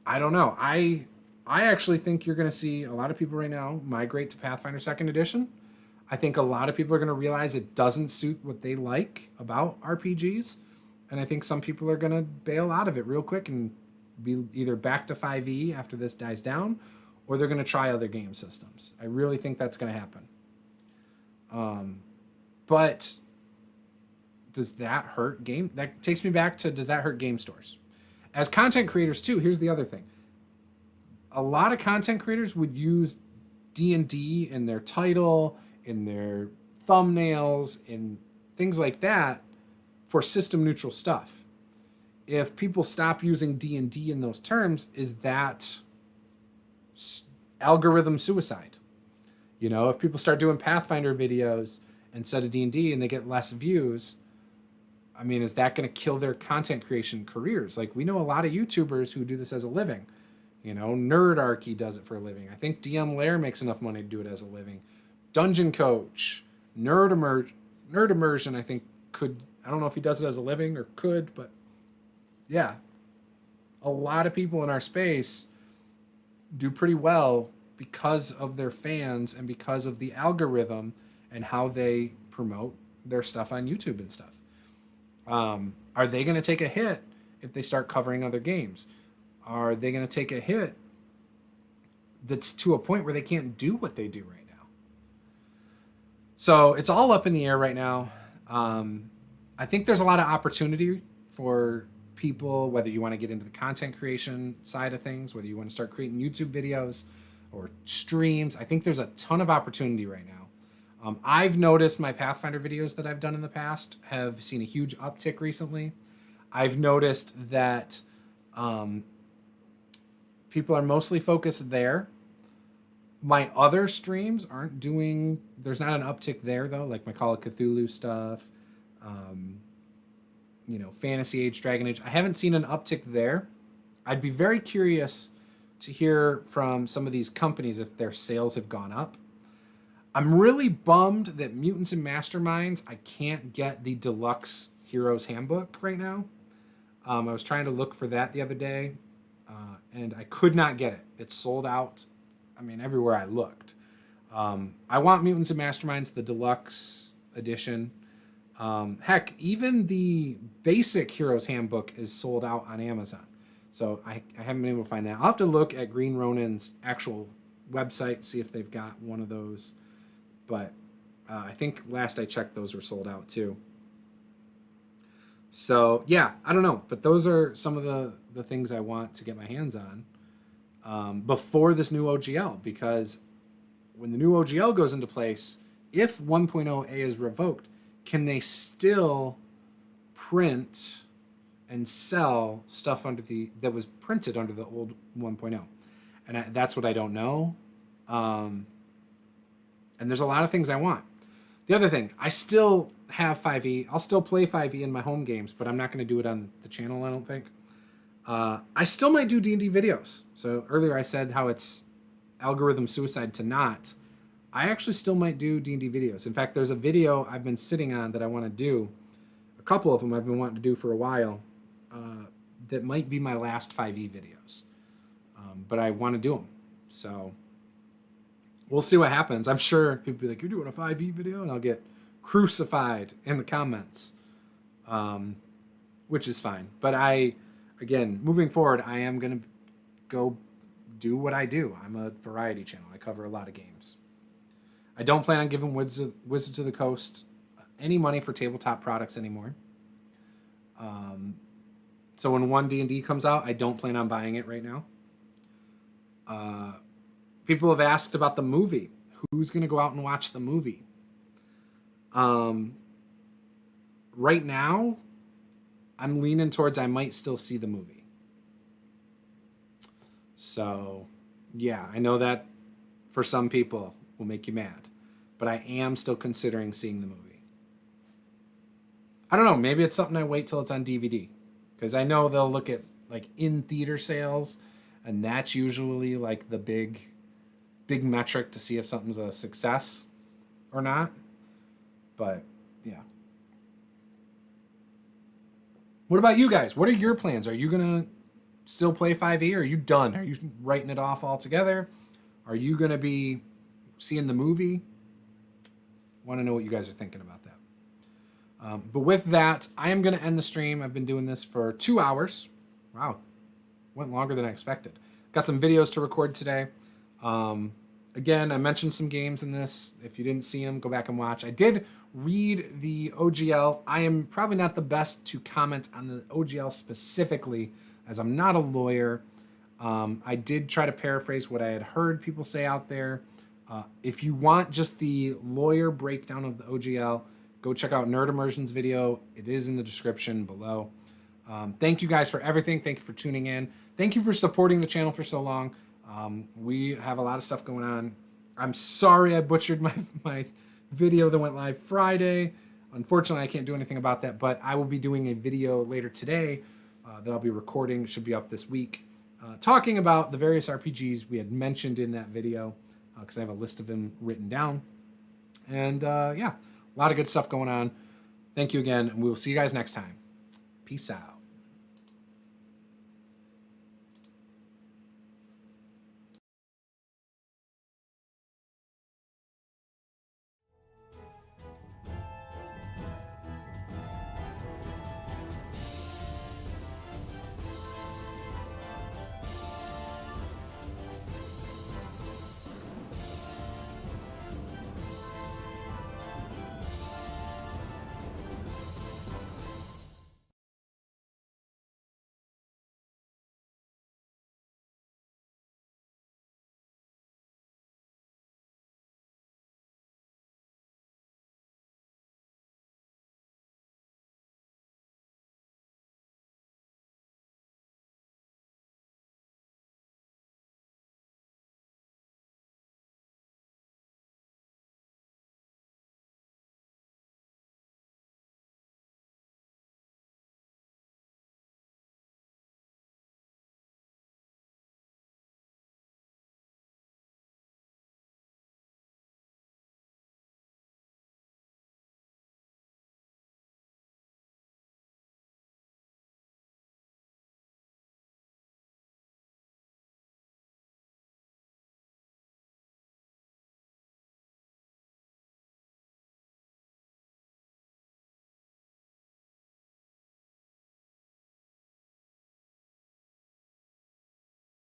I don't know. I actually think you're going to see a lot of people right now migrate to Pathfinder 2nd Edition. I think a lot of people are going to realize it doesn't suit what they like about RPGs. And I think some people are going to bail out of it real quick and be either back to 5e after this dies down, or they're going to try other game systems. I really think that's going to happen. But does that hurt game? That takes me back to, does that hurt game stores? As content creators too, here's the other thing. A lot of content creators would use D&D in their title, in their thumbnails, in things like that for system neutral stuff. If people stop using D&D in those terms, is that algorithm suicide? If people start doing Pathfinder videos instead of D&D and they get less views, I mean, is that going to kill their content creation careers? Like, we know a lot of YouTubers who do this as a living. NerdArchy does it for a living. I think DM Lair makes enough money to do it as a living. Dungeon Coach, NerdImmersion, I think I don't know if he does it as a living or could, but yeah, a lot of people in our space do pretty well because of their fans and because of the algorithm and how they promote their stuff on YouTube and stuff. Are they going to take a hit if they start covering other games? Are they going to take a hit that's to a point where they can't do what they do right now? So it's all up in the air right now. I think there's a lot of opportunity for people, whether you want to get into the content creation side of things, whether you want to start creating YouTube videos or streams. I think there's a ton of opportunity right now. I've noticed my Pathfinder videos that I've done in the past have seen a huge uptick recently. I've noticed that people are mostly focused there. My other streams aren't doing, there's not an uptick there though, like my Call of Cthulhu stuff, Fantasy Age, Dragon Age. I haven't seen an uptick there. I'd be very curious to hear from some of these companies if their sales have gone up. I'm really bummed that Mutants and Masterminds, I can't get the deluxe Heroes Handbook right now. I was trying to look for that the other day, and I could not get it. It's sold out, everywhere I looked. I want Mutants and Masterminds, the deluxe edition. Heck, even the basic Heroes Handbook is sold out on Amazon. So I haven't been able to find that. I'll have to look at Green Ronin's actual website, see if they've got one of those. But I think last I checked, those were sold out too. So yeah, I don't know. But those are some of the things I want to get my hands on before this new OGL. Because when the new OGL goes into place, if 1.0A is revoked, can they still print and sell stuff that was printed under the old 1.0? And that's what I don't know. And there's a lot of things I want. The other thing, I still have 5e. I'll still play 5e in my home games, but I'm not going to do it on the channel, I don't think. I still might do D&D videos. So earlier I said how it's algorithm suicide to not. I actually still might do D&D videos. In fact, there's a video I've been sitting on that I want to do. A couple of them I've been wanting to do for a while. That might be my last 5e videos. But I want to do them. So we'll see what happens. I'm sure people will be like, you're doing a 5e video? And I'll get crucified in the comments. Which is fine. But again, moving forward, I am going to go do what I do. I'm a variety channel. I cover a lot of games. I don't plan on giving Wizards of the Coast any money for tabletop products anymore. So when 1 D&D comes out, I don't plan on buying it right now. People have asked about the movie. Who's going to go out and watch the movie? Right now, I'm leaning towards I might still see the movie. So, yeah, I know that for some people will make you mad. But I am still considering seeing the movie. I don't know. Maybe it's something I wait till it's on DVD. Because I know they'll look at like in-theater sales. And that's usually like the big metric to see if something's a success or not. But, yeah. What about you guys? What are your plans? Are you going to still play 5e? Are you done? Are you writing it off altogether? Are you going to be seeing the movie? Want to know what you guys are thinking about that. But with that, I am going to end the stream. I've been doing this for 2 hours. Wow. Went longer than I expected. Got some videos to record today. Again, I mentioned some games in this. If you didn't see them, go back and watch. I did read the OGL. I am probably not the best to comment on the OGL specifically, as I'm not a lawyer. I did try to paraphrase what I had heard people say out there. If you want just the lawyer breakdown of the OGL, go check out NerdImmersion's video. It is in the description below. Thank you guys for everything. Thank you for tuning in. Thank you for supporting the channel for so long. We have a lot of stuff going on. I'm sorry I butchered my video that went live Friday. Unfortunately, I can't do anything about that, but I will be doing a video later today that I'll be recording. It should be up this week. Talking about the various RPGs we had mentioned in that video, because I have a list of them written down. And yeah, a lot of good stuff going on. Thank you again, and we will see you guys next time. Peace out.